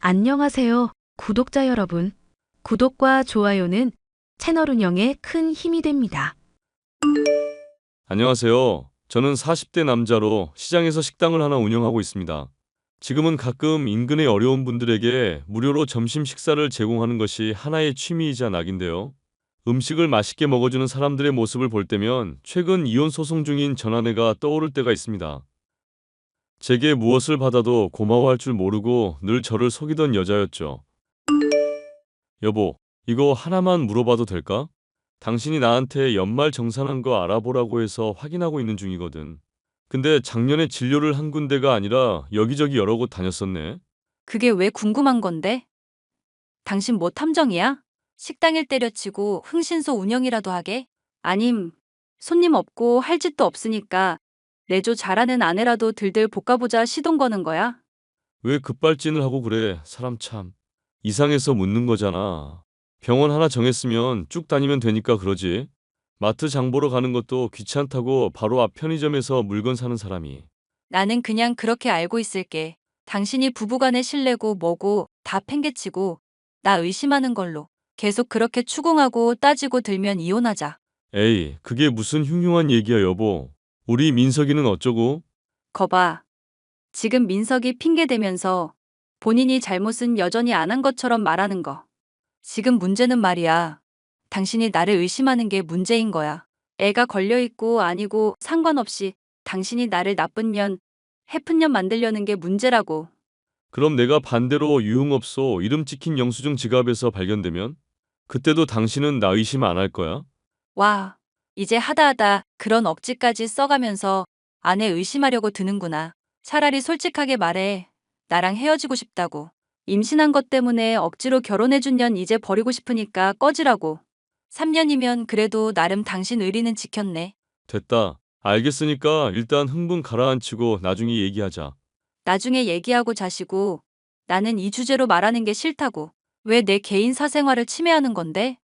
안녕하세요, 구독자 여러분. 구독과 좋아요는 채널 운영에 큰 힘이 됩니다. 안녕하세요. 저는 40대 남자로 시장에서 식당을 하나 운영하고 있습니다. 지금은 가끔 인근의 어려운 분들에게 무료로 점심 식사를 제공하는 것이 하나의 취미이자 낙인데요. 음식을 맛있게 먹어주는 사람들의 모습을 볼 때면 최근 이혼 소송 중인 전 아내가 떠오를 때가 있습니다. 제게 무엇을 받아도 고마워할 줄 모르고 늘 저를 속이던 여자였죠. 여보, 이거 하나만 물어봐도 될까? 당신이 나한테 연말 정산한 거 알아보라고 해서 확인하고 있는 중이거든. 근데 작년에 진료를 한 군데가 아니라 여기저기 여러 곳 다녔었네. 그게 왜 궁금한 건데? 당신 뭐 탐정이야? 식당일 때려치고 흥신소 운영이라도 하게? 아님, 손님 없고 할 짓도 없으니까 내조 잘하는 아내라도 들들 볶아보자 시동 거는 거야? 왜 급발진을 하고 그래? 사람 참. 이상해서 묻는 거잖아. 병원 하나 정했으면 쭉 다니면 되니까 그러지. 마트 장 보러 가는 것도 귀찮다고 바로 앞 편의점에서 물건 사는 사람이. 나는 그냥 그렇게 알고 있을게. 당신이 부부간의 신뢰고 뭐고 다 팽개치고 나 의심하는 걸로 계속 그렇게 추궁하고 따지고 들면 이혼하자. 에이, 그게 무슨 흉흉한 얘기야, 여보. 우리 민석이는 어쩌고? 거봐. 지금 민석이 핑계대면서 본인이 잘못은 여전히 안 한 것처럼 말하는 거. 지금 문제는 말이야. 당신이 나를 의심하는 게 문제인 거야. 애가 걸려있고 아니고 상관없이 당신이 나를 나쁜 년, 해픈 년 만들려는 게 문제라고. 그럼 내가 반대로 유흥업소 이름 찍힌 영수증 지갑에서 발견되면? 그때도 당신은 나 의심 안 할 거야? 와, 이제 하다 그런 억지까지 써가면서 아내 의심하려고 드는구나. 차라리 솔직하게 말해. 나랑 헤어지고 싶다고. 임신한 것 때문에 억지로 결혼해준 년 이제 버리고 싶으니까 꺼지라고. 3년이면 그래도 나름 당신 의리는 지켰네. 됐다. 알겠으니까 일단 흥분 가라앉히고 나중에 얘기하자. 나중에 얘기하고 자시고 나는 이 주제로 말하는 게 싫다고. 왜 내 개인 사생활을 침해하는 건데?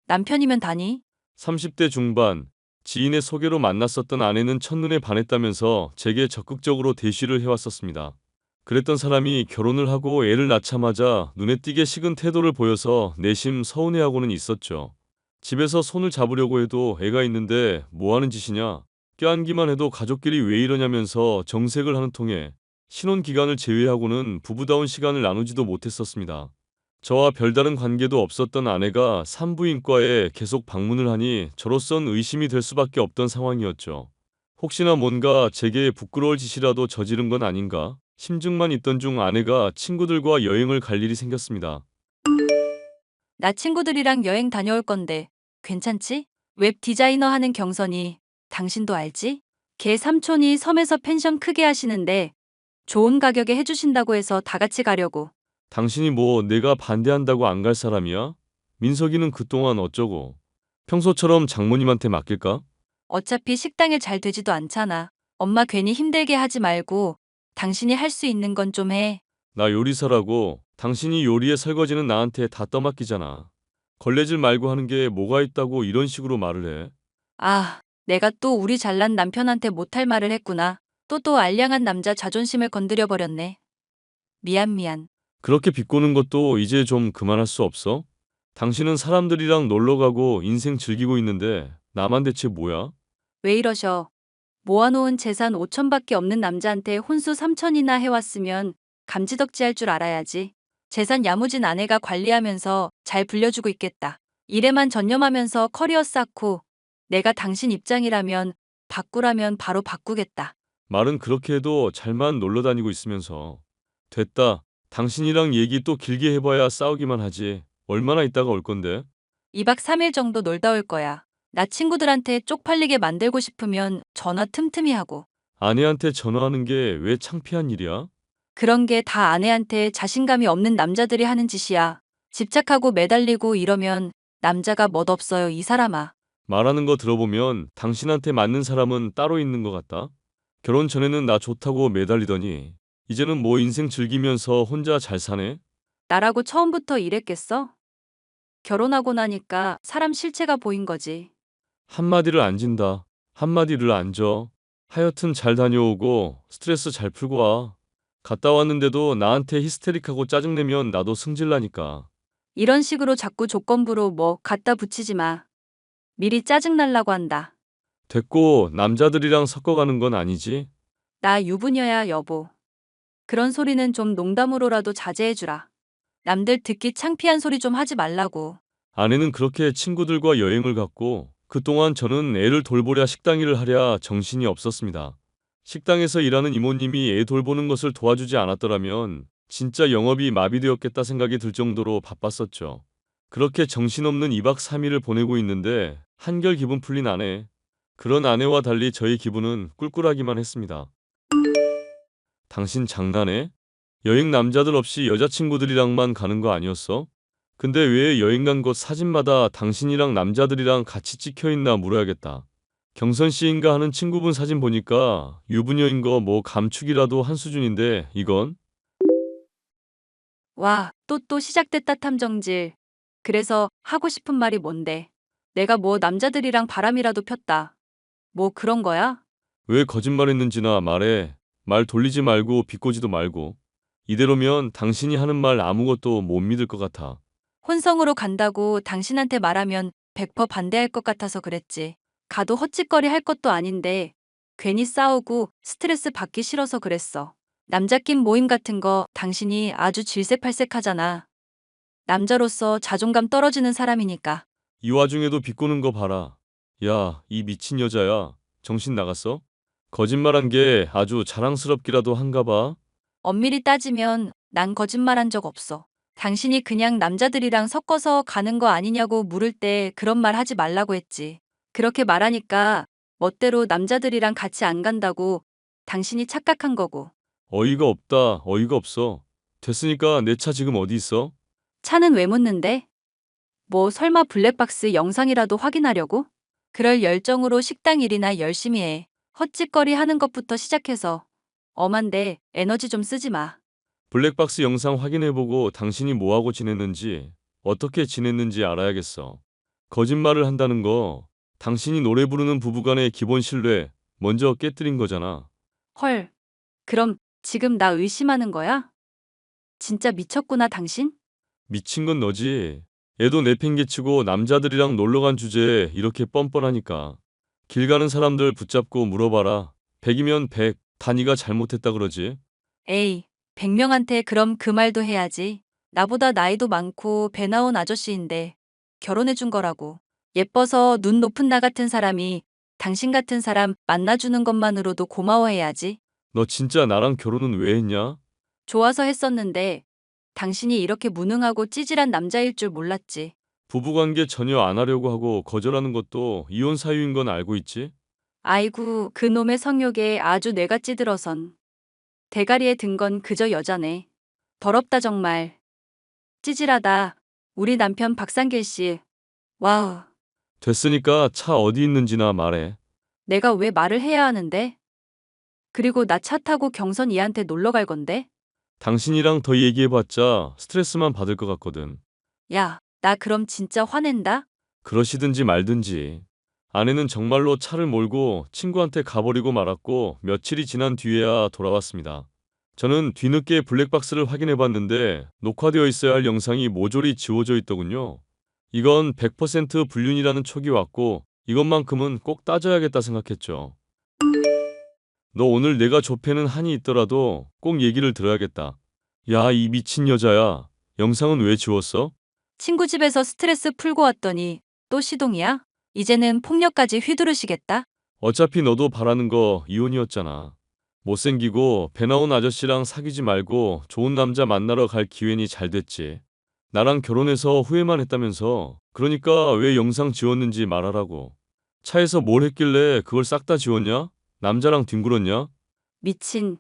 남편이면 다니? 30대 중반, 지인의 소개로 만났었던 아내는 첫눈에 반했다면서 제게 적극적으로 대시를 해왔었습니다. 그랬던 사람이 결혼을 하고 애를 낳자마자 눈에 띄게 식은 태도를 보여서 내심 서운해하고는 있었죠. 집에서 손을 잡으려고 해도 애가 있는데 뭐 하는 짓이냐? 껴안기만 해도 가족끼리 왜 이러냐면서 정색을 하는 통에 신혼 기간을 제외하고는 부부다운 시간을 나누지도 못했었습니다. 저와 별다른 관계도 없었던 아내가 산부인과에 계속 방문을 하니 저로선 의심이 될 수밖에 없던 상황이었죠. 혹시나 뭔가 제게 부끄러울 짓이라도 저지른 건 아닌가? 심증만 있던 중 아내가 친구들과 여행을 갈 일이 생겼습니다. 나 친구들이랑 여행 다녀올 건데 괜찮지? 웹 디자이너 하는 경선이 당신도 알지? 걔 삼촌이 섬에서 펜션 크게 하시는데 좋은 가격에 해주신다고 해서 다 같이 가려고. 당신이 뭐 내가 반대한다고 안 갈 사람이야? 민석이는 그동안 어쩌고? 평소처럼 장모님한테 맡길까? 어차피 식당일 잘 되지도 않잖아. 엄마 괜히 힘들게 하지 말고 당신이 할 수 있는 건 좀 해. 나 요리사라고 당신이 요리에 설거지는 나한테 다 떠맡기잖아. 걸레질 말고 하는 게 뭐가 있다고 이런 식으로 말을 해. 아, 내가 또 우리 잘난 남편한테 못할 말을 했구나. 또 알량한 남자 자존심을 건드려 버렸네. 미안. 그렇게 비꼬는 것도 이제 좀 그만할 수 없어? 당신은 사람들이랑 놀러 가고 인생 즐기고 있는데 나만 대체 뭐야? 왜 이러셔? 모아놓은 재산 5천밖에 없는 남자한테 혼수 3천이나 해왔으면 감지덕지 할 줄 알아야지. 재산 야무진 아내가 관리하면서 잘 불려주고 있겠다. 일에만 전념하면서 커리어 쌓고 내가 당신 입장이라면 바꾸라면 바로 바꾸겠다. 말은 그렇게 해도 잘만 놀러 다니고 있으면서. 됐다. 당신이랑 얘기 또 길게 해봐야 싸우기만 하지. 얼마나 있다가 올 건데? 2박 3일 정도 놀다 올 거야. 나 친구들한테 쪽팔리게 만들고 싶으면 전화 틈틈이 하고. 아내한테 전화하는 게 왜 창피한 일이야? 그런 게 다 아내한테 자신감이 없는 남자들이 하는 짓이야. 집착하고 매달리고 이러면 남자가 멋없어요, 이 사람아. 말하는 거 들어보면 당신한테 맞는 사람은 따로 있는 것 같다. 결혼 전에는 나 좋다고 매달리더니 이제는 뭐 인생 즐기면서 혼자 잘 사네? 나라고 처음부터 이랬겠어? 결혼하고 나니까 사람 실체가 보인 거지. 한마디를 안 진다. 한마디를 안 져. 하여튼 잘 다녀오고 스트레스 잘 풀고 와. 갔다 왔는데도 나한테 히스테릭하고 짜증내면 나도 승질나니까. 이런 식으로 자꾸 조건부로 뭐 갖다 붙이지 마. 미리 짜증날라고 한다. 됐고 남자들이랑 섞어가는 건 아니지? 나 유부녀야, 여보. 그런 소리는 좀 농담으로라도 자제해주라. 남들 듣기 창피한 소리 좀 하지 말라고. 아내는 그렇게 친구들과 여행을 갔고 그동안 저는 애를 돌보랴 식당 일을 하랴 정신이 없었습니다. 식당에서 일하는 이모님이 애 돌보는 것을 도와주지 않았더라면 진짜 영업이 마비되었겠다 생각이 들 정도로 바빴었죠. 그렇게 정신없는 2박 3일을 보내고 있는데 한결 기분 풀린 아내. 그런 아내와 달리 저의 기분은 꿀꿀하기만 했습니다. 당신 장난해? 여행 남자들 없이 여자친구들이랑만 가는 거 아니었어? 근데 왜 여행 간 곳 사진마다 당신이랑 남자들이랑 같이 찍혀 있나 물어야겠다. 경선 씨인가 하는 친구분 사진 보니까 유부녀인 거 뭐 감축이라도 한 수준인데 이건? 와, 또 시작됐다 탐정질. 그래서 하고 싶은 말이 뭔데? 내가 뭐 남자들이랑 바람이라도 폈다. 뭐 그런 거야? 왜 거짓말했는지나 말해. 말 돌리지 말고 비꼬지도 말고. 이대로면 당신이 하는 말 아무것도 못 믿을 것 같아. 혼성으로 간다고 당신한테 말하면 100% 반대할 것 같아서 그랬지. 가도 헛짓거리 할 것도 아닌데 괜히 싸우고 스트레스 받기 싫어서 그랬어. 남자낀 모임 같은 거 당신이 아주 질색팔색하잖아. 남자로서 자존감 떨어지는 사람이니까. 이 와중에도 비꼬는 거 봐라. 야, 이 미친 여자야. 정신 나갔어? 거짓말한 게 아주 자랑스럽기라도 한가 봐. 엄밀히 따지면 난 거짓말한 적 없어. 당신이 그냥 남자들이랑 섞어서 가는 거 아니냐고 물을 때 그런 말 하지 말라고 했지. 그렇게 말하니까 멋대로 남자들이랑 같이 안 간다고 당신이 착각한 거고. 어이가 없다. 어이가 없어. 됐으니까 내 차 지금 어디 있어? 차는 왜 묻는데? 뭐 설마 블랙박스 영상이라도 확인하려고? 그럴 열정으로 식당 일이나 열심히 해. 헛짓거리 하는 것부터 시작해서 엄한데 에너지 좀 쓰지 마. 블랙박스 영상 확인해보고 당신이 뭐하고 지냈는지, 어떻게 지냈는지 알아야겠어. 거짓말을 한다는 거, 당신이 노래 부르는 부부간의 기본 신뢰, 먼저 깨뜨린 거잖아. 헐, 그럼 지금 나 의심하는 거야? 진짜 미쳤구나 당신? 미친 건 너지. 애도 내팽개치고 남자들이랑 놀러간 주제에 이렇게 뻔뻔하니까. 길 가는 사람들 붙잡고 물어봐라. 100이면 100, 다 네가 잘못했다 그러지. 에이, 100명한테 그럼 그 말도 해야지. 나보다 나이도 많고 배 나온 아저씨인데 결혼해준 거라고. 예뻐서 눈 높은 나 같은 사람이 당신 같은 사람 만나주는 것만으로도 고마워해야지. 너 진짜 나랑 결혼은 왜 했냐? 좋아서 했었는데 당신이 이렇게 무능하고 찌질한 남자일 줄 몰랐지. 부부관계 전혀 안 하려고 하고 거절하는 것도 이혼 사유인 건 알고 있지? 아이고, 그 놈의 성욕에 아주 뇌가 찌들어선. 대가리에 든 건 그저 여자네. 더럽다 정말. 찌질하다. 우리 남편 박상길 씨. 와우. 됐으니까 차 어디 있는지나 말해. 내가 왜 말을 해야 하는데? 그리고 나 차 타고 경선 이한테 놀러 갈 건데? 당신이랑 더 얘기해봤자 스트레스만 받을 것 같거든. 야, 나 그럼 진짜 화낸다? 그러시든지 말든지. 아내는 정말로 차를 몰고 친구한테 가버리고 말았고 며칠이 지난 뒤에야 돌아왔습니다. 저는 뒤늦게 블랙박스를 확인해봤는데 녹화되어 있어야 할 영상이 모조리 지워져 있더군요. 이건 100% 불륜이라는 촉이 왔고 이것만큼은 꼭 따져야겠다 생각했죠. 너 오늘 내가 좁혀는 한이 있더라도 꼭 얘기를 들어야겠다. 야, 이 미친 여자야. 영상은 왜 지웠어? 친구 집에서 스트레스 풀고 왔더니 또 시동이야? 이제는 폭력까지 휘두르시겠다? 어차피 너도 바라는 거 이혼이었잖아. 못생기고 배 나온 아저씨랑 사귀지 말고 좋은 남자 만나러 갈 기회니 잘 됐지. 나랑 결혼해서 후회만 했다면서. 그러니까 왜 영상 지웠는지 말하라고. 차에서 뭘 했길래 그걸 싹 다 지웠냐? 남자랑 뒹굴었냐? 미친.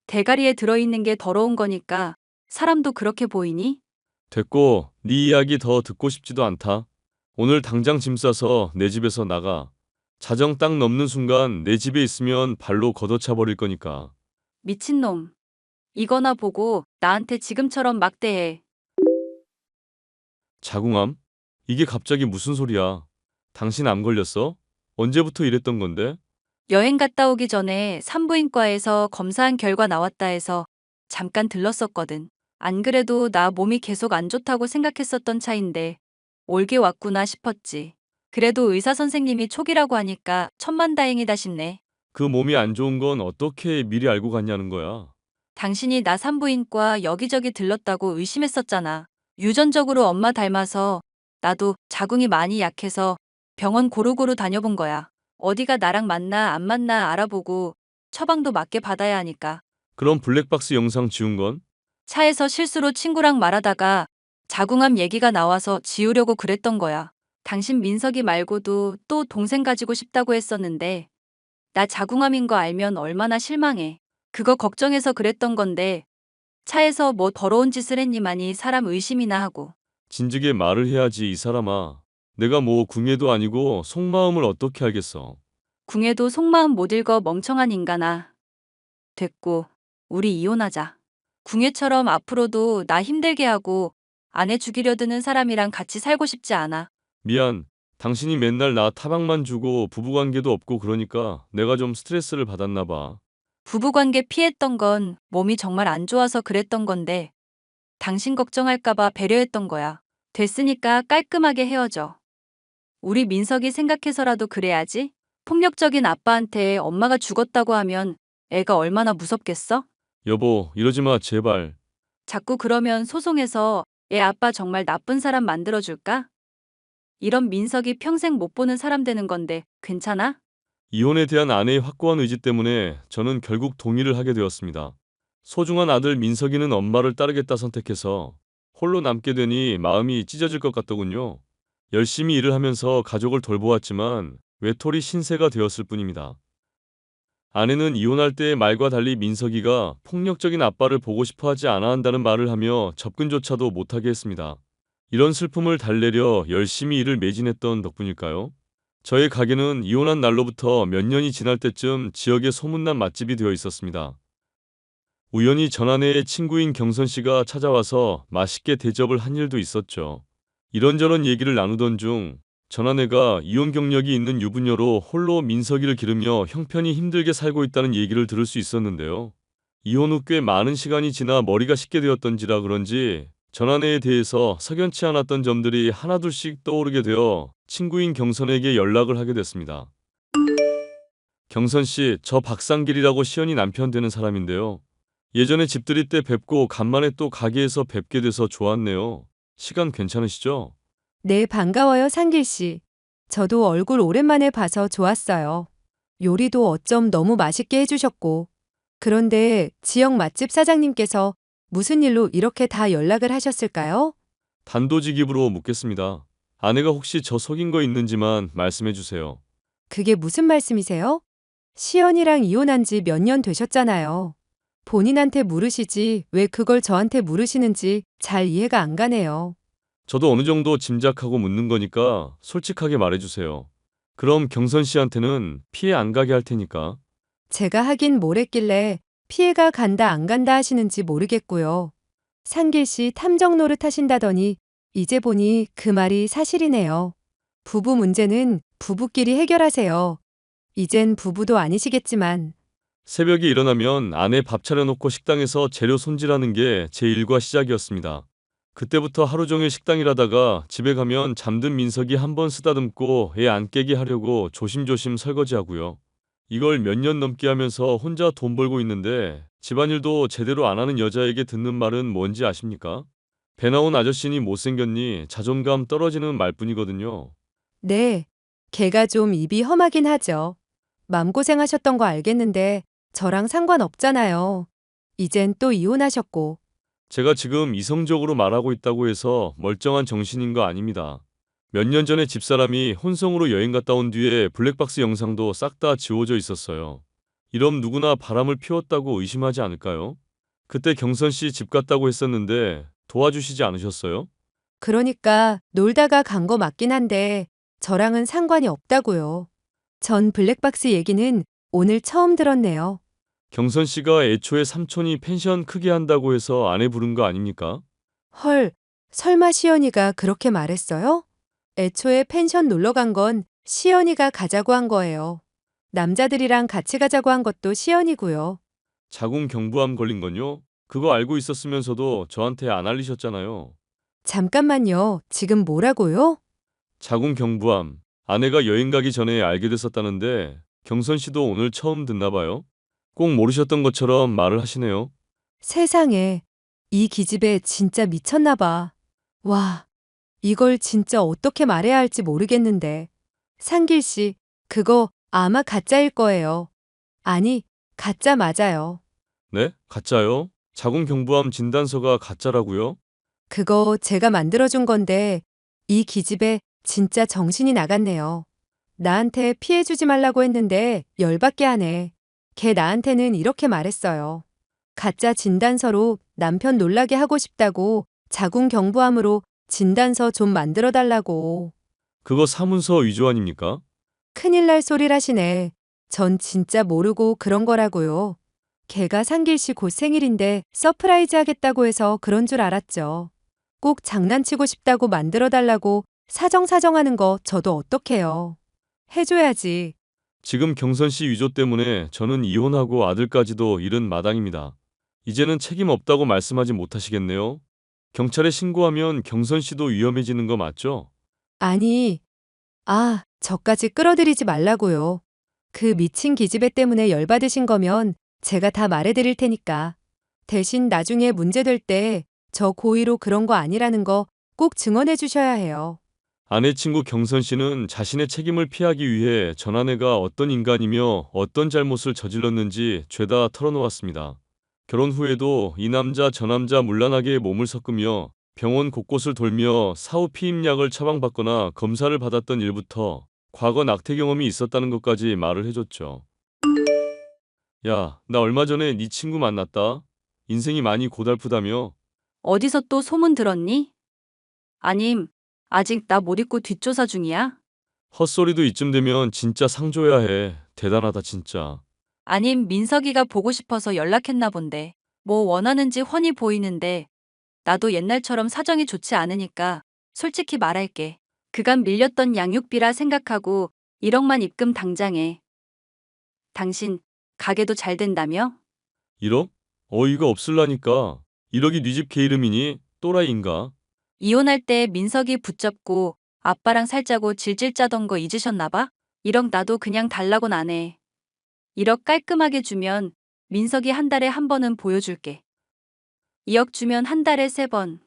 대가리에 들어있는 게 더러운 거니까 사람도 그렇게 보이니? 됐고, 네 이야기 더 듣고 싶지도 않다. 오늘 당장 짐 싸서 내 집에서 나가. 자정 딱 넘는 순간 내 집에 있으면 발로 걷어차 버릴 거니까. 미친놈. 이거나 보고 나한테 지금처럼 막대해. 자궁암? 이게 갑자기 무슨 소리야? 당신 암 걸렸어? 언제부터 이랬던 건데? 여행 갔다 오기 전에 산부인과에서 검사한 결과 나왔다 해서 잠깐 들렀었거든. 안 그래도 나 몸이 계속 안 좋다고 생각했었던 차인데 올게 왔구나 싶었지. 그래도 의사 선생님이 촉이라고 하니까 천만다행이다 싶네. 그 몸이 안 좋은 건 어떻게 미리 알고 갔냐는 거야. 당신이 나 산부인과 여기저기 들렀다고 의심했었잖아. 유전적으로 엄마 닮아서 나도 자궁이 많이 약해서 병원 고루고루 다녀본 거야. 어디가 나랑 맞나 안 맞나 알아보고 처방도 맞게 받아야 하니까. 그럼 블랙박스 영상 지운 건? 차에서 실수로 친구랑 말하다가 자궁암 얘기가 나와서 지우려고 그랬던 거야. 당신 민석이 말고도 또 동생 가지고 싶다고 했었는데 나 자궁암인 거 알면 얼마나 실망해. 그거 걱정해서 그랬던 건데 차에서 뭐 더러운 짓을 했니만이 사람 의심이나 하고. 진즉에 말을 해야지, 이 사람아. 내가 뭐 궁예도 아니고 속마음을 어떻게 알겠어. 궁에도 속마음 못 읽어 멍청한 인간아. 됐고 우리 이혼하자. 궁예처럼 앞으로도 나 힘들게 하고 아내 죽이려 드는 사람이랑 같이 살고 싶지 않아. 미안. 당신이 맨날 나 타박만 주고 부부관계도 없고 그러니까 내가 좀 스트레스를 받았나 봐. 부부관계 피했던 건 몸이 정말 안 좋아서 그랬던 건데 당신 걱정할까봐 배려했던 거야. 됐으니까 깔끔하게 헤어져. 우리 민석이 생각해서라도 그래야지. 폭력적인 아빠한테 엄마가 죽었다고 하면 애가 얼마나 무섭겠어? 여보, 이러지 마, 제발. 자꾸 그러면 소송해서 얘 아빠 정말 나쁜 사람 만들어줄까? 이런 민석이 평생 못 보는 사람 되는 건데 괜찮아? 이혼에 대한 아내의 확고한 의지 때문에 저는 결국 동의를 하게 되었습니다. 소중한 아들 민석이는 엄마를 따르겠다 선택해서 홀로 남게 되니 마음이 찢어질 것 같더군요. 열심히 일을 하면서 가족을 돌보았지만 외톨이 신세가 되었을 뿐입니다. 아내는 이혼할 때의 말과 달리 민석이가 폭력적인 아빠를 보고 싶어 하지 않아 한다는 말을 하며 접근조차도 못하게 했습니다. 이런 슬픔을 달래려 열심히 일을 매진했던 덕분일까요? 저의 가게는 이혼한 날로부터 몇 년이 지날 때쯤 지역의 소문난 맛집이 되어 있었습니다. 우연히 전아내의 친구인 경선 씨가 찾아와서 맛있게 대접을 한 일도 있었죠. 이런저런 얘기를 나누던 중 전아내가 이혼 경력이 있는 유부녀로 홀로 민석이를 기르며 형편이 힘들게 살고 있다는 얘기를 들을 수 있었는데요. 이혼 후 꽤 많은 시간이 지나 머리가 식게 되었던지라 그런지 전아내에 대해서 석연치 않았던 점들이 하나둘씩 떠오르게 되어 친구인 경선에게 연락을 하게 됐습니다. 경선 씨, 저 박상길이라고 시연이 남편 되는 사람인데요. 예전에 집들이 때 뵙고 간만에 또 가게에서 뵙게 돼서 좋았네요. 시간 괜찮으시죠? 네, 반가워요, 상길 씨. 저도 얼굴 오랜만에 봐서 좋았어요. 요리도 어쩜 너무 맛있게 해주셨고. 그런데 지역 맛집 사장님께서 무슨 일로 이렇게 다 연락을 하셨을까요? 단도직입으로 묻겠습니다. 아내가 혹시 저 속인 거 있는지만 말씀해 주세요. 그게 무슨 말씀이세요? 시연이랑 이혼한 지 몇 년 되셨잖아요. 본인한테 물으시지 왜 그걸 저한테 물으시는지 잘 이해가 안 가네요. 저도 어느 정도 짐작하고 묻는 거니까 솔직하게 말해주세요. 그럼 경선 씨한테는 피해 안 가게 할 테니까. 제가 하긴 뭘 했길래 피해가 간다 안 간다 하시는지 모르겠고요. 상길 씨 탐정 노릇 하신다더니 이제 보니 그 말이 사실이네요. 부부 문제는 부부끼리 해결하세요. 이젠 부부도 아니시겠지만 새벽에 일어나면 아내 밥 차려놓고 식당에서 재료 손질하는 게 제 일과 시작이었습니다. 그때부터 하루 종일 식당 일하다가 집에 가면 잠든 민석이 한 번 쓰다듬고 애 안 깨게 하려고 조심조심 설거지하고요. 이걸 몇 년 넘게 하면서 혼자 돈 벌고 있는데 집안일도 제대로 안 하는 여자에게 듣는 말은 뭔지 아십니까? 배 나온 아저씨니 못생겼니 자존감 떨어지는 말뿐이거든요. 네, 걔가 좀 입이 험하긴 하죠. 맘고생하셨던 거 알겠는데 저랑 상관없잖아요. 이젠 또 이혼하셨고. 제가 지금 이성적으로 말하고 있다고 해서 멀쩡한 정신인 거 아닙니다. 몇 년 전에 집사람이 혼성으로 여행 갔다 온 뒤에 블랙박스 영상도 싹 다 지워져 있었어요. 이럼 누구나 바람을 피웠다고 의심하지 않을까요? 그때 경선 씨 집 갔다고 했었는데 도와주시지 않으셨어요? 그러니까 놀다가 간 거 맞긴 한데 저랑은 상관이 없다고요. 전 블랙박스 얘기는 오늘 처음 들었네요. 경선 씨가 애초에 삼촌이 펜션 크게 한다고 해서 아내 부른 거 아닙니까? 헐, 설마 시연이가 그렇게 말했어요? 애초에 펜션 놀러 간 건 시연이가 가자고 한 거예요. 남자들이랑 같이 가자고 한 것도 시연이고요. 자궁 경부암 걸린 건요? 그거 알고 있었으면서도 저한테 안 알리셨잖아요. 잠깐만요. 지금 뭐라고요? 자궁 경부암. 아내가 여행 가기 전에 알게 됐었다는데 경선 씨도 오늘 처음 듣나 봐요. 꼭 모르셨던 것처럼 말을 하시네요. 세상에. 이 기집애 진짜 미쳤나 봐. 와, 이걸 진짜 어떻게 말해야 할지 모르겠는데. 상길 씨, 그거 아마 가짜일 거예요. 아니, 가짜 맞아요. 네? 가짜요? 자궁 경부암 진단서가 가짜라고요? 그거 제가 만들어준 건데, 이 기집애 진짜 정신이 나갔네요. 나한테 피해주지 말라고 했는데 열받게 하네. 걔 나한테는 이렇게 말했어요. 가짜 진단서로 남편 놀라게 하고 싶다고 자궁 경부암으로 진단서 좀 만들어 달라고. 그거 사문서 위조 아닙니까? 큰일 날 소리를 하시네. 전 진짜 모르고 그런 거라고요. 걔가 상길 씨 곧 생일인데 서프라이즈 하겠다고 해서 그런 줄 알았죠. 꼭 장난치고 싶다고 만들어 달라고 사정사정하는 거 저도 어떡해요. 해줘야지. 지금 경선 씨 위조 때문에 저는 이혼하고 아들까지도 잃은 마당입니다. 이제는 책임 없다고 말씀하지 못하시겠네요? 경찰에 신고하면 경선 씨도 위험해지는 거 맞죠? 아니, 저까지 끌어들이지 말라고요. 그 미친 기집애 때문에 열받으신 거면 제가 다 말해드릴 테니까. 대신 나중에 문제될 때 저 고의로 그런 거 아니라는 거 꼭 증언해 주셔야 해요. 아내 친구 경선 씨는 자신의 책임을 피하기 위해 전 아내가 어떤 인간이며 어떤 잘못을 저질렀는지 죄다 털어놓았습니다. 결혼 후에도 이 남자 저 남자 문란하게 몸을 섞으며 병원 곳곳을 돌며 사후 피임약을 처방받거나 검사를 받았던 일부터 과거 낙태 경험이 있었다는 것까지 말을 해줬죠. 야, 나 얼마 전에 네 친구 만났다. 인생이 많이 고달프다며? 어디서 또 소문 들었니? 아님, 아직 나 못 잊고 뒷조사 중이야? 헛소리도 이쯤 되면 진짜 상줘야 해. 대단하다 진짜. 아님, 민석이가 보고 싶어서 연락했나 본데. 뭐 원하는지 훤히 보이는데 나도 옛날처럼 사정이 좋지 않으니까 솔직히 말할게. 그간 밀렸던 양육비라 생각하고 1억만 입금 당장해. 당신 가게도 잘 된다며? 1억? 어이가 없을라니까. 1억이 네 집 개 이름이니? 또라이인가? 이혼할 때 민석이 붙잡고 아빠랑 살자고 질질 짜던 거 잊으셨나 봐? 1억 나도 그냥 달라곤 안 해. 1억 깔끔하게 주면 민석이 한 달에 한 번은 보여줄게. 2억 주면 한 달에 3번.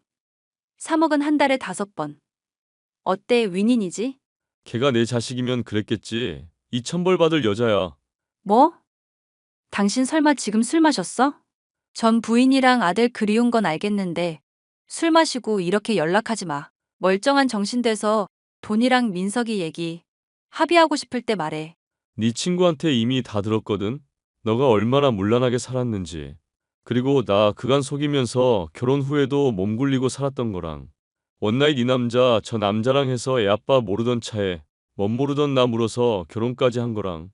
3억은 한 달에 5번. 어때, 윈윈이지? 걔가 내 자식이면 그랬겠지. 2,000벌 받을 여자야. 뭐? 당신 설마 지금 술 마셨어? 전 부인이랑 아들 그리운 건 알겠는데 술 마시고 이렇게 연락하지 마. 멀쩡한 정신 돼서 돈이랑 민석이 얘기 합의하고 싶을 때 말해. 네 친구한테 이미 다 들었거든. 너가 얼마나 문란하게 살았는지. 그리고 나 그간 속이면서 결혼 후에도 몸 굴리고 살았던 거랑. 원나잇 이 남자 저 남자랑 해서 애 아빠 모르던 차에 멋 모르던 나 물어서 결혼까지 한 거랑.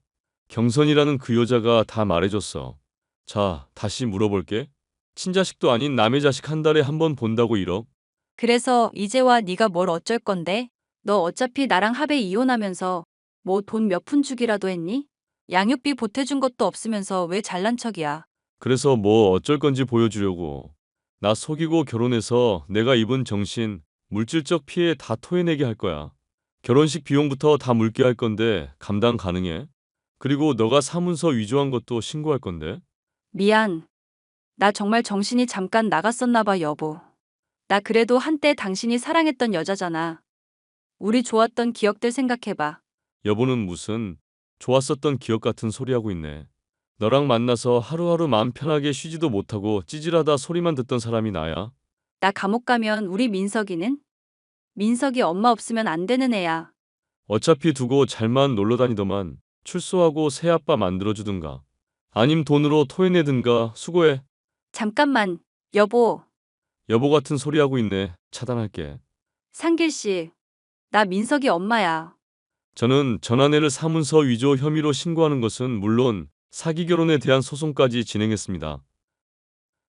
경선이라는 그 여자가 다 말해줬어. 자, 다시 물어볼게. 친자식도 아닌 남의 자식 한 달에 한 번 본다고 1억? 그래서 이제와 네가 뭘 어쩔 건데? 너 어차피 나랑 합의 이혼하면서 뭐 돈 몇 푼 주기라도 했니? 양육비 보태준 것도 없으면서 왜 잘난 척이야? 그래서 뭐 어쩔 건지 보여주려고. 나 속이고 결혼해서 내가 입은 정신, 물질적 피해 다 토해내게 할 거야. 결혼식 비용부터 다 물게 할 건데 감당 가능해? 그리고 너가 사문서 위조한 것도 신고할 건데. 미안. 나 정말 정신이 잠깐 나갔었나 봐, 여보. 나 그래도 한때 당신이 사랑했던 여자잖아. 우리 좋았던 기억들 생각해봐. 여보는 무슨 좋았었던 기억 같은 소리하고 있네. 너랑 만나서 하루하루 마음 편하게 쉬지도 못하고 찌질하다 소리만 듣던 사람이 나야. 나 감옥 가면 우리 민석이는? 민석이 엄마 없으면 안 되는 애야. 어차피 두고 잘만 놀러 다니더만 출소하고 새아빠 만들어주든가. 아님 돈으로 토해내든가 수고해. 잠깐만, 여보. 여보 같은 소리하고 있네. 차단할게. 상길 씨. 나 민석이 엄마야. 저는 전 아내를 사문서 위조 혐의로 신고하는 것은 물론 사기 결혼에 대한 소송까지 진행했습니다.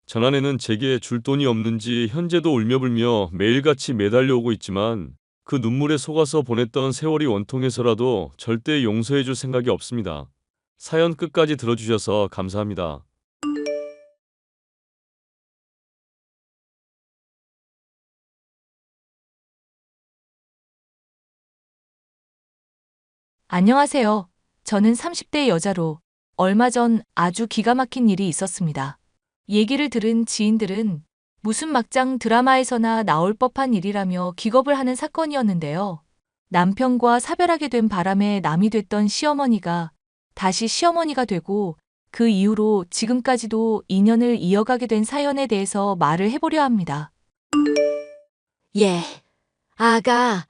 전 아내는 제게 줄 돈이 없는지 현재도 울며불며 매일같이 매달려오고 있지만 그 눈물에 속아서 보냈던 세월이 원통해서라도 절대 용서해줄 생각이 없습니다. 사연 끝까지 들어주셔서 감사합니다. 안녕하세요. 저는 30대 여자로 얼마 전 아주 기가 막힌 일이 있었습니다. 얘기를 들은 지인들은 무슨 막장 드라마에서나 나올 법한 일이라며 기겁을 하는 사건이었는데요. 남편과 사별하게 된 바람에 남이 됐던 시어머니가 다시 시어머니가 되고 그 이후로 지금까지도 인연을 이어가게 된 사연에 대해서 말을 해보려 합니다. 예, 아가,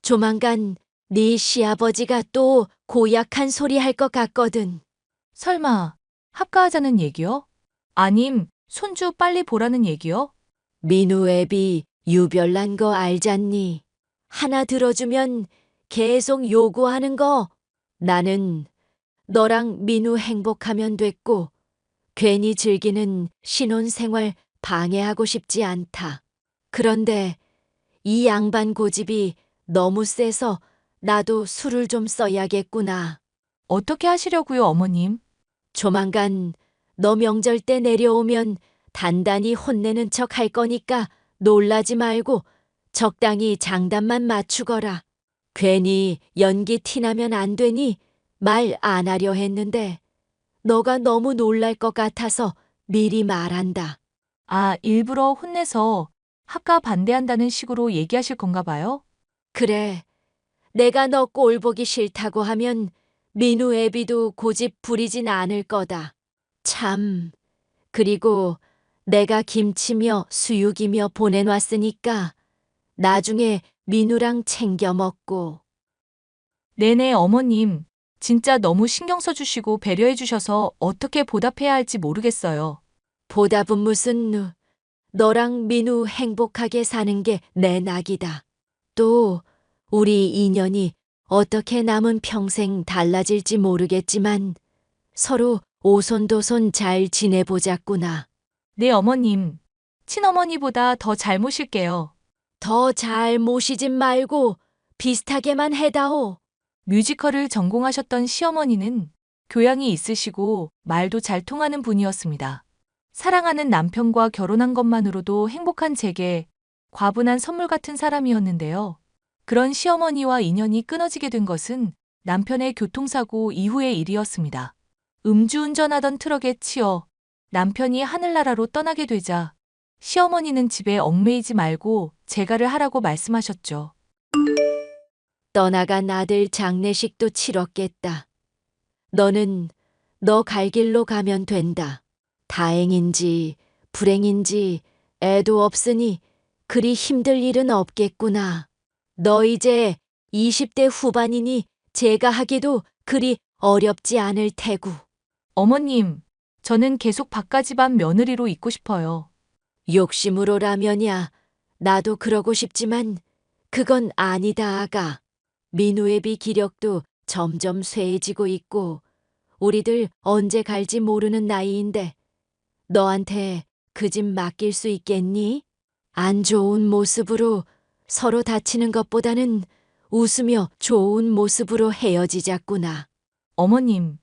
조만간 네 시아버지가 또 고약한 소리 할 것 같거든. 설마 합가하자는 얘기요? 아님 손주 빨리 보라는 얘기요? 민우 애비 유별난 거 알잖니? 하나 들어주면 계속 요구하는 거. 나는 너랑 민우 행복하면 됐고, 괜히 즐기는 신혼생활 방해하고 싶지 않다. 그런데 이 양반 고집이 너무 세서 나도 술을 좀 써야겠구나. 어떻게 하시려고요, 어머님? 조만간 너 명절 때 내려오면 단단히 혼내는 척 할 거니까 놀라지 말고 적당히 장단만 맞추거라. 괜히 연기 티나면 안 되니 말 안 하려 했는데 너가 너무 놀랄 것 같아서 미리 말한다. 아, 일부러 혼내서 합가 반대한다는 식으로 얘기하실 건가 봐요? 그래, 내가 너 꼴 보기 싫다고 하면 민우 애비도 고집 부리진 않을 거다. 참, 그리고 내가 김치며 수육이며 보내놨으니까 나중에 민우랑 챙겨 먹고. 네네, 어머님. 진짜 너무 신경 써주시고 배려해 주셔서 어떻게 보답해야 할지 모르겠어요. 보답은 무슨, 너랑 민우 행복하게 사는 게 내 낙이다. 또 우리 인연이 어떻게 남은 평생 달라질지 모르겠지만 서로 오손도손 잘 지내보자꾸나. 네, 어머님. 친어머니보다 더 잘 모실게요. 더 잘 모시진 말고 비슷하게만 해다오. 뮤지컬을 전공하셨던 시어머니는 교양이 있으시고 말도 잘 통하는 분이었습니다. 사랑하는 남편과 결혼한 것만으로도 행복한 제게 과분한 선물 같은 사람이었는데요. 그런 시어머니와 인연이 끊어지게 된 것은 남편의 교통사고 이후의 일이었습니다. 음주운전하던 트럭에 치여 남편이 하늘나라로 떠나게 되자 시어머니는 집에 얽매이지 말고 재가를 하라고 말씀하셨죠. 떠나간 아들 장례식도 치렀겠다. 너는 너 갈 길로 가면 된다. 다행인지 불행인지 애도 없으니 그리 힘들 일은 없겠구나. 너 이제 20대 후반이니 제가 하기도 그리 어렵지 않을 테고. 어머님, 저는 계속 박가집안 며느리로 있고 싶어요. 욕심으로라면야 나도 그러고 싶지만 그건 아니다, 아가. 민우애비 기력도 점점 쇠해지고 있고 우리들 언제 갈지 모르는 나이인데 너한테 그 집 맡길 수 있겠니? 안 좋은 모습으로 서로 다치는 것보다는 웃으며 좋은 모습으로 헤어지자꾸나. 어머님,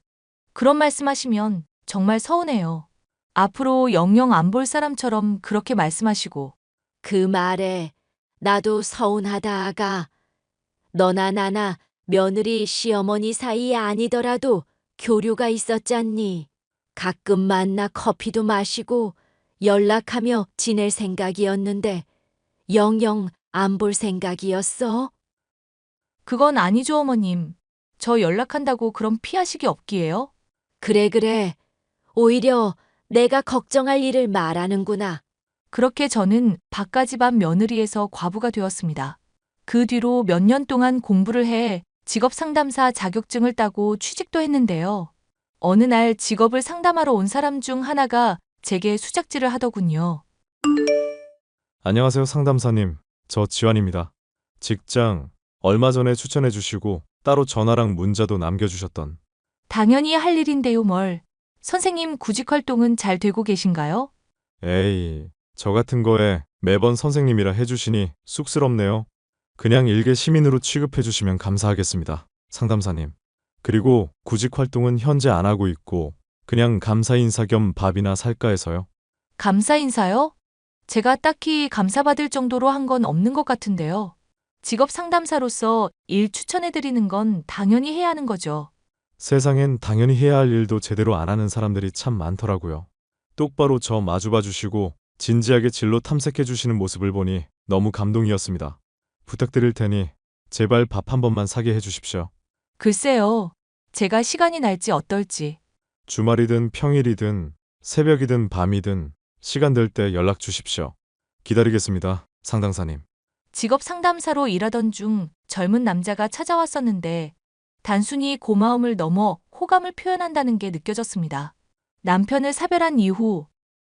그런 말씀하시면 정말 서운해요. 앞으로 영영 안 볼 사람처럼 그렇게 말씀하시고. 그 말에 나도 서운하다, 아가. 너나 나나 며느리 시어머니 사이에 아니더라도 교류가 있었잖니. 가끔 만나 커피도 마시고 연락하며 지낼 생각이었는데 영영 안 볼 생각이었어? 그건 아니죠, 어머님. 저 연락한다고 그럼 피하시기 없기에요? 그래. 오히려 내가 걱정할 일을 말하는구나. 그렇게 저는 박가집안 며느리에서 과부가 되었습니다. 그 뒤로 몇 년 동안 공부를 해 직업 상담사 자격증을 따고 취직도 했는데요. 어느 날 직업을 상담하러 온 사람 중 하나가 제게 수작질을 하더군요. 안녕하세요, 상담사님. 저 지환입니다. 직장 얼마 전에 추천해 주시고 따로 전화랑 문자도 남겨주셨던. 당연히 할 일인데요, 뭘. 선생님 구직 활동은 잘 되고 계신가요? 에이, 저 같은 거에 매번 선생님이라 해주시니 쑥스럽네요. 그냥 일개 시민으로 취급해 주시면 감사하겠습니다, 상담사님. 그리고 구직 활동은 현재 안 하고 있고 그냥 감사 인사 겸 밥이나 살까 해서요. 감사 인사요? 제가 딱히 감사받을 정도로 한 건 없는 것 같은데요. 직업 상담사로서 일 추천해드리는 건 당연히 해야 하는 거죠. 세상엔 당연히 해야 할 일도 제대로 안 하는 사람들이 참 많더라고요. 똑바로 저 마주봐 주시고 진지하게 진로 탐색해 주시는 모습을 보니 너무 감동이었습니다. 부탁드릴 테니 제발 밥 한 번만 사게 해 주십시오. 글쎄요. 제가 시간이 날지 어떨지. 주말이든 평일이든 새벽이든 밤이든 시간 될 때 연락 주십시오. 기다리겠습니다, 상담사님. 직업 상담사로 일하던 중 젊은 남자가 찾아왔었는데 단순히 고마움을 넘어 호감을 표현한다는 게 느껴졌습니다. 남편을 사별한 이후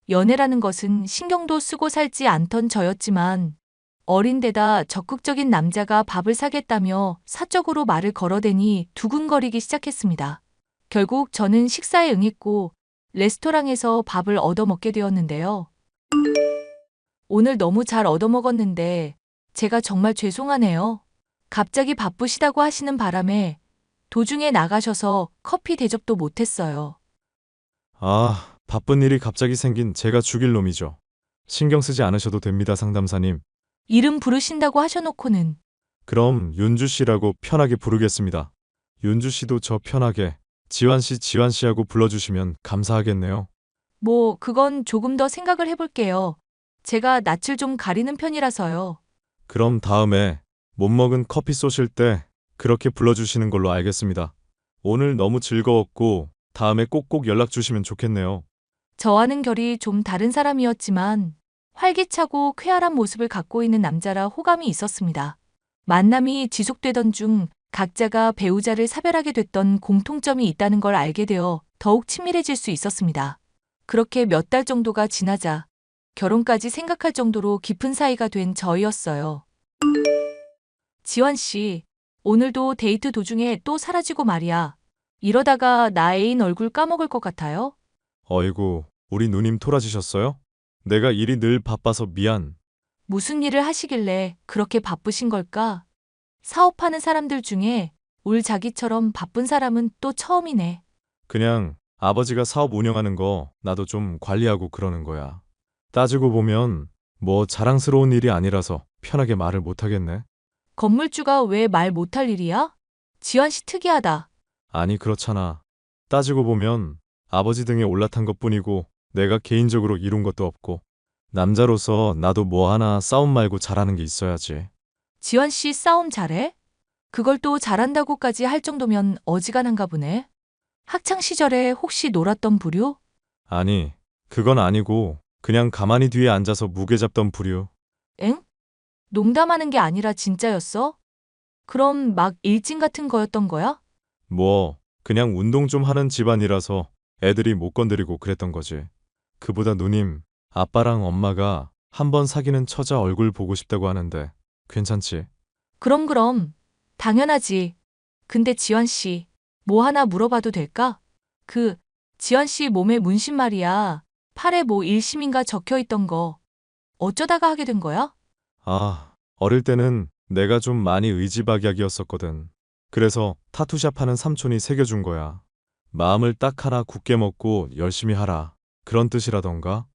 연애라는 것은 신경도 쓰고 살지 않던 저였지만 어린 데다 적극적인 남자가 밥을 사겠다며 사적으로 말을 걸어대니 두근거리기 시작했습니다. 결국 저는 식사에 응했고 레스토랑에서 밥을 얻어먹게 되었는데요. 오늘 너무 잘 얻어먹었는데 제가 정말 죄송하네요. 갑자기 바쁘시다고 하시는 바람에 도중에 나가셔서 커피 대접도 못했어요. 아, 바쁜 일이 갑자기 생긴 제가 죽일 놈이죠. 신경 쓰지 않으셔도 됩니다, 상담사님. 이름 부르신다고 하셔놓고는 그럼 윤주 씨라고 편하게 부르겠습니다. 윤주 씨도 저 편하게 지환 씨 하고 불러주시면 감사하겠네요. 뭐 그건 조금 더 생각을 해볼게요. 제가 낯을 좀 가리는 편이라서요. 그럼 다음에 못 먹은 커피 쏘실 때 그렇게 불러주시는 걸로 알겠습니다. 오늘 너무 즐거웠고 다음에 꼭꼭 연락 주시면 좋겠네요. 저와는 결이 좀 다른 사람이었지만 활기차고 쾌활한 모습을 갖고 있는 남자라 호감이 있었습니다. 만남이 지속되던 중 각자가 배우자를 사별하게 됐던 공통점이 있다는 걸 알게 되어 더욱 친밀해질 수 있었습니다. 그렇게 몇 달 정도가 지나자 결혼까지 생각할 정도로 깊은 사이가 된 저희였어요. 지원 씨, 오늘도 데이트 도중에 또 사라지고 말이야. 이러다가 나 애인 얼굴 까먹을 것 같아요? 어이구, 우리 누님 토라지셨어요? 내가 일이 늘 바빠서 미안. 무슨 일을 하시길래 그렇게 바쁘신 걸까? 사업하는 사람들 중에 울 자기처럼 바쁜 사람은 또 처음이네. 그냥 아버지가 사업 운영하는 거 나도 좀 관리하고 그러는 거야. 따지고 보면 뭐 자랑스러운 일이 아니라서 편하게 말을 못하겠네. 건물주가 왜 말 못할 일이야? 지환 씨 특이하다. 아니 그렇잖아. 따지고 보면 아버지 등에 올라탄 것뿐이고 내가 개인적으로 이룬 것도 없고 남자로서 나도 뭐 하나 싸움 말고 잘하는 게 있어야지. 지환 씨 싸움 잘해? 그걸 또 잘한다고까지 할 정도면 어지간한가 보네. 학창 시절에 혹시 놀았던 부류? 아니 그건 아니고 그냥 가만히 뒤에 앉아서 무게 잡던 부류. 엥? 농담하는 게 아니라 진짜였어? 그럼 막 일진 같은 거였던 거야? 뭐 그냥 운동 좀 하는 집안이라서 애들이 못 건드리고 그랬던 거지. 그보다 누님, 아빠랑 엄마가 한번 사귀는 처자 얼굴 보고 싶다고 하는데 괜찮지? 그럼. 당연하지. 근데 지환 씨, 뭐 하나 물어봐도 될까? 지환 씨 몸에 문신 말이야. 팔에 뭐 일심인가 적혀 있던 거. 어쩌다가 하게 된 거야? 아, 어릴 때는 내가 좀 많이 의지박약이었었거든. 그래서 타투샵 하는 삼촌이 새겨준 거야. 마음을 딱 하나 굳게 먹고 열심히 하라. 그런 뜻이라던가?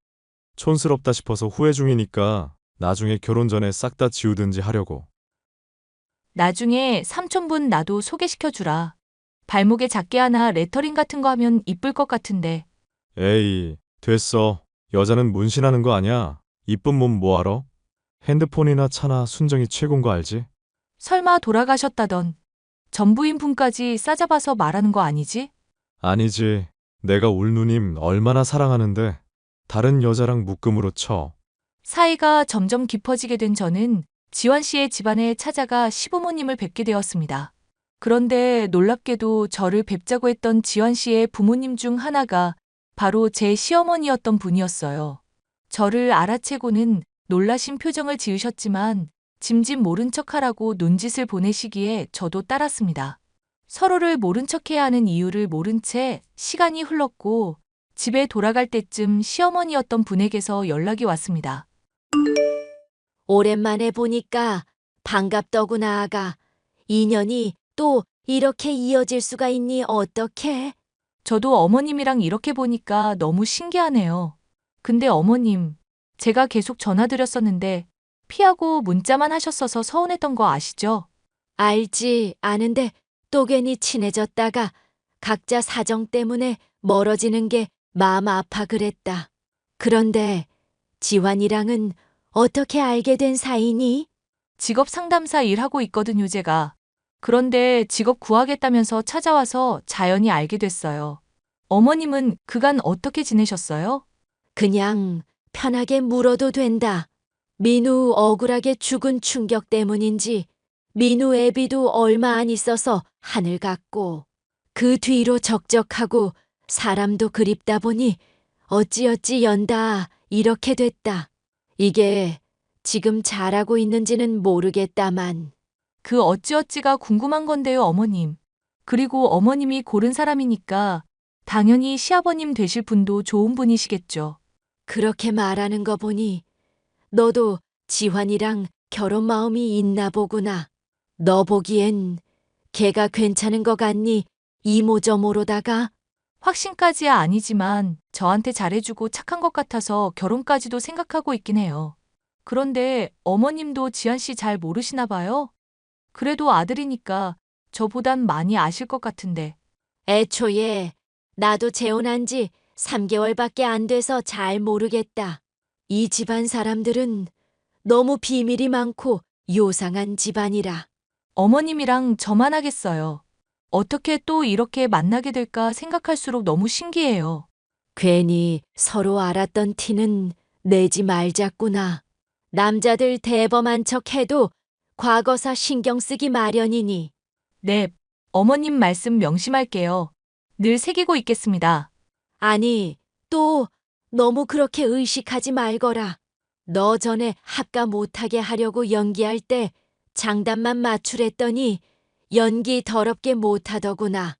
촌스럽다 싶어서 후회 중이니까 나중에 결혼 전에 싹 다 지우든지 하려고. 나중에 삼촌분 나도 소개시켜주라. 발목에 작게 하나 레터링 같은 거 하면 이쁠 것 같은데. 에이, 됐어. 여자는 문신하는 거 아니야. 이쁜 몸 뭐하러? 핸드폰이나 차나 순정이 최고인 거 알지? 설마 돌아가셨다던 전부인 분까지 싸잡아서 말하는 거 아니지? 아니지. 내가 울 누님 얼마나 사랑하는데 다른 여자랑 묶음으로 쳐. 사이가 점점 깊어지게 된 저는 지환 씨의 집안에 찾아가 시부모님을 뵙게 되었습니다. 그런데 놀랍게도 저를 뵙자고 했던 지환 씨의 부모님 중 하나가 바로 제 시어머니였던 분이었어요. 저를 알아채고는 놀라신 표정을 지으셨지만 짐짓 모른 척하라고 눈짓을 보내시기에 저도 따랐습니다. 서로를 모른 척해야 하는 이유를 모른 채 시간이 흘렀고 집에 돌아갈 때쯤 시어머니였던 분에게서 연락이 왔습니다. 오랜만에 보니까 반갑더구나, 아가. 인연이 또 이렇게 이어질 수가 있니 어떡해? 저도 어머님이랑 이렇게 보니까 너무 신기하네요. 근데 어머님, 제가 계속 전화드렸었는데 피하고 문자만 하셨어서 서운했던 거 아시죠? 알지, 아는데 또 괜히 친해졌다가 각자 사정 때문에 멀어지는 게 마음 아파 그랬다. 그런데 지환이랑은 어떻게 알게 된 사이니? 직업 상담사 일하고 있거든요, 제가. 그런데 직업 구하겠다면서 찾아와서 자연히 알게 됐어요. 어머님은 그간 어떻게 지내셨어요? 그냥 편하게 물어도 된다. 민우 억울하게 죽은 충격 때문인지 민우 애비도 얼마 안 있어서 하늘 갔고 그 뒤로 적적하고 사람도 그립다 보니 어찌어찌 연다 이렇게 됐다. 이게 지금 잘하고 있는지는 모르겠다만 그 어찌어찌가 궁금한 건데요, 어머님. 그리고 어머님이 고른 사람이니까 당연히 시아버님 되실 분도 좋은 분이시겠죠. 그렇게 말하는 거 보니 너도 지환이랑 결혼 마음이 있나 보구나. 너 보기엔 걔가 괜찮은 거 같니? 이모저모로다가 확신까지야 아니지만 저한테 잘해주고 착한 것 같아서 결혼까지도 생각하고 있긴 해요. 그런데 어머님도 지한 씨 잘 모르시나 봐요? 그래도 아들이니까 저보단 많이 아실 것 같은데. 애초에 나도 재혼한 지 3개월밖에 안 돼서 잘 모르겠다. 이 집안 사람들은 너무 비밀이 많고 요상한 집안이라. 어머님이랑 저만 하겠어요. 어떻게 또 이렇게 만나게 될까 생각할수록 너무 신기해요. 괜히 서로 알았던 티는 내지 말자꾸나. 남자들 대범한 척 해도 과거사 신경 쓰기 마련이니. 네, 어머님 말씀 명심할게요. 늘 새기고 있겠습니다. 아니, 또 너무 그렇게 의식하지 말거라. 너 전에 합가 못하게 하려고 연기할 때 장단만 맞추랬더니 연기 더럽게 못하더구나.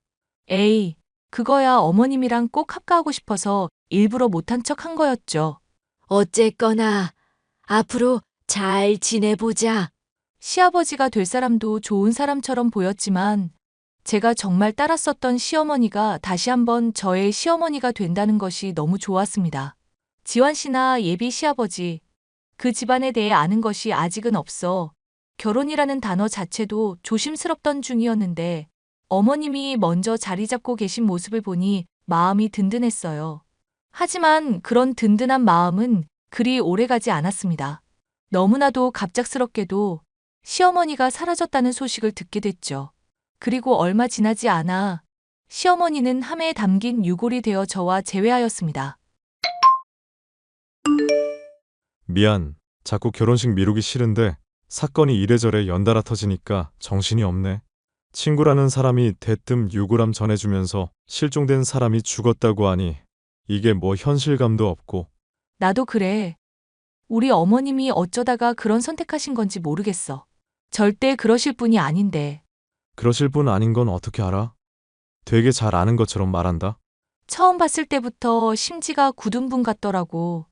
에이, 그거야 어머님이랑 꼭 합가하고 싶어서 일부러 못한 척 한 거였죠. 어쨌거나 앞으로 잘 지내보자. 시아버지가 될 사람도 좋은 사람처럼 보였지만 제가 정말 따랐었던 시어머니가 다시 한번 저의 시어머니가 된다는 것이 너무 좋았습니다. 지환 씨나 예비 시아버지, 그 집안에 대해 아는 것이 아직은 없어 결혼이라는 단어 자체도 조심스럽던 중이었는데 어머님이 먼저 자리 잡고 계신 모습을 보니 마음이 든든했어요. 하지만 그런 든든한 마음은 그리 오래가지 않았습니다. 너무나도 갑작스럽게도 시어머니가 사라졌다는 소식을 듣게 됐죠. 그리고 얼마 지나지 않아 시어머니는 함에 담긴 유골이 되어 저와 재회하였습니다. 미안. 자꾸 결혼식 미루기 싫은데 사건이 이래저래 연달아 터지니까 정신이 없네. 친구라는 사람이 대뜸 유골함 전해주면서 실종된 사람이 죽었다고 하니 이게 뭐 현실감도 없고. 나도 그래. 우리 어머님이 어쩌다가 그런 선택하신 건지 모르겠어. 절대 그러실 분이 아닌데. 그러실 분 아닌 건 어떻게 알아? 되게 잘 아는 것처럼 말한다. 처음 봤을 때부터 심지가 굳은 분 같더라고.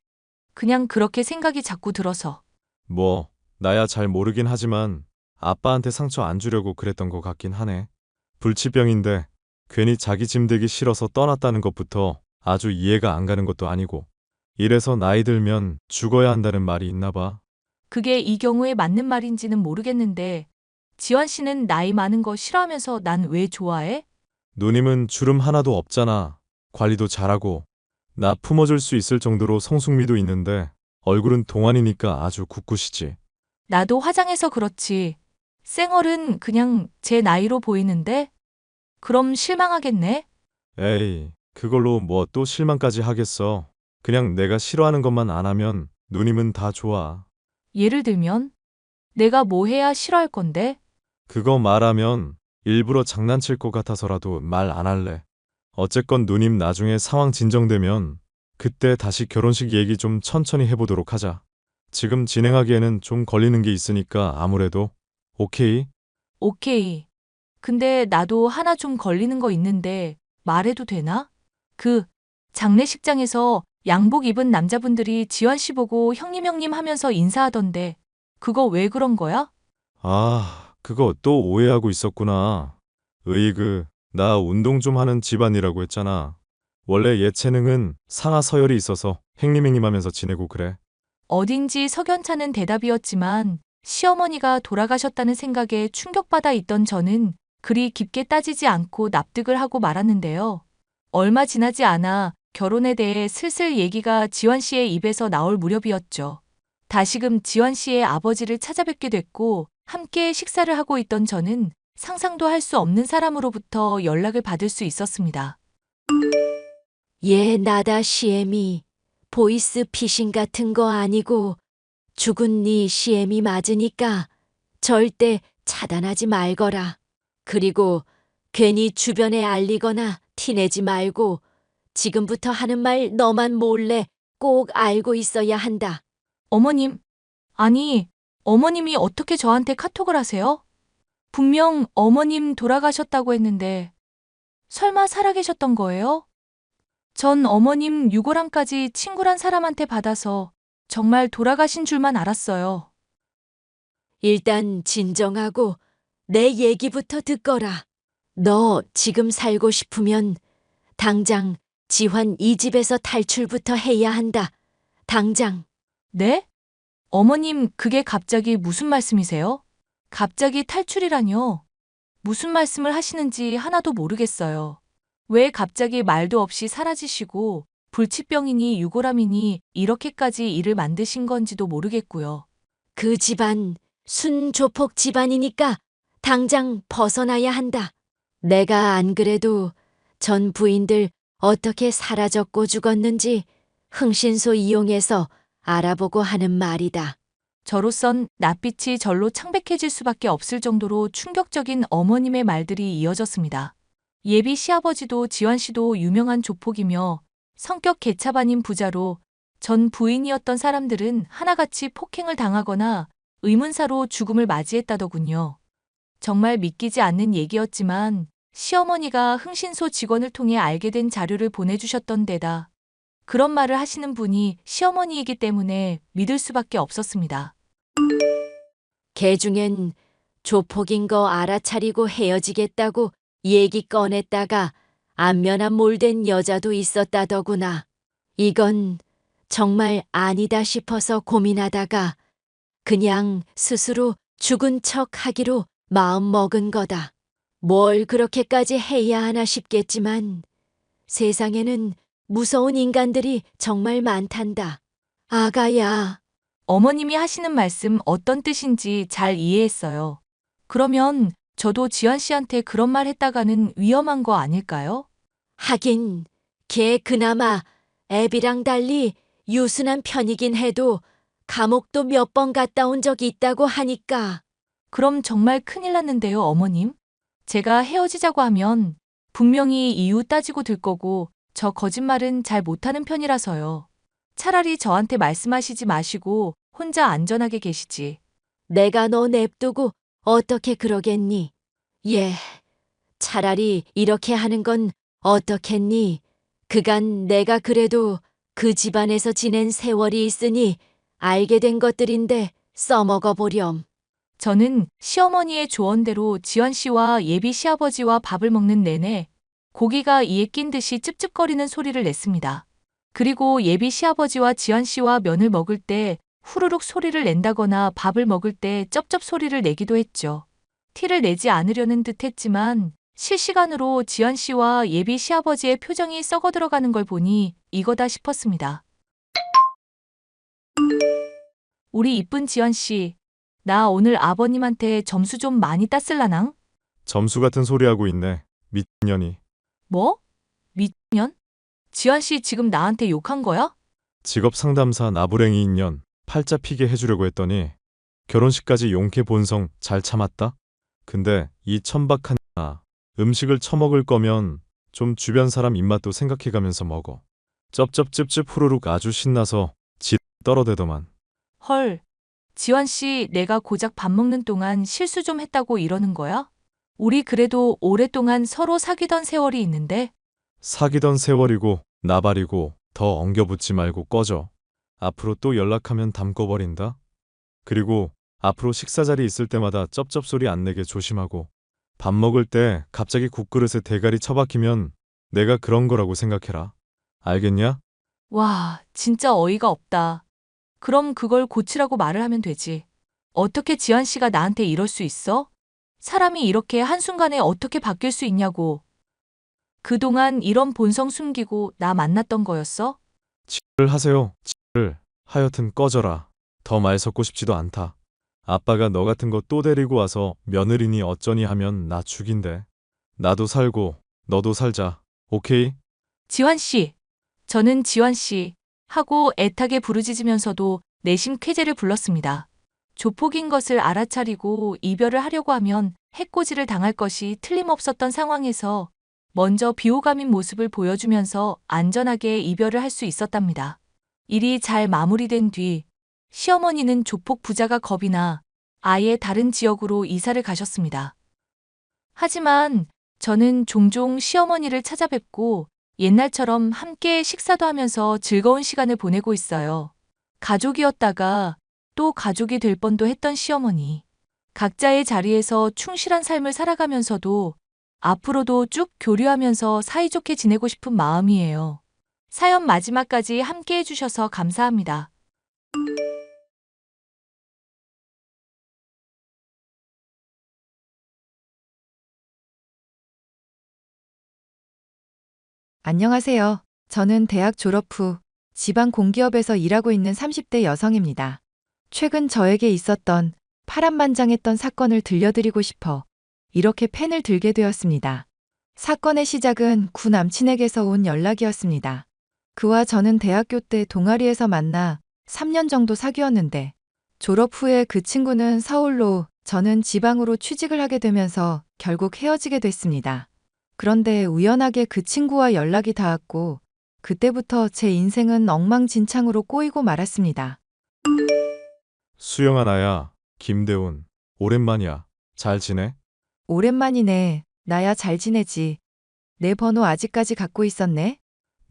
그냥 그렇게 생각이 자꾸 들어서. 뭐 나야 잘 모르긴 하지만 아빠한테 상처 안 주려고 그랬던 것 같긴 하네. 불치병인데 괜히 자기 짐 되기 싫어서 떠났다는 것부터 아주 이해가 안 가는 것도 아니고. 이래서 나이 들면 죽어야 한다는 말이 있나 봐. 그게 이 경우에 맞는 말인지는 모르겠는데 지환 씨는 나이 많은 거 싫어하면서 난 왜 좋아해? 누님은 주름 하나도 없잖아. 관리도 잘하고. 나 품어줄 수 있을 정도로 성숙미도 있는데 얼굴은 동안이니까 아주 굳굿이지. 나도 화장해서 그렇지. 쌩얼은 그냥 제 나이로 보이는데? 그럼 실망하겠네? 에이, 그걸로 뭐 또 실망까지 하겠어. 그냥 내가 싫어하는 것만 안 하면 누님은 다 좋아. 예를 들면? 내가 뭐 해야 싫어할 건데? 그거 말하면 일부러 장난칠 것 같아서라도 말 안 할래. 어쨌건 누님 나중에 상황 진정되면 그때 다시 결혼식 얘기 좀 천천히 해보도록 하자. 지금 진행하기에는 좀 걸리는 게 있으니까 아무래도. 오케이? 오케이. 근데 나도 하나 좀 걸리는 거 있는데 말해도 되나? 그 장례식장에서 양복 입은 남자분들이 지환 씨 보고 형님 하면서 인사하던데 그거 왜 그런 거야? 아, 그거 또 오해하고 있었구나. 나 운동 좀 하는 집안이라고 했잖아. 원래 예체능은 상하 서열이 있어서 행님 하면서 지내고 그래. 어딘지 석연찮은 대답이었지만 시어머니가 돌아가셨다는 생각에 충격받아 있던 저는 그리 깊게 따지지 않고 납득을 하고 말았는데요. 얼마 지나지 않아 결혼에 대해 슬슬 얘기가 지환 씨의 입에서 나올 무렵이었죠. 다시금 지환 씨의 아버지를 찾아뵙게 됐고 함께 식사를 하고 있던 저는 상상도 할 수 없는 사람으로부터 연락을 받을 수 있었습니다. 얘 나다 시엠이 보이스 피싱 같은 거 아니고 죽은 네 시엠이 맞으니까 절대 차단하지 말거라. 그리고 괜히 주변에 알리거나 티내지 말고 지금부터 하는 말 너만 몰래 꼭 알고 있어야 한다. 어머님, 아니, 어머님이 어떻게 저한테 카톡을 하세요? 분명 어머님 돌아가셨다고 했는데 설마 살아계셨던 거예요? 전 어머님 유골함까지 친구란 사람한테 받아서 정말 돌아가신 줄만 알았어요. 일단 진정하고 내 얘기부터 듣거라. 너 지금 살고 싶으면 당장 지환 이 집에서 탈출부터 해야 한다. 당장. 네? 어머님, 그게 갑자기 무슨 말씀이세요? 갑자기 탈출이라뇨? 무슨 말씀을 하시는지 하나도 모르겠어요. 왜 갑자기 말도 없이 사라지시고 불치병이니 유골함이니 이렇게까지 일을 만드신 건지도 모르겠고요. 그 집안 순조폭 집안이니까 당장 벗어나야 한다. 내가 안 그래도 전 부인들 어떻게 사라졌고 죽었는지 흥신소 이용해서 알아보고 하는 말이다. 저로선 낯빛이 절로 창백해질 수밖에 없을 정도로 충격적인 어머님의 말들이 이어졌습니다. 예비 시아버지도 지환 씨도 유명한 조폭이며 성격 개차반인 부자로 전 부인이었던 사람들은 하나같이 폭행을 당하거나 의문사로 죽음을 맞이했다더군요. 정말 믿기지 않는 얘기였지만 시어머니가 흥신소 직원을 통해 알게 된 자료를 보내주셨던 데다 그런 말을 하시는 분이 시어머니이기 때문에 믿을 수밖에 없었습니다. 걔 중엔 조폭인 거 알아차리고 헤어지겠다고 얘기 꺼냈다가 안면한 몰된 여자도 있었다더구나. 이건 정말 아니다 싶어서 고민하다가 그냥 스스로 죽은 척 하기로 마음 먹은 거다. 뭘 그렇게까지 해야 하나 싶겠지만 세상에는 무서운 인간들이 정말 많단다. 아가야. 어머님이 하시는 말씀 어떤 뜻인지 잘 이해했어요. 그러면 저도 지환 씨한테 그런 말 했다가는 위험한 거 아닐까요? 하긴 걔 그나마 애비랑 달리 유순한 편이긴 해도 감옥도 몇 번 갔다 온 적이 있다고 하니까. 그럼 정말 큰일 났는데요, 어머님. 제가 헤어지자고 하면 분명히 이유 따지고 들 거고 저 거짓말은 잘 못하는 편이라서요. 차라리 저한테 말씀하시지 마시고 혼자 안전하게 계시지. 내가 너 냅두고 어떻게 그러겠니? 예, 차라리 이렇게 하는 건 어떻겠니? 그간 내가 그래도 그 집안에서 지낸 세월이 있으니 알게 된 것들인데 써먹어 보렴. 저는 시어머니의 조언대로 지환 씨와 예비 시아버지와 밥을 먹는 내내 고기가 이에 낀 듯이 찝찝거리는 소리를 냈습니다. 그리고 예비 시아버지와 지환 씨와 면을 먹을 때 후루룩 소리를 낸다거나 밥을 먹을 때 쩝쩝 소리를 내기도 했죠. 티를 내지 않으려는 듯 했지만 실시간으로 지환 씨와 예비 시아버지의 표정이 썩어 들어가는 걸 보니 이거다 싶었습니다. 우리 이쁜 지환 씨, 나 오늘 아버님한테 점수 좀 많이 땄을라낭? 점수 같은 소리 하고 있네. 미친년이. 뭐? 미년? 지환 씨 지금 나한테 욕한 거야? 직업 상담사 나부랭이 인연 팔자 피게 해주려고 했더니 결혼식까지 용케 본성 잘 참았다? 근데 이 천박한 음식을 처먹을 거면 좀 주변 사람 입맛도 생각해가면서 먹어. 쩝쩝찝찝 후루룩 아주 신나서 지 떨어대더만. 헐, 지환 씨 내가 고작 밥 먹는 동안 실수 좀 했다고 이러는 거야? 우리 그래도 오랫동안 서로 사귀던 세월이 있는데? 사귀던 세월이고 나발이고 더 엉겨붙지 말고 꺼져. 앞으로 또 연락하면 담궈버린다. 그리고 앞으로 식사 자리 있을 때마다 쩝쩝 소리 안 내게 조심하고 밥 먹을 때 갑자기 국그릇에 대가리 처박히면 내가 그런 거라고 생각해라. 알겠냐? 와, 진짜 어이가 없다. 그럼 그걸 고치라고 말을 하면 되지. 어떻게 지환 씨가 나한테 이럴 수 있어? 사람이 이렇게 한순간에 어떻게 바뀔 수 있냐고. 그동안 이런 본성 숨기고 나 만났던 거였어? 를 하세요. 를 하여튼 꺼져라. 더 말 섞고 싶지도 않다. 아빠가 너 같은 거 또 데리고 와서 며느리니 어쩌니 하면 나 죽인대. 나도 살고 너도 살자. 오케이? 지환 씨. 저는 지환 씨 하고 애타게 부르짖으면서도 내심 쾌재를 불렀습니다. 조폭인 것을 알아차리고 이별을 하려고 하면 해코지를 당할 것이 틀림없었던 상황에서 먼저 비호감인 모습을 보여주면서 안전하게 이별을 할 수 있었답니다. 일이 잘 마무리된 뒤 시어머니는 조폭 부자가 겁이 나 아예 다른 지역으로 이사를 가셨습니다. 하지만 저는 종종 시어머니를 찾아뵙고 옛날처럼 함께 식사도 하면서 즐거운 시간을 보내고 있어요. 가족이었다가 또 가족이 될 뻔도 했던 시어머니. 각자의 자리에서 충실한 삶을 살아가면서도 앞으로도 쭉 교류하면서 사이좋게 지내고 싶은 마음이에요. 사연 마지막까지 함께 해주셔서 감사합니다. 안녕하세요. 저는 대학 졸업 후 지방 공기업에서 일하고 있는 30대 여성입니다. 최근 저에게 있었던 파란만장했던 사건을 들려드리고 싶어 이렇게 펜을 들게 되었습니다. 사건의 시작은 구 남친에게서 온 연락이었습니다. 그와 저는 대학교 때 동아리에서 만나 3년 정도 사귀었는데 졸업 후에 그 친구는 서울로 저는 지방으로 취직을 하게 되면서 결국 헤어지게 됐습니다. 그런데 우연하게 그 친구와 연락이 닿았고 그때부터 제 인생은 엉망진창으로 꼬이고 말았습니다. 수영아 나야. 김대훈. 오랜만이야. 잘 지내? 오랜만이네. 나야 잘 지내지. 내 번호 아직까지 갖고 있었네?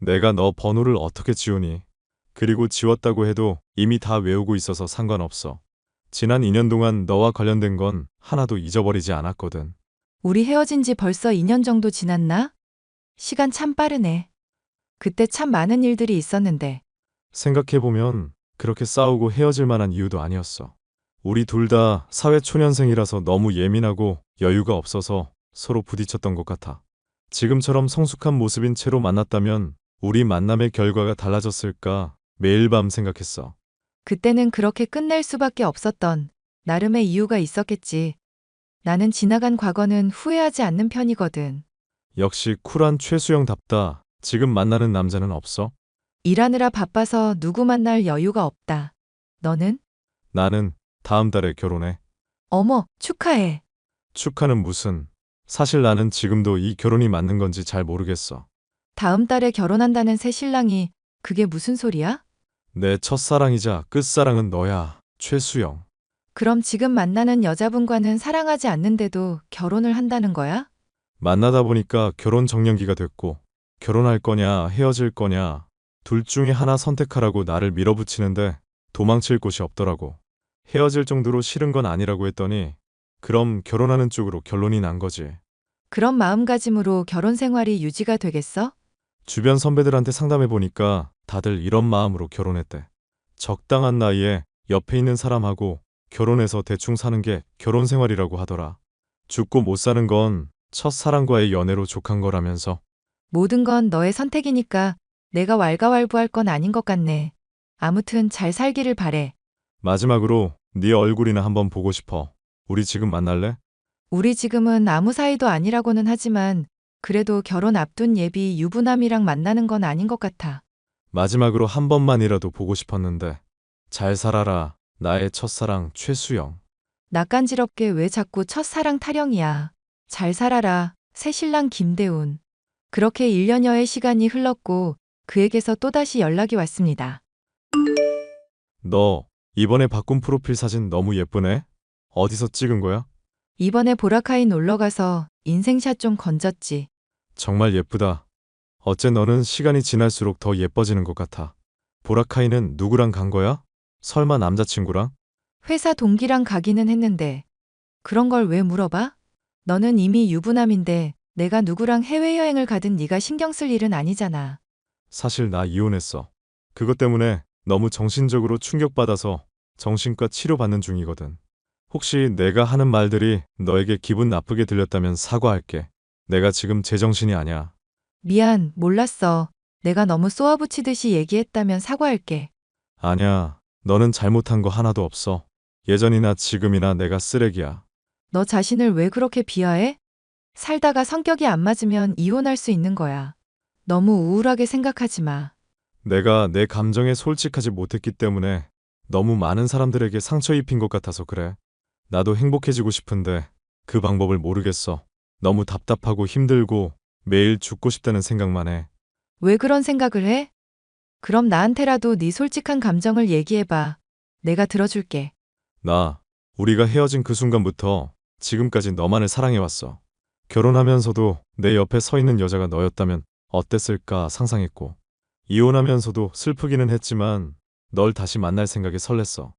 내가 너 번호를 어떻게 지우니? 그리고 지웠다고 해도 이미 다 외우고 있어서 상관없어. 지난 2년 동안 너와 관련된 건 하나도 잊어버리지 않았거든. 우리 헤어진 지 벌써 2년 정도 지났나? 시간 참 빠르네. 그때 참 많은 일들이 있었는데. 생각해보면 그렇게 싸우고 헤어질 만한 이유도 아니었어. 우리 둘 다 사회초년생이라서 너무 예민하고 여유가 없어서 서로 부딪혔던 것 같아. 지금처럼 성숙한 모습인 채로 만났다면 우리 만남의 결과가 달라졌을까 매일 밤 생각했어. 그때는 그렇게 끝낼 수밖에 없었던 나름의 이유가 있었겠지. 나는 지나간 과거는 후회하지 않는 편이거든. 역시 쿨한 최수영답다. 지금 만나는 남자는 없어? 일하느라 바빠서 누구 만날 여유가 없다. 너는? 나는 다음 달에 결혼해. 어머, 축하해. 축하는 무슨. 사실 나는 지금도 이 결혼이 맞는 건지 잘 모르겠어. 다음 달에 결혼한다는 새 신랑이 그게 무슨 소리야? 내 첫사랑이자 끝사랑은 너야, 최수영. 그럼 지금 만나는 여자분과는 사랑하지 않는데도 결혼을 한다는 거야? 만나다 보니까 결혼 정년기가 됐고 결혼할 거냐 헤어질 거냐 둘 중에 하나 선택하라고 나를 밀어붙이는데 도망칠 곳이 없더라고. 헤어질 정도로 싫은 건 아니라고 했더니 그럼 결혼하는 쪽으로 결론이 난 거지. 그런 마음가짐으로 결혼 생활이 유지가 되겠어? 주변 선배들한테 상담해 보니까 다들 이런 마음으로 결혼했대. 적당한 나이에 옆에 있는 사람하고 결혼해서 대충 사는 게 결혼 생활이라고 하더라. 죽고 못 사는 건 첫사랑과의 연애로 족한 거라면서. 모든 건 너의 선택이니까 내가 왈가왈부할 건 아닌 것 같네. 아무튼 잘 살기를 바래. 마지막으로 네 얼굴이나 한번 보고 싶어. 우리 지금 만날래? 우리 지금은 아무 사이도 아니라고는 하지만 그래도 결혼 앞둔 예비 유부남이랑 만나는 건 아닌 것 같아. 마지막으로 한 번만이라도 보고 싶었는데. 잘 살아라. 나의 첫사랑 최수영. 낯간지럽게 왜 자꾸 첫사랑 타령이야. 잘 살아라. 새신랑 김대훈. 그렇게 1년여의 시간이 흘렀고 그에게서 또다시 연락이 왔습니다. 너 이번에 바꾼 프로필 사진 너무 예쁘네? 어디서 찍은 거야? 이번에 보라카이 놀러가서 인생샷 좀 건졌지. 정말 예쁘다. 어째 너는 시간이 지날수록 더 예뻐지는 것 같아. 보라카이는 누구랑 간 거야? 설마 남자친구랑? 회사 동기랑 가기는 했는데 그런 걸 왜 물어봐? 너는 이미 유부남인데 내가 누구랑 해외여행을 가든 네가 신경 쓸 일은 아니잖아. 사실 나 이혼했어. 그것 때문에 너무 정신적으로 충격받아서 정신과 치료받는 중이거든. 혹시 내가 하는 말들이 너에게 기분 나쁘게 들렸다면 사과할게. 내가 지금 제정신이 아니야. 미안, 몰랐어. 내가 너무 쏘아붙이듯이 얘기했다면 사과할게. 아니야. 너는 잘못한 거 하나도 없어. 예전이나 지금이나 내가 쓰레기야. 너 자신을 왜 그렇게 비하해? 살다가 성격이 안 맞으면 이혼할 수 있는 거야. 너무 우울하게 생각하지 마. 내가 내 감정에 솔직하지 못했기 때문에 너무 많은 사람들에게 상처 입힌 것 같아서 그래. 나도 행복해지고 싶은데 그 방법을 모르겠어. 너무 답답하고 힘들고 매일 죽고 싶다는 생각만 해. 왜 그런 생각을 해? 그럼 나한테라도 네 솔직한 감정을 얘기해봐. 내가 들어줄게. 우리가 헤어진 그 순간부터 지금까지 너만을 사랑해왔어. 결혼하면서도 내 옆에 서 있는 여자가 너였다면 어땠을까 상상했고, 이혼하면서도 슬프기는 했지만 널 다시 만날 생각에 설렜어.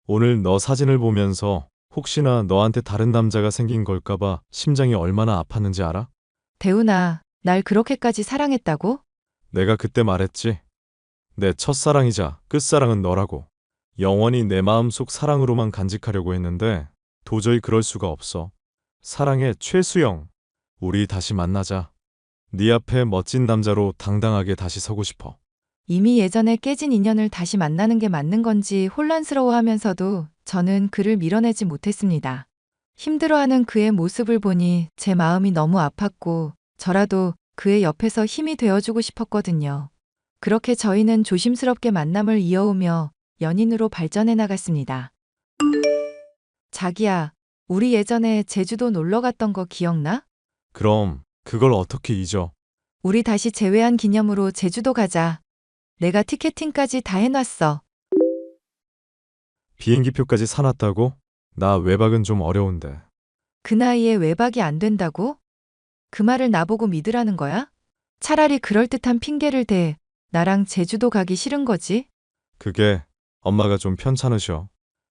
오늘 너 사진을 보면서 혹시나 너한테 다른 남자가 생긴 걸까봐 심장이 얼마나 아팠는지 알아? 대훈아, 날 그렇게까지 사랑했다고? 내가 그때 말했지. 내 첫사랑이자 끝사랑은 너라고. 영원히 내 마음속 사랑으로만 간직하려고 했는데 도저히 그럴 수가 없어. 사랑해, 최수영. 우리 다시 만나자. 네 앞에 멋진 남자로 당당하게 다시 서고 싶어. 이미 예전에 깨진 인연을 다시 만나는 게 맞는 건지 혼란스러워하면서도 저는 그를 밀어내지 못했습니다. 힘들어하는 그의 모습을 보니 제 마음이 너무 아팠고 저라도 그의 옆에서 힘이 되어주고 싶었거든요. 그렇게 저희는 조심스럽게 만남을 이어오며 연인으로 발전해 나갔습니다. 자기야, 우리 예전에 제주도 놀러 갔던 거 기억나? 그럼 그걸 어떻게 잊어? 우리 다시 재회한 기념으로 제주도 가자. 내가 티켓팅까지 다 해놨어. 비행기표까지 사놨다고? 나 외박은 좀 어려운데. 그 나이에 외박이 안 된다고? 그 말을 나보고 믿으라는 거야? 차라리 그럴듯한 핑계를 대. 나랑 제주도 가기 싫은 거지? 그게 엄마가 좀 편찮으셔.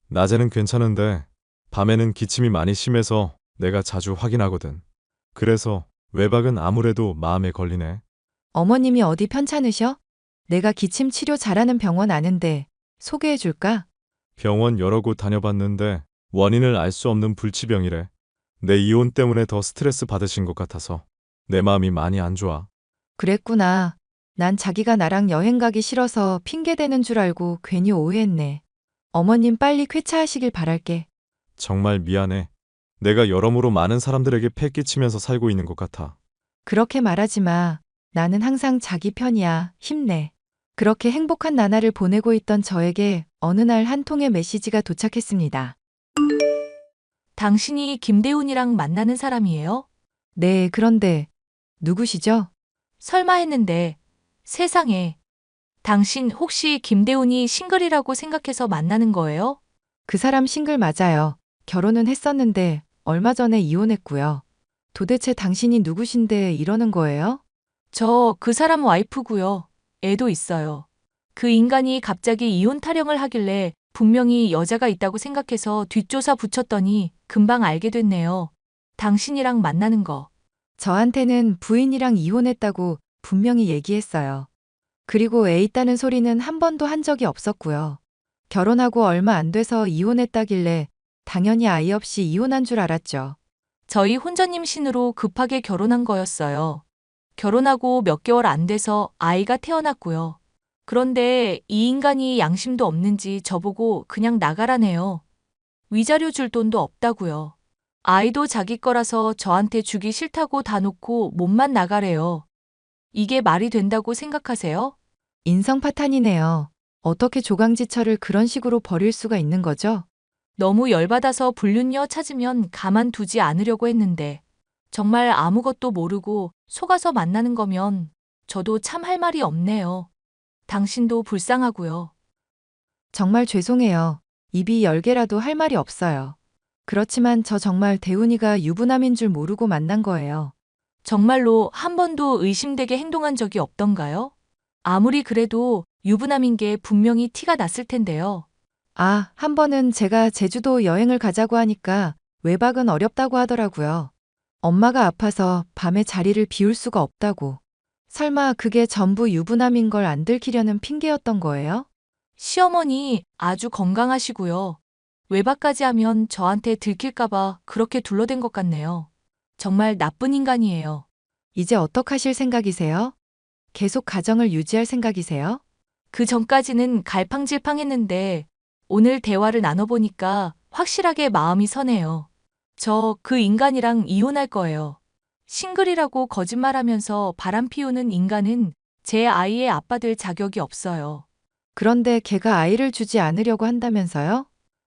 낮에는 괜찮은데 밤에는 기침이 많이 심해서 내가 자주 확인하거든. 그래서 외박은 아무래도 마음에 걸리네. 어머님이 어디 편찮으셔? 내가 기침 치료 잘하는 병원 아는데 소개해 줄까? 병원 여러 곳 다녀봤는데 원인을 알 수 없는 불치병이래. 내 이혼 때문에 더 스트레스 받으신 것 같아서 내 마음이 많이 안 좋아. 그랬구나. 난 자기가 나랑 여행 가기 싫어서 핑계 대는 줄 알고 괜히 오해했네. 어머님 빨리 쾌차하시길 바랄게. 정말 미안해. 내가 여러모로 많은 사람들에게 패 끼치면서 살고 있는 것 같아. 그렇게 말하지 마. 나는 항상 자기 편이야. 힘내. 그렇게 행복한 나날을 보내고 있던 저에게 어느 날 한 통의 메시지가 도착했습니다. 당신이 김대훈이랑 만나는 사람이에요? 네, 그런데 누구시죠? 설마 했는데 세상에. 당신 혹시 김대훈이 싱글이라고 생각해서 만나는 거예요? 그 사람 싱글 맞아요. 결혼은 했었는데 얼마 전에 이혼했고요. 도대체 당신이 누구신데 이러는 거예요? 저 그 사람 와이프고요. 애도 있어요. 그 인간이 갑자기 이혼 타령을 하길래 분명히 여자가 있다고 생각해서 뒷조사 붙였더니 금방 알게 됐네요. 당신이랑 만나는 거. 저한테는 부인이랑 이혼했다고 분명히 얘기했어요. 그리고 애 있다는 소리는 한 번도 한 적이 없었고요. 결혼하고 얼마 안 돼서 이혼했다길래 당연히 아이 없이 이혼한 줄 알았죠. 저희 혼자님 신으로 급하게 결혼한 거였어요. 결혼하고 몇 개월 안 돼서 아이가 태어났고요. 그런데 이 인간이 양심도 없는지 저보고 그냥 나가라네요. 위자료 줄 돈도 없다고요. 아이도 자기 거라서 저한테 주기 싫다고 다 놓고 몸만 나가래요. 이게 말이 된다고 생각하세요? 인성 파탄이네요. 어떻게 조강지처를 그런 식으로 버릴 수가 있는 거죠? 너무 열받아서 불륜녀 찾으면 가만두지 않으려고 했는데 정말 아무것도 모르고 속아서 만나는 거면 저도 참 할 말이 없네요. 당신도 불쌍하고요. 정말 죄송해요. 입이 10개라도 할 말이 없어요. 그렇지만 저 정말 대훈이가 유부남인 줄 모르고 만난 거예요. 정말로 한 번도 의심되게 행동한 적이 없던가요? 아무리 그래도 유부남인 게 분명히 티가 났을 텐데요. 아, 한 번은 제가 제주도 여행을 가자고 하니까 외박은 어렵다고 하더라고요. 엄마가 아파서 밤에 자리를 비울 수가 없다고. 설마 그게 전부 유부남인 걸 안 들키려는 핑계였던 거예요? 시어머니 아주 건강하시고요. 외박까지 하면 저한테 들킬까봐 그렇게 둘러댄 것 같네요. 정말 나쁜 인간이에요. 이제 어떡하실 생각이세요? 계속 가정을 유지할 생각이세요? 그 전까지는 갈팡질팡했는데 오늘 대화를 나눠보니까 확실하게 마음이 서네요. 저 그 인간이랑 이혼할 거예요. 싱글이라고 거짓말하면서 바람 피우는 인간은 제 아이의 아빠 될 자격이 없어요. 그런데 걔가 아이를 주지 않으려고 한다면서요?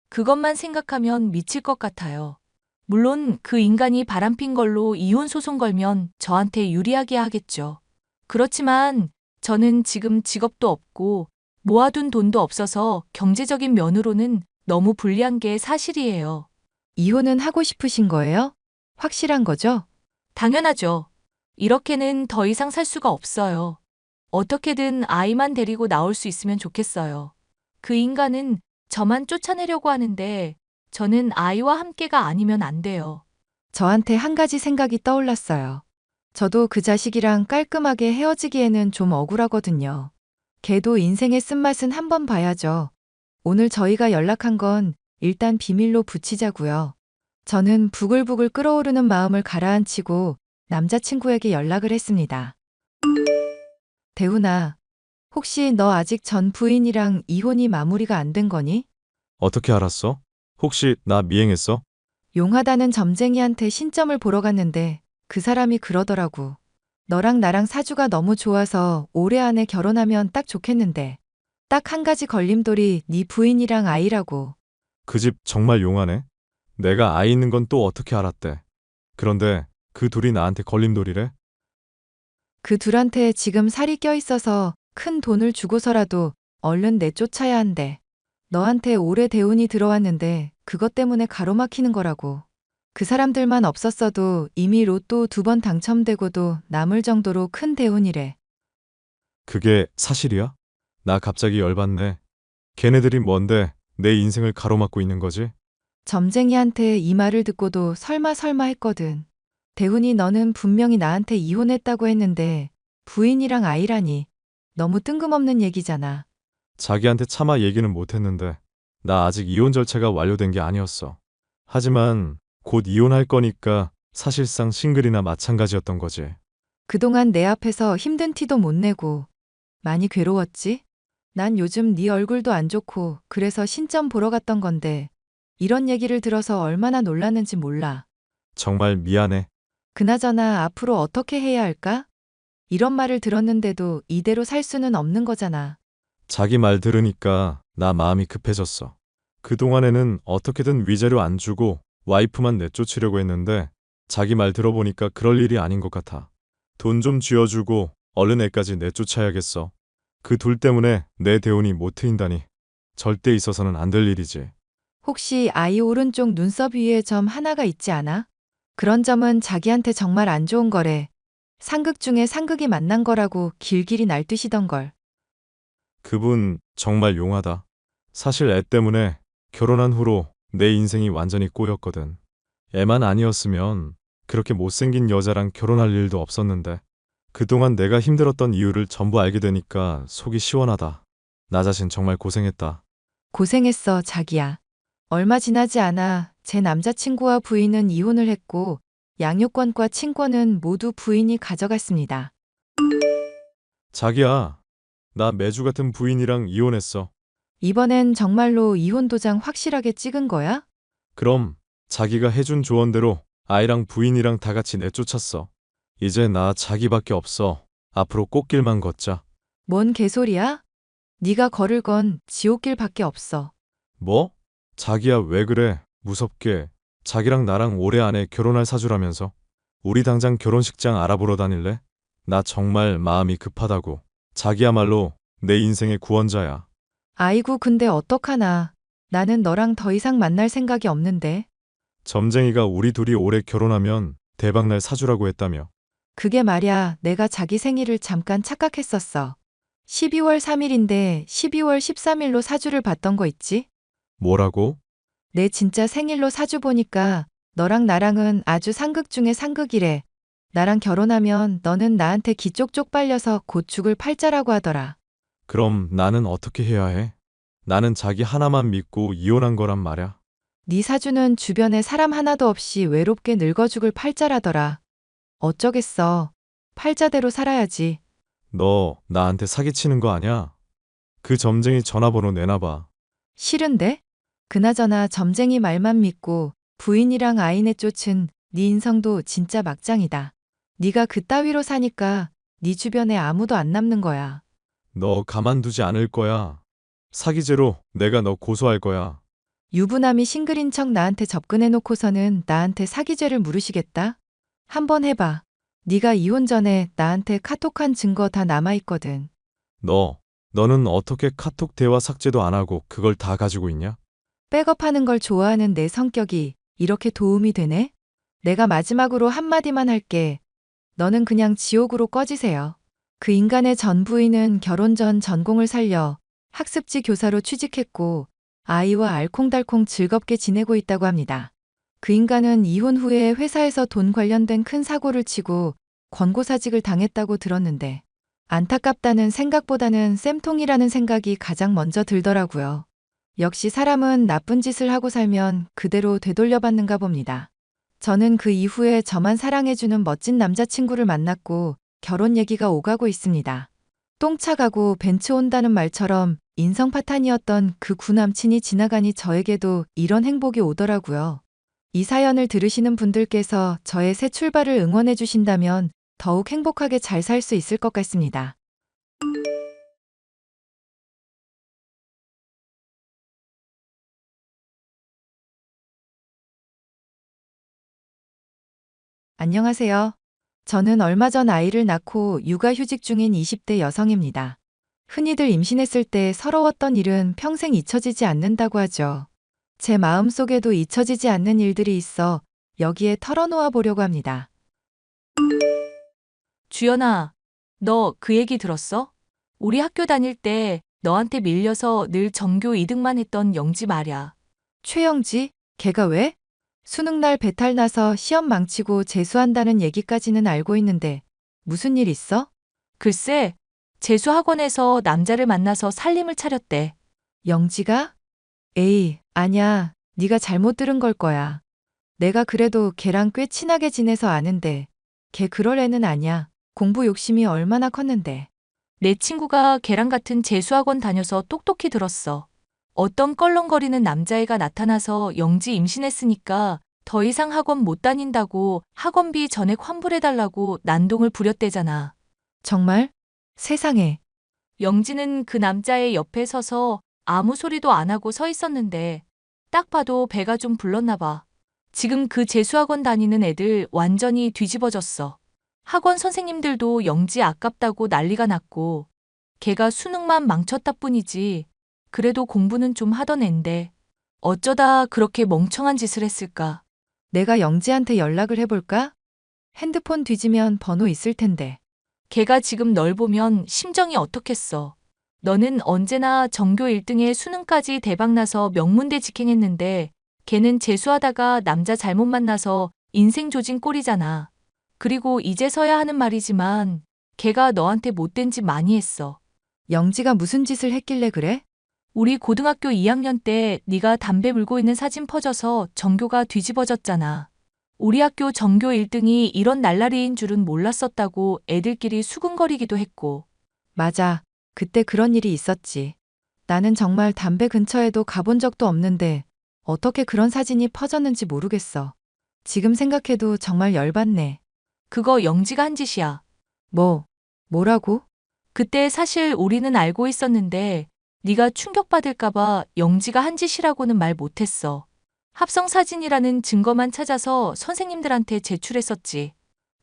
그것만 생각하면 미칠 것 같아요. 물론 그 인간이 바람핀 걸로 이혼 소송 걸면 저한테 유리하게 하겠죠. 그렇지만 저는 지금 직업도 없고 모아둔 돈도 없어서 경제적인 면으로는 너무 불리한 게 사실이에요. 이혼은 하고 싶으신 거예요? 확실한 거죠? 당연하죠. 이렇게는 더 이상 살 수가 없어요. 어떻게든 아이만 데리고 나올 수 있으면 좋겠어요. 그 인간은 저만 쫓아내려고 하는데 저는 아이와 함께가 아니면 안 돼요. 저한테 한 가지 생각이 떠올랐어요. 저도 그 자식이랑 깔끔하게 헤어지기에는 좀 억울하거든요. 걔도 인생의 쓴맛은 한번 봐야죠. 오늘 저희가 연락한 건 일단 비밀로 붙이자고요. 저는 부글부글 끓어오르는 마음을 가라앉히고 남자친구에게 연락을 했습니다. 대훈아, 혹시 너 아직 전 부인이랑 이혼이 마무리가 안 된 거니? 어떻게 알았어? 혹시 나 미행했어? 용하다는 점쟁이한테 신점을 보러 갔는데 그 사람이 그러더라고. 너랑 나랑 사주가 너무 좋아서 올해 안에 결혼하면 딱 좋겠는데. 딱 한 가지 걸림돌이 네 부인이랑 아이라고. 그 집 정말 용하네. 내가 아이 있는 건 또 어떻게 알았대? 그런데 그 둘이 나한테 걸림돌이래? 그 둘한테 지금 살이 껴 있어서 큰 돈을 주고서라도 얼른 내쫓아야 한대. 너한테 올해 대운이 들어왔는데 그것 때문에 가로막히는 거라고. 그 사람들만 없었어도 이미 로또 2번 당첨되고도 남을 정도로 큰 대운이래. 그게 사실이야? 나 갑자기 열받네. 걔네들이 뭔데 내 인생을 가로막고 있는 거지? 점쟁이한테 이 말을 듣고도 설마 했거든. 대훈이 너는 분명히 나한테 이혼했다고 했는데 부인이랑 아이라니. 너무 뜬금없는 얘기잖아. 자기한테 차마 얘기는 못했는데 나 아직 이혼 절차가 완료된 게 아니었어. 하지만 곧 이혼할 거니까 사실상 싱글이나 마찬가지였던 거지. 그동안 내 앞에서 힘든 티도 못 내고 많이 괴로웠지? 난 요즘 네 얼굴도 안 좋고 그래서 신점 보러 갔던 건데 이런 얘기를 들어서 얼마나 놀랐는지 몰라. 정말 미안해. 그나저나 앞으로 어떻게 해야 할까? 이런 말을 들었는데도 이대로 살 수는 없는 거잖아. 자기 말 들으니까 나 마음이 급해졌어. 그동안에는 어떻게든 위자료 안 주고 와이프만 내쫓으려고 했는데 자기 말 들어보니까 그럴 일이 아닌 것 같아. 돈 좀 쥐어주고 얼른 애까지 내쫓아야겠어. 그 둘 때문에 내 대운이 못 트인다니 절대 있어서는 안 될 일이지. 혹시 아이 오른쪽 눈썹 위에 점 하나가 있지 않아? 그런 점은 자기한테 정말 안 좋은 거래. 상극 중에 상극이 만난 거라고 길길이 날뛰시던걸. 그분 정말 용하다. 사실 애 때문에 결혼한 후로 내 인생이 완전히 꼬였거든. 애만 아니었으면 그렇게 못생긴 여자랑 결혼할 일도 없었는데 그동안 내가 힘들었던 이유를 전부 알게 되니까 속이 시원하다. 나 자신 정말 고생했다. 고생했어, 자기야. 얼마 지나지 않아 제 남자친구와 부인은 이혼을 했고 양육권과 친권은 모두 부인이 가져갔습니다. 자기야, 나 매주 같은 부인이랑 이혼했어. 이번엔 정말로 이혼 도장 확실하게 찍은 거야? 그럼 자기가 해준 조언대로 아이랑 부인이랑 다 같이 내쫓았어. 이제 나 자기밖에 없어. 앞으로 꽃길만 걷자. 뭔 개소리야? 네가 걸을 건 지옥길밖에 없어. 뭐? 자기야 왜 그래? 무섭게. 자기랑 나랑 올해 안에 결혼할 사주라면서. 우리 당장 결혼식장 알아보러 다닐래? 나 정말 마음이 급하다고. 자기야말로 내 인생의 구원자야. 아이고, 근데 어떡하나. 나는 너랑 더 이상 만날 생각이 없는데. 점쟁이가 우리 둘이 올해 결혼하면 대박날 사주라고 했다며. 그게 말야, 내가 자기 생일을 잠깐 착각했었어. 12월 3일인데 12월 13일로 사주를 봤던 거 있지? 뭐라고? 내 진짜 생일로 사주 보니까 너랑 나랑은 아주 상극 중에 상극이래. 나랑 결혼하면 너는 나한테 기 쪽쪽 빨려서 곧 죽을 팔자라고 하더라. 그럼 나는 어떻게 해야 해? 나는 자기 하나만 믿고 이혼한 거란 말야. 네 사주는 주변에 사람 하나도 없이 외롭게 늙어 죽을 팔자라더라. 어쩌겠어. 팔자대로 살아야지. 너 나한테 사기치는 거 아냐? 그 점쟁이 전화번호 내놔봐. 싫은데? 그나저나 점쟁이 말만 믿고 부인이랑 아이 내쫓은 네 인성도 진짜 막장이다. 네가 그따위로 사니까 네 주변에 아무도 안 남는 거야. 너 가만두지 않을 거야. 사기죄로 내가 너 고소할 거야. 유부남이 싱글인 척 나한테 접근해놓고서는 나한테 사기죄를 물으시겠다? 한번 해봐. 네가 이혼 전에 나한테 카톡한 증거 다 남아있거든. 너는 어떻게 카톡 대화 삭제도 안 하고 그걸 다 가지고 있냐? 백업하는 걸 좋아하는 내 성격이 이렇게 도움이 되네? 내가 마지막으로 한마디만 할게. 너는 그냥 지옥으로 꺼지세요. 그 인간의 전 부인은 결혼 전 전공을 살려 학습지 교사로 취직했고 아이와 알콩달콩 즐겁게 지내고 있다고 합니다. 그 인간은 이혼 후에 회사에서 돈 관련된 큰 사고를 치고 권고사직을 당했다고 들었는데 안타깝다는 생각보다는 쌤통이라는 생각이 가장 먼저 들더라고요. 역시 사람은 나쁜 짓을 하고 살면 그대로 되돌려받는가 봅니다. 저는 그 이후에 저만 사랑해주는 멋진 남자친구를 만났고 결혼 얘기가 오가고 있습니다. 똥차 가고 벤츠 온다는 말처럼 인성 파탄이었던 그 구남친이 지나가니 저에게도 이런 행복이 오더라고요. 이 사연을 들으시는 분들께서 저의 새 출발을 응원해 주신다면 더욱 행복하게 잘 살 수 있을 것 같습니다. 안녕하세요. 저는 얼마 전 아이를 낳고 육아휴직 중인 20대 여성입니다. 흔히들 임신했을 때 서러웠던 일은 평생 잊혀지지 않는다고 하죠. 제 마음속에도 잊혀지지 않는 일들이 있어 여기에 털어놓아 보려고 합니다. 주연아, 너 그 얘기 들었어? 우리 학교 다닐 때 너한테 밀려서 늘 전교 2등만 했던 영지 말야. 최영지? 걔가 왜? 수능날 배탈 나서 시험 망치고 재수한다는 얘기까지는 알고 있는데 무슨 일 있어? 글쎄, 재수학원에서 남자를 만나서 살림을 차렸대. 영지가? 에이, 아냐. 네가 잘못 들은 걸 거야. 내가 그래도 걔랑 꽤 친하게 지내서 아는데 걔 그럴 애는 아냐. 공부 욕심이 얼마나 컸는데. 내 친구가 걔랑 같은 재수학원 다녀서 똑똑히 들었어. 어떤 껄렁거리는 남자애가 나타나서 영지 임신했으니까 더 이상 학원 못 다닌다고 학원비 전액 환불해달라고 난동을 부렸대잖아. 정말? 세상에. 영지는 그 남자의 옆에 서서 아무 소리도 안 하고 서 있었는데 딱 봐도 배가 좀 불렀나 봐. 지금 그 재수학원 다니는 애들 완전히 뒤집어졌어. 학원 선생님들도 영지 아깝다고 난리가 났고 걔가 수능만 망쳤다 뿐이지 그래도 공부는 좀 하던 앤데 어쩌다 그렇게 멍청한 짓을 했을까. 내가 영지한테 연락을 해볼까? 핸드폰 뒤지면 번호 있을 텐데. 걔가 지금 널 보면 심정이 어떻겠어. 너는 언제나 전교 1등에 수능까지 대박나서 명문대 직행했는데 걔는 재수하다가 남자 잘못 만나서 인생 조진 꼴이잖아. 그리고 이제서야 하는 말이지만 걔가 너한테 못된 짓 많이 했어. 영지가 무슨 짓을 했길래 그래? 우리 고등학교 2학년 때 네가 담배 물고 있는 사진 퍼져서 전교가 뒤집어졌잖아. 우리 학교 전교 1등이 이런 날라리인 줄은 몰랐었다고 애들끼리 수군거리기도 했고. 맞아. 그때 그런 일이 있었지. 나는 정말 담배 근처에도 가본 적도 없는데 어떻게 그런 사진이 퍼졌는지 모르겠어. 지금 생각해도 정말 열받네. 그거 영지가 한 짓이야. 뭐라고? 그때 사실 우리는 알고 있었는데 네가 충격받을까봐 영지가 한 짓이라고는 말 못했어. 합성 사진이라는 증거만 찾아서 선생님들한테 제출했었지.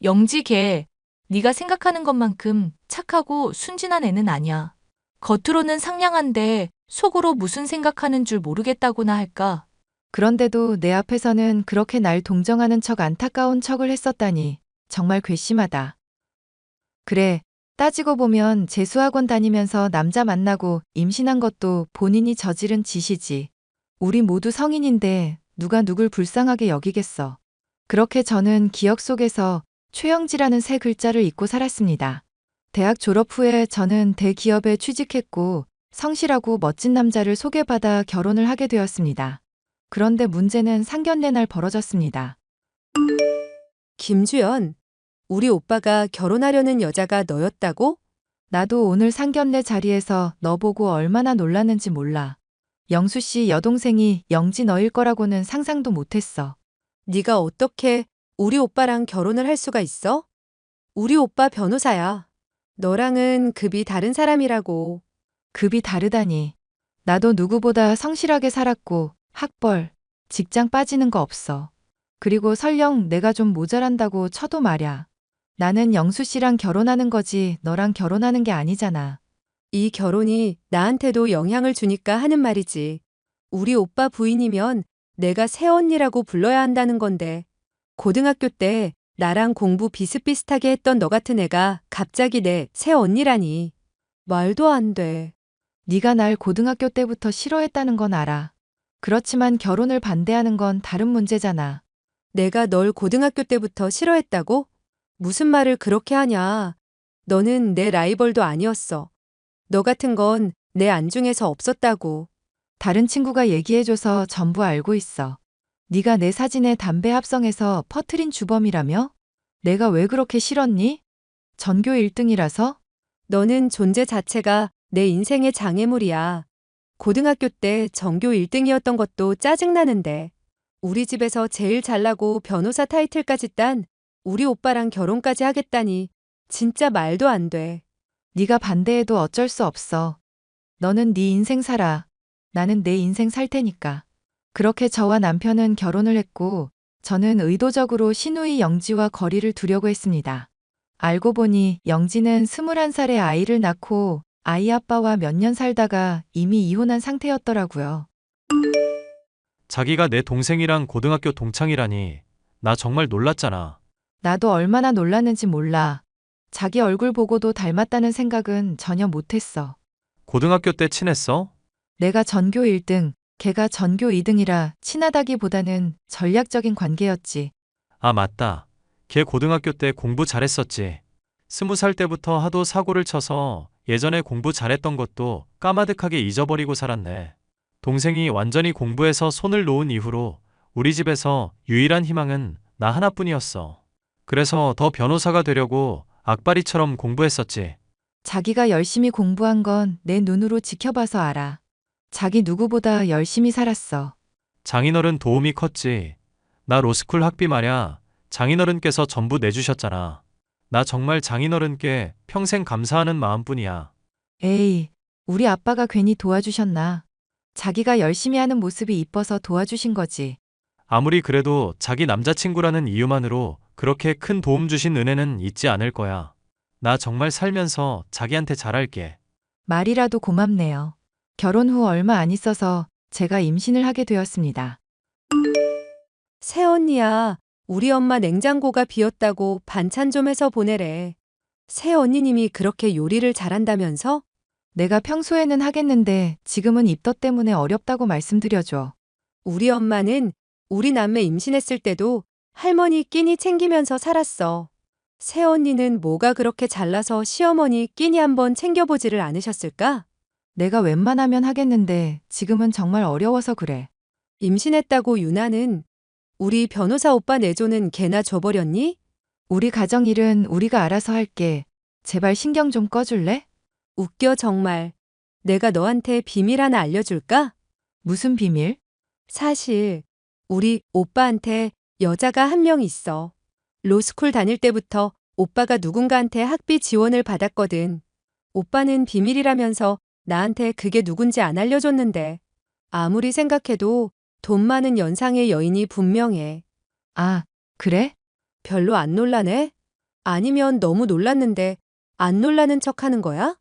영지 걔, 네가 생각하는 것만큼 착하고 순진한 애는 아니야. 겉으로는 상냥한데 속으로 무슨 생각하는 줄 모르겠다고나 할까? 그런데도 내 앞에서는 그렇게 날 동정하는 척 안타까운 척을 했었다니 정말 괘씸하다. 그래, 따지고 보면 재수학원 다니면서 남자 만나고 임신한 것도 본인이 저지른 짓이지. 우리 모두 성인인데 누가 누굴 불쌍하게 여기겠어. 그렇게 저는 기억 속에서 최영지라는 세 글자를 잊고 살았습니다. 대학 졸업 후에 저는 대기업에 취직했고 성실하고 멋진 남자를 소개받아 결혼을 하게 되었습니다. 그런데 문제는 상견례 날 벌어졌습니다. 김주연, 우리 오빠가 결혼하려는 여자가 너였다고? 나도 오늘 상견례 자리에서 너 보고 얼마나 놀랐는지 몰라. 영수 씨 여동생이 영지 너일 거라고는 상상도 못했어. 네가 어떻게 우리 오빠랑 결혼을 할 수가 있어? 우리 오빠 변호사야. 너랑은 급이 다른 사람이라고. 급이 다르다니. 나도 누구보다 성실하게 살았고 학벌, 직장 빠지는 거 없어. 그리고 설령 내가 좀 모자란다고 쳐도 말야. 나는 영수 씨랑 결혼하는 거지 너랑 결혼하는 게 아니잖아. 이 결혼이 나한테도 영향을 주니까 하는 말이지. 우리 오빠 부인이면 내가 새언니라고 불러야 한다는 건데. 고등학교 때 나랑 공부 비슷비슷하게 했던 너 같은 애가 갑자기 내 새언니라니. 말도 안 돼. 네가 날 고등학교 때부터 싫어했다는 건 알아. 그렇지만 결혼을 반대하는 건 다른 문제잖아. 내가 널 고등학교 때부터 싫어했다고? 무슨 말을 그렇게 하냐. 너는 내 라이벌도 아니었어. 너 같은 건 내 안중에서 없었다고. 다른 친구가 얘기해줘서 전부 알고 있어. 네가 내 사진에 담배 합성해서 퍼트린 주범이라며? 내가 왜 그렇게 싫었니? 전교 1등이라서? 너는 존재 자체가 내 인생의 장애물이야. 고등학교 때 전교 1등이었던 것도 짜증나는데. 우리 집에서 제일 잘나고 변호사 타이틀까지 딴 우리 오빠랑 결혼까지 하겠다니 진짜 말도 안 돼. 네가 반대해도 어쩔 수 없어. 너는 네 인생 살아. 나는 내 인생 살 테니까. 그렇게 저와 남편은 결혼을 했고 저는 의도적으로 시누이 영지와 거리를 두려고 했습니다. 알고 보니 영지는 21살에 아이를 낳고 아이 아빠와 몇 년 살다가 이미 이혼한 상태였더라고요. 자기가 내 동생이랑 고등학교 동창이라니. 나 정말 놀랐잖아. 나도 얼마나 놀랐는지 몰라. 자기 얼굴 보고도 닮았다는 생각은 전혀 못했어. 고등학교 때 친했어? 내가 전교 1등, 걔가 전교 2등이라 친하다기보다는 전략적인 관계였지. 아, 맞다. 걔 고등학교 때 공부 잘했었지. 20살 때부터 하도 사고를 쳐서 예전에 공부 잘했던 것도 까마득하게 잊어버리고 살았네. 동생이 완전히 공부에서 손을 놓은 이후로 우리 집에서 유일한 희망은 나 하나뿐이었어. 그래서 더 변호사가 되려고 악바리처럼 공부했었지. 자기가 열심히 공부한 건 내 눈으로 지켜봐서 알아. 자기 누구보다 열심히 살았어. 장인어른 도움이 컸지. 나 로스쿨 학비 말야 장인어른께서 전부 내주셨잖아. 나 정말 장인어른께 평생 감사하는 마음뿐이야. 에이, 우리 아빠가 괜히 도와주셨나? 자기가 열심히 하는 모습이 이뻐서 도와주신 거지. 아무리 그래도 자기 남자친구라는 이유만으로 그렇게 큰 도움 주신 은혜는 잊지 않을 거야. 나 정말 살면서 자기한테 잘할게. 말이라도 고맙네요. 결혼 후 얼마 안 있어서 제가 임신을 하게 되었습니다. 새언니야, 우리 엄마 냉장고가 비었다고 반찬 좀 해서 보내래. 새언니님이 그렇게 요리를 잘한다면서? 내가 평소에는 하겠는데 지금은 입덧 때문에 어렵다고 말씀드려줘. 우리 엄마는 우리 남매 임신했을 때도 할머니 끼니 챙기면서 살았어. 새언니는 뭐가 그렇게 잘나서 시어머니 끼니 한번 챙겨보지를 않으셨을까? 내가 웬만하면 하겠는데 지금은 정말 어려워서 그래. 임신했다고 유나는 우리 변호사 오빠 내조는 걔나 줘버렸니? 우리 가정 일은 우리가 알아서 할게. 제발 신경 좀 꺼줄래? 웃겨 정말. 내가 너한테 비밀 하나 알려줄까? 무슨 비밀? 사실 우리 오빠한테 여자가 한 명 있어. 로스쿨 다닐 때부터 오빠가 누군가한테 학비 지원을 받았거든. 오빠는 비밀이라면서 나한테 그게 누군지 안 알려줬는데 아무리 생각해도 돈 많은 연상의 여인이 분명해. 아, 그래? 별로 안 놀라네? 아니면 너무 놀랐는데 안 놀라는 척 하는 거야?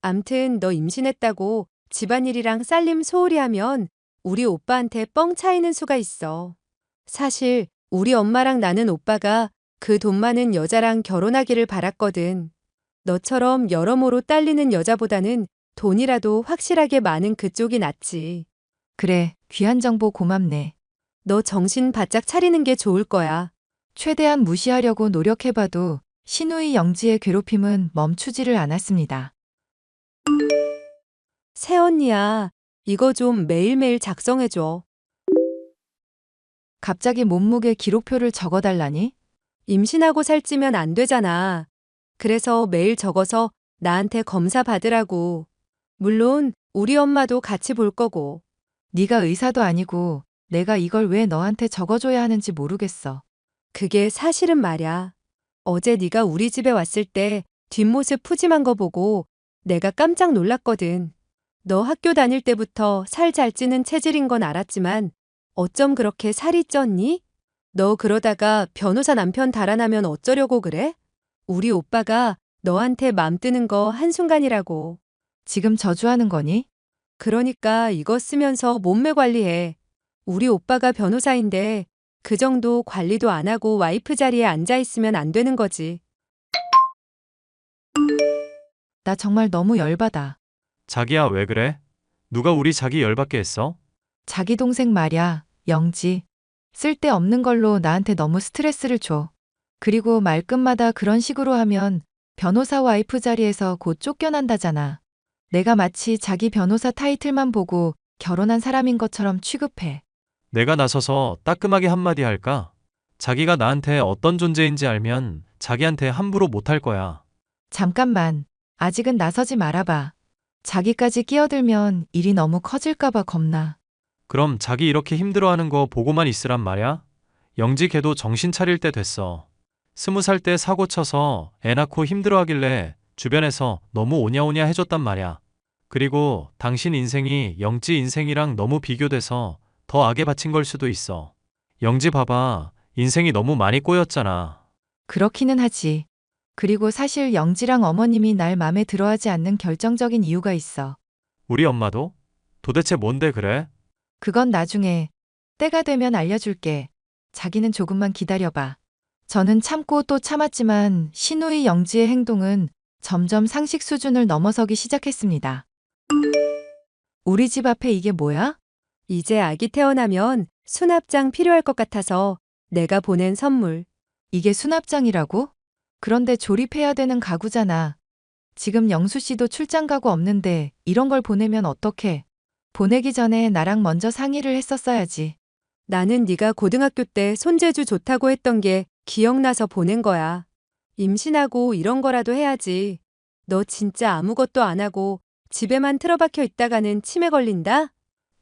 암튼 너 임신했다고 집안일이랑 쌀림 소홀히 하면 우리 오빠한테 뻥 차이는 수가 있어. 사실 우리 엄마랑 나는 오빠가 그 돈 많은 여자랑 결혼하기를 바랐거든. 너처럼 여러모로 딸리는 여자보다는 돈이라도 확실하게 많은 그쪽이 낫지. 그래, 귀한 정보 고맙네. 너 정신 바짝 차리는 게 좋을 거야. 최대한 무시하려고 노력해봐도 시누이 영지의 괴롭힘은 멈추지를 않았습니다. 새언니야, 이거 좀 매일매일 작성해줘. 갑자기 몸무게 기록표를 적어달라니? 임신하고 살찌면 안 되잖아. 그래서 매일 적어서 나한테 검사 받으라고. 물론 우리 엄마도 같이 볼 거고. 네가 의사도 아니고 내가 이걸 왜 너한테 적어줘야 하는지 모르겠어. 그게 사실은 말야. 어제 네가 우리 집에 왔을 때 뒷모습 푸짐한 거 보고 내가 깜짝 놀랐거든. 너 학교 다닐 때부터 살 잘 찌는 체질인 건 알았지만 어쩜 그렇게 살이 쪘니? 너 그러다가 변호사 남편 달아나면 어쩌려고 그래? 우리 오빠가 너한테 맘 뜨는 거 한순간이라고. 지금 저주하는 거니? 그러니까 이거 쓰면서 몸매 관리해. 우리 오빠가 변호사인데 그 정도 관리도 안 하고 와이프 자리에 앉아 있으면 안 되는 거지. 나 정말 너무 열받아. 자기야, 왜 그래? 누가 우리 자기 열받게 했어? 자기 동생 말야, 영지. 쓸데없는 걸로 나한테 너무 스트레스를 줘. 그리고 말끝마다 그런 식으로 하면 변호사 와이프 자리에서 곧 쫓겨난다잖아. 내가 마치 자기 변호사 타이틀만 보고 결혼한 사람인 것처럼 취급해. 내가 나서서 따끔하게 한마디 할까? 자기가 나한테 어떤 존재인지 알면 자기한테 함부로 못할 거야. 잠깐만. 아직은 나서지 말아봐. 자기까지 끼어들면 일이 너무 커질까봐 겁나. 그럼 자기 이렇게 힘들어하는 거 보고만 있으란 말야? 영지 걔도 정신 차릴 때 됐어. 20살 때 사고 쳐서 애 낳고 힘들어하길래 주변에서 너무 오냐오냐 해줬단 말야. 그리고 당신 인생이 영지 인생이랑 너무 비교돼서 더 악에 바친 걸 수도 있어. 영지 봐봐. 인생이 너무 많이 꼬였잖아. 그렇기는 하지. 그리고 사실 영지랑 어머님이 날 맘에 들어하지 않는 결정적인 이유가 있어. 우리 엄마도? 도대체 뭔데 그래? 그건 나중에 때가 되면 알려줄게. 자기는 조금만 기다려봐. 저는 참고 또 참았지만 신우이 영지의 행동은 점점 상식 수준을 넘어서기 시작했습니다. 우리 집 앞에 이게 뭐야? 이제 아기 태어나면 수납장 필요할 것 같아서 내가 보낸 선물. 이게 수납장이라고? 그런데 조립해야 되는 가구잖아. 지금 영수 씨도 출장 가고 없는데 이런 걸 보내면 어떡해? 보내기 전에 나랑 먼저 상의를 했었어야지. 나는 네가 고등학교 때 손재주 좋다고 했던 게 기억나서 보낸 거야. 임신하고 이런 거라도 해야지. 너 진짜 아무것도 안 하고 집에만 틀어박혀 있다가는 치매 걸린다?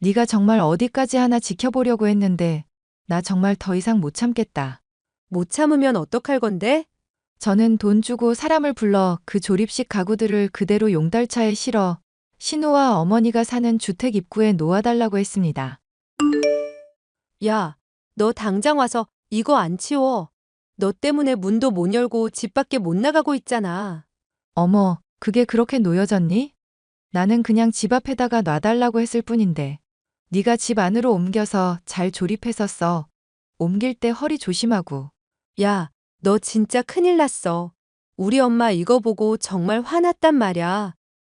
네가 정말 어디까지 하나 지켜보려고 했는데 나 정말 더 이상 못 참겠다. 못 참으면 어떡할 건데? 저는 돈 주고 사람을 불러 그 조립식 가구들을 그대로 용달차에 실어 신우와 어머니가 사는 주택 입구에 놓아달라고 했습니다. 야, 너 당장 와서 이거 안 치워. 너 때문에 문도 못 열고 집 밖에 못 나가고 있잖아. 어머, 그게 그렇게 놓여졌니? 나는 그냥 집 앞에다가 놔달라고 했을 뿐인데. 네가 집 안으로 옮겨서 잘 조립해서 써. 옮길 때 허리 조심하고. 야, 너 진짜 큰일 났어. 우리 엄마 이거 보고 정말 화났단 말야.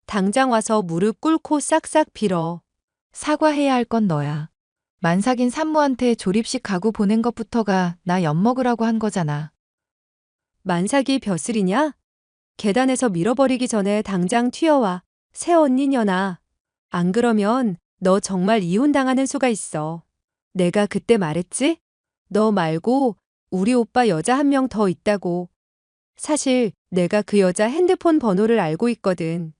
당장 와서 무릎 꿇고 싹싹 빌어. 사과해야 할 건 너야. 만삭인 산모한테 조립식 가구 보낸 것부터가 나 엿먹으라고 한 거잖아. 만삭이 벼슬이냐? 계단에서 밀어버리기 전에 당장 튀어와. 새언니녀나. 안 그러면 너 정말 이혼당하는 수가 있어. 내가 그때 말했지? 너 말고 우리 오빠 여자 한 명 더 있다고. 사실 내가 그 여자 핸드폰 번호를 알고 있거든.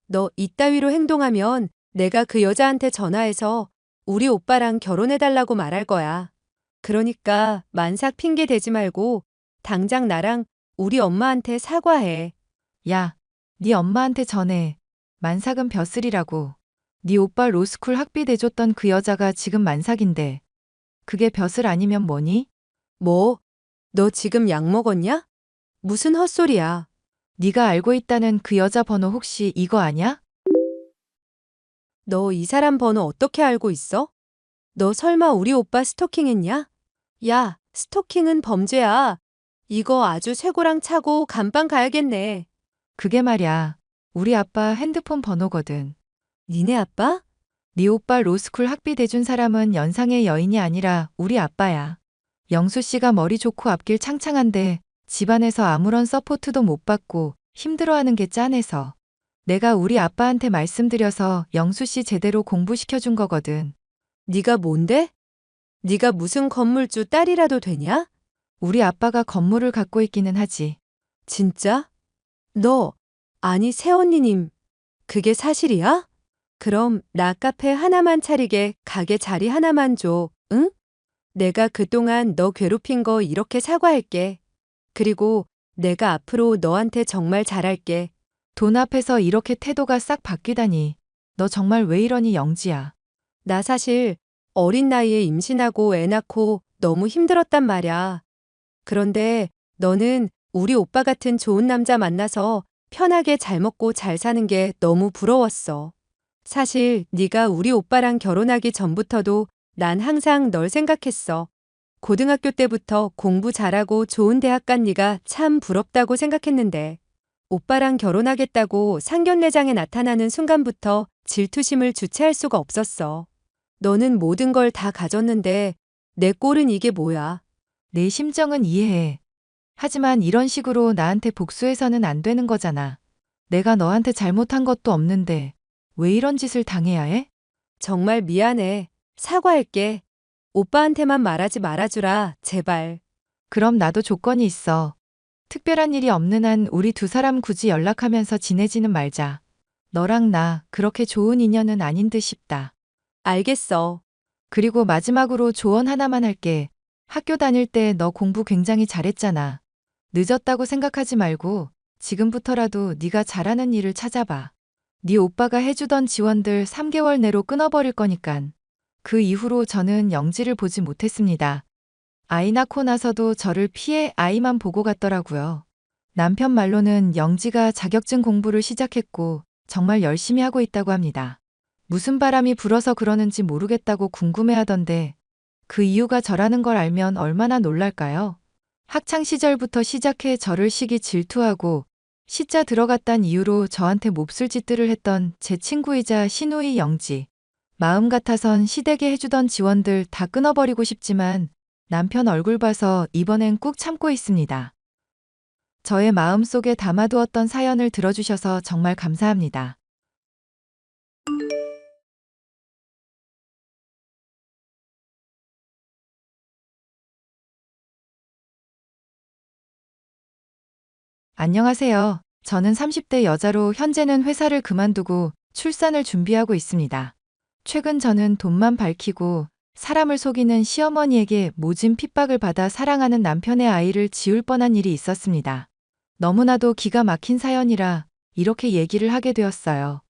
너 이따위로 행동하면 내가 그 여자한테 전화해서 우리 오빠랑 결혼해달라고 말할 거야. 그러니까 만삭 핑계 대지 말고 당장 나랑 우리 엄마한테 사과해. 야, 네 엄마한테 전해. 만삭은 벼슬이라고. 네 오빠 로스쿨 학비 내줬던 그 여자가 지금 만삭인데. 그게 벼슬 아니면 뭐니? 뭐? 너 지금 약 먹었냐? 무슨 헛소리야. 네가 알고 있다는 그 여자 번호 혹시 이거 아냐? 너 이 사람 번호 어떻게 알고 있어? 너 설마 우리 오빠 스토킹했냐? 야, 스토킹은 범죄야. 이거 아주 쇠고랑 차고 감방 가야겠네. 그게 말야. 우리 아빠 핸드폰 번호거든. 니네 아빠? 네 오빠 로스쿨 학비 대준 사람은 연상의 여인이 아니라 우리 아빠야. 영수 씨가 머리 좋고 앞길 창창한데 집안에서 아무런 서포트도 못 받고 힘들어하는 게 짠해서. 내가 우리 아빠한테 말씀드려서 영수 씨 제대로 공부시켜준 거거든. 네가 뭔데? 네가 무슨 건물주 딸이라도 되냐? 우리 아빠가 건물을 갖고 있기는 하지. 진짜? 너, 아니 새언니님, 그게 사실이야? 그럼 나 카페 하나만 차리게 가게 자리 하나만 줘, 응? 내가 그동안 너 괴롭힌 거 이렇게 사과할게. 그리고 내가 앞으로 너한테 정말 잘할게. 돈 앞에서 이렇게 태도가 싹 바뀌다니. 너 정말 왜 이러니 영지야. 나 사실 어린 나이에 임신하고 애 낳고 너무 힘들었단 말야. 그런데 너는 우리 오빠 같은 좋은 남자 만나서 편하게 잘 먹고 잘 사는 게 너무 부러웠어. 사실 네가 우리 오빠랑 결혼하기 전부터도 난 항상 널 생각했어. 고등학교 때부터 공부 잘하고 좋은 대학 간 네가 참 부럽다고 생각했는데 오빠랑 결혼하겠다고 상견례장에 나타나는 순간부터 질투심을 주체할 수가 없었어. 너는 모든 걸 다 가졌는데 내 꼴은 이게 뭐야. 내 심정은 이해해. 하지만 이런 식으로 나한테 복수해서는 안 되는 거잖아. 내가 너한테 잘못한 것도 없는데 왜 이런 짓을 당해야 해? 정말 미안해. 사과할게. 오빠한테만 말하지 말아주라, 제발. 그럼 나도 조건이 있어. 특별한 일이 없는 한 우리 두 사람 굳이 연락하면서 지내지는 말자. 너랑 나 그렇게 좋은 인연은 아닌 듯 싶다. 알겠어. 그리고 마지막으로 조언 하나만 할게. 학교 다닐 때 너 공부 굉장히 잘했잖아. 늦었다고 생각하지 말고 지금부터라도 네가 잘하는 일을 찾아봐. 네 오빠가 해주던 지원들 3개월 내로 끊어버릴 거니깐. 그 이후로 저는 영지를 보지 못했습니다. 아이 낳고 나서도 저를 피해 아이만 보고 갔더라고요. 남편 말로는 영지가 자격증 공부를 시작했고 정말 열심히 하고 있다고 합니다. 무슨 바람이 불어서 그러는지 모르겠다고 궁금해하던데 그 이유가 저라는 걸 알면 얼마나 놀랄까요? 학창 시절부터 시작해 저를 시기 질투하고 시자 들어갔단 이유로 저한테 몹쓸 짓들을 했던 제 친구이자 시누이 영지. 마음 같아선 시댁에 해주던 지원들 다 끊어버리고 싶지만 남편 얼굴 봐서 이번엔 꾹 참고 있습니다. 저의 마음속에 담아두었던 사연을 들어주셔서 정말 감사합니다. 안녕하세요. 저는 30대 여자로 현재는 회사를 그만두고 출산을 준비하고 있습니다. 최근 저는 돈만 밝히고 사람을 속이는 시어머니에게 모진 핍박을 받아 사랑하는 남편의 아이를 지울 뻔한 일이 있었습니다. 너무나도 기가 막힌 사연이라 이렇게 얘기를 하게 되었어요.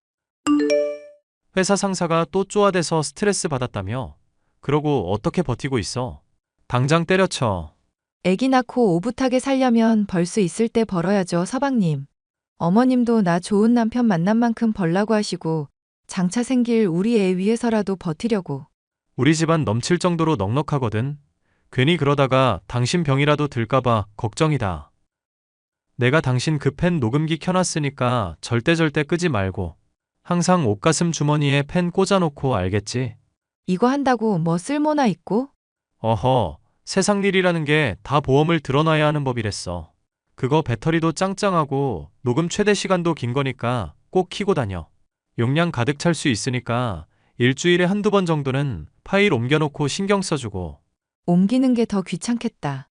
회사 상사가 또 쪼아대서 스트레스 받았다며? 그러고 어떻게 버티고 있어? 당장 때려쳐. 애기 낳고 오붓하게 살려면 벌 수 있을 때 벌어야죠, 서방님. 어머님도 나 좋은 남편 만난 만큼 벌라고 하시고 장차 생길 우리 애 위해서라도 버티려고. 우리 집안 넘칠 정도로 넉넉하거든. 괜히 그러다가 당신 병이라도 들까봐 걱정이다. 내가 당신 그 펜 녹음기 켜놨으니까 절대 끄지 말고. 항상 옷가슴 주머니에 펜 꽂아놓고 알겠지? 이거 한다고 뭐 쓸모나 있고? 어허, 세상 일이라는 게 다 보험을 들어놔야 하는 법이랬어. 그거 배터리도 짱짱하고 녹음 최대 시간도 긴 거니까 꼭 켜고 다녀. 용량 가득 찰 수 있으니까 일주일에 한두 번 정도는 파일 옮겨놓고 신경 써주고. 옮기는 게 더 귀찮겠다.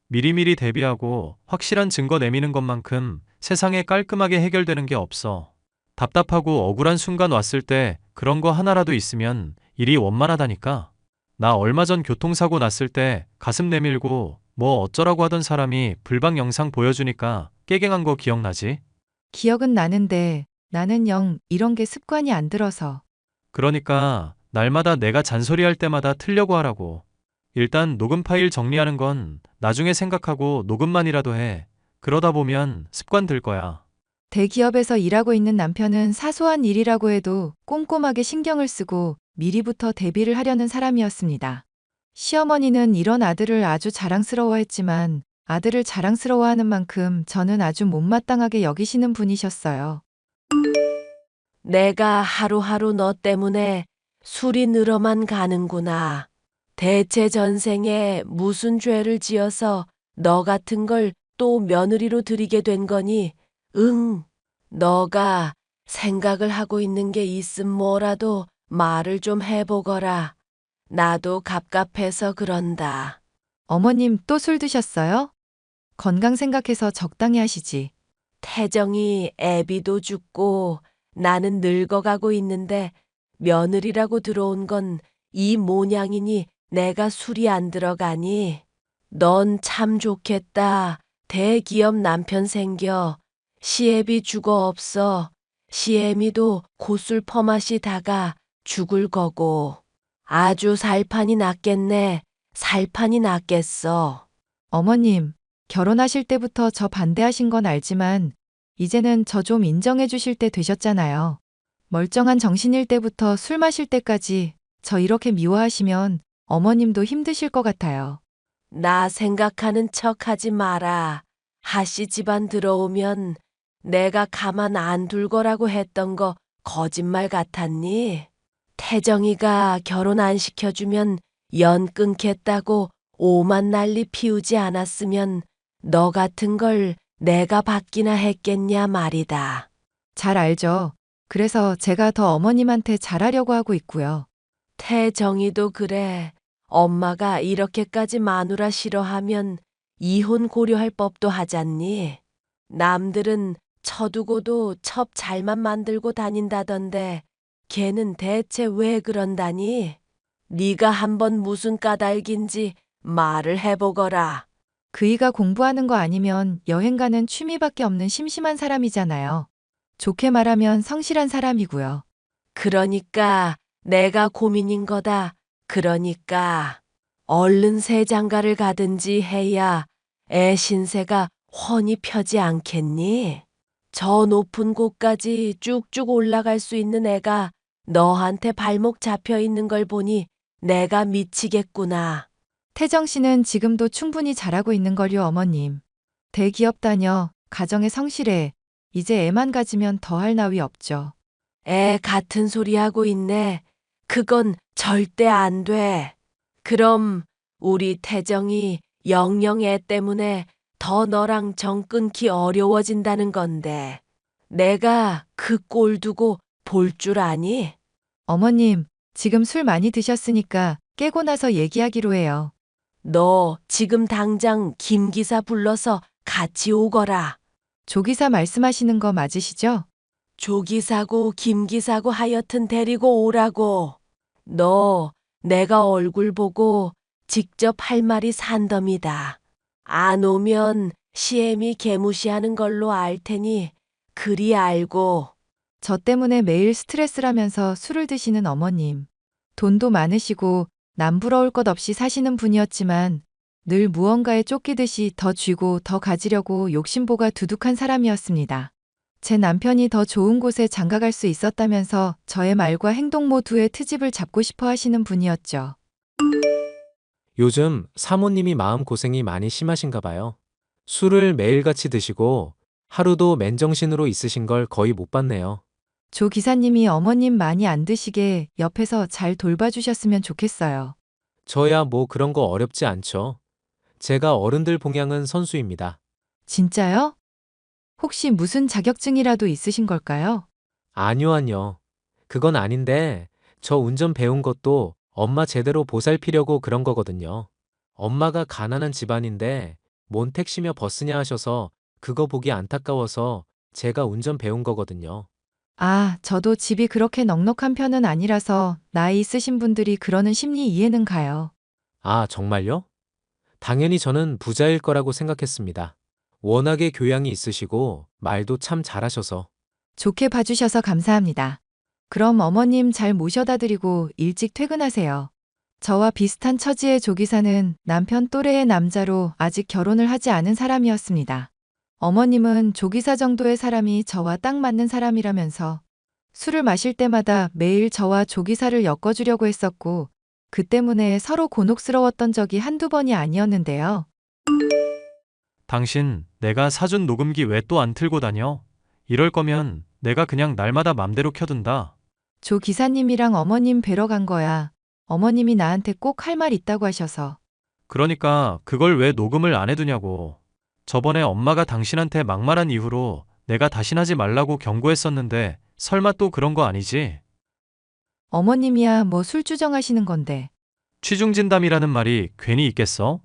미리미리 대비하고 확실한 증거 내미는 것만큼 세상에 깔끔하게 해결되는 게 없어. 답답하고 억울한 순간 왔을 때 그런 거 하나라도 있으면 일이 원만하다니까. 나 얼마 전 교통사고 났을 때 가슴 내밀고 뭐 어쩌라고 하던 사람이 불방 영상 보여주니까 깨갱한 거 기억나지? 기억은 나는데 나는 영 이런 게 습관이 안 들어서. 그러니까 날마다 내가 잔소리할 때마다 틀려고 하라고. 일단 녹음 파일 정리하는 건 나중에 생각하고 녹음만이라도 해. 그러다 보면 습관 들 거야. 대기업에서 일하고 있는 남편은 사소한 일이라고 해도 꼼꼼하게 신경을 쓰고 미리부터 대비를 하려는 사람이었습니다. 시어머니는 이런 아들을 아주 자랑스러워했지만 아들을 자랑스러워하는 만큼 저는 아주 못마땅하게 여기시는 분이셨어요. 내가 하루하루 너 때문에 술이 늘어만 가는구나. 대체 전생에 무슨 죄를 지어서 너 같은 걸 또 며느리로 들이게 된 거니? 응, 너가 생각을 하고 있는 게 있음 뭐라도 말을 좀 해보거라. 나도 갑갑해서 그런다. 어머님 또 술 드셨어요? 건강 생각해서 적당히 하시지. 태정이 애비도 죽고 나는 늙어가고 있는데 며느리라고 들어온 건 이 모양이니 내가 술이 안 들어가니? 넌 참 좋겠다. 대기업 남편 생겨. 시애비 죽어 없어. 시애미도 고술 퍼마시다가 죽을 거고. 아주 살판이 낫겠네. 살판이 낫겠어. 어머님, 결혼하실 때부터 저 반대하신 건 알지만 이제는 저 좀 인정해 주실 때 되셨잖아요. 멀쩡한 정신일 때부터 술 마실 때까지 저 이렇게 미워하시면 어머님도 힘드실 것 같아요. 나 생각하는 척 하지 마라. 하씨 집안 들어오면 내가 가만 안 둘 거라고 했던 거 거짓말 같았니? 태정이가 결혼 안 시켜주면 연 끊겠다고 오만 난리 피우지 않았으면 너 같은 걸 내가 받기나 했겠냐 말이다. 잘 알죠. 그래서 제가 더 어머님한테 잘하려고 하고 있고요. 태정이도 그래. 엄마가 이렇게까지 마누라 싫어하면 이혼 고려할 법도 하잖니. 남들은 쳐두고도 첩 잘만 만들고 다닌다던데 걔는 대체 왜 그런다니? 네가 한번 무슨 까닭인지 말을 해보거라. 그이가 공부하는 거 아니면 여행 가는 취미밖에 없는 심심한 사람이잖아요. 좋게 말하면 성실한 사람이고요. 그러니까 내가 고민인 거다. 그러니까 얼른 새 장가를 가든지 해야 애 신세가 훤히 펴지 않겠니? 저 높은 곳까지 쭉쭉 올라갈 수 있는 애가 너한테 발목 잡혀 있는 걸 보니 내가 미치겠구나. 태정 씨는 지금도 충분히 잘하고 있는 걸요, 어머님. 대기업 다녀, 가정에 성실해. 이제 애만 가지면 더할 나위 없죠. 애 같은 소리 하고 있네. 그건 절대 안 돼. 그럼 우리 태정이 영영 애 때문에 더 너랑 정 끊기 어려워진다는 건데 내가 그 꼴 두고 볼 줄 아니? 어머님, 지금 술 많이 드셨으니까 깨고 나서 얘기하기로 해요. 너 지금 당장 김 기사 불러서 같이 오거라. 조기사 말씀하시는 거 맞으시죠? 조 기사고 김 기사고 하여튼 데리고 오라고. 너 내가 얼굴 보고 직접 할 말이 산더미다. 안 오면 시애미 개무시하는 걸로 알 테니 그리 알고. 저 때문에 매일 스트레스라면서 술을 드시는 어머님. 돈도 많으시고 남 부러울 것 없이 사시는 분이었지만 늘 무언가에 쫓기듯이 더 쥐고 더 가지려고 욕심보가 두둑한 사람이었습니다. 제 남편이 더 좋은 곳에 장가갈 수 있었다면서 저의 말과 행동 모두의 트집을 잡고 싶어 하시는 분이었죠. 요즘 사모님이 마음고생이 많이 심하신가 봐요. 술을 매일같이 드시고 하루도 맨정신으로 있으신 걸 거의 못 봤네요. 조 기사님이 어머님 많이 안 드시게 옆에서 잘 돌봐주셨으면 좋겠어요. 저야 뭐 그런 거 어렵지 않죠. 제가 어른들 봉양은 선수입니다. 진짜요? 혹시 무슨 자격증이라도 있으신 걸까요? 아니요. 그건 아닌데 저 운전 배운 것도 엄마 제대로 보살피려고 그런 거거든요. 엄마가 가난한 집안인데 뭔 택시며 버스냐 하셔서 그거 보기 안타까워서 제가 운전 배운 거거든요. 아, 저도 집이 그렇게 넉넉한 편은 아니라서 나이 있으신 분들이 그러는 심리 이해는 가요. 아, 정말요? 당연히 저는 부자일 거라고 생각했습니다. 워낙에 교양이 있으시고 말도 참 잘하셔서. 좋게 봐주셔서 감사합니다. 그럼 어머님 잘 모셔다 드리고 일찍 퇴근하세요. 저와 비슷한 처지의 조기사는 남편 또래의 남자로 아직 결혼을 하지 않은 사람이었습니다. 어머님은 조기사 정도의 사람이 저와 딱 맞는 사람이라면서 술을 마실 때마다 매일 저와 조기사를 엮어주려고 했었고 그 때문에 서로 곤혹스러웠던 적이 한두 번이 아니었는데요. 당신 내가 사준 녹음기 왜 또 안 틀고 다녀? 이럴 거면 내가 그냥 날마다 맘대로 켜둔다. 조 기사님이랑 어머님 뵈러 간 거야. 어머님이 나한테 꼭 할 말 있다고 하셔서. 그러니까 그걸 왜 녹음을 안 해두냐고. 저번에 엄마가 당신한테 막말한 이후로 내가 다신 하지 말라고 경고했었는데 설마 또 그런 거 아니지? 어머님이야 뭐 술 주정하시는 건데. 취중진담이라는 말이 괜히 있겠어?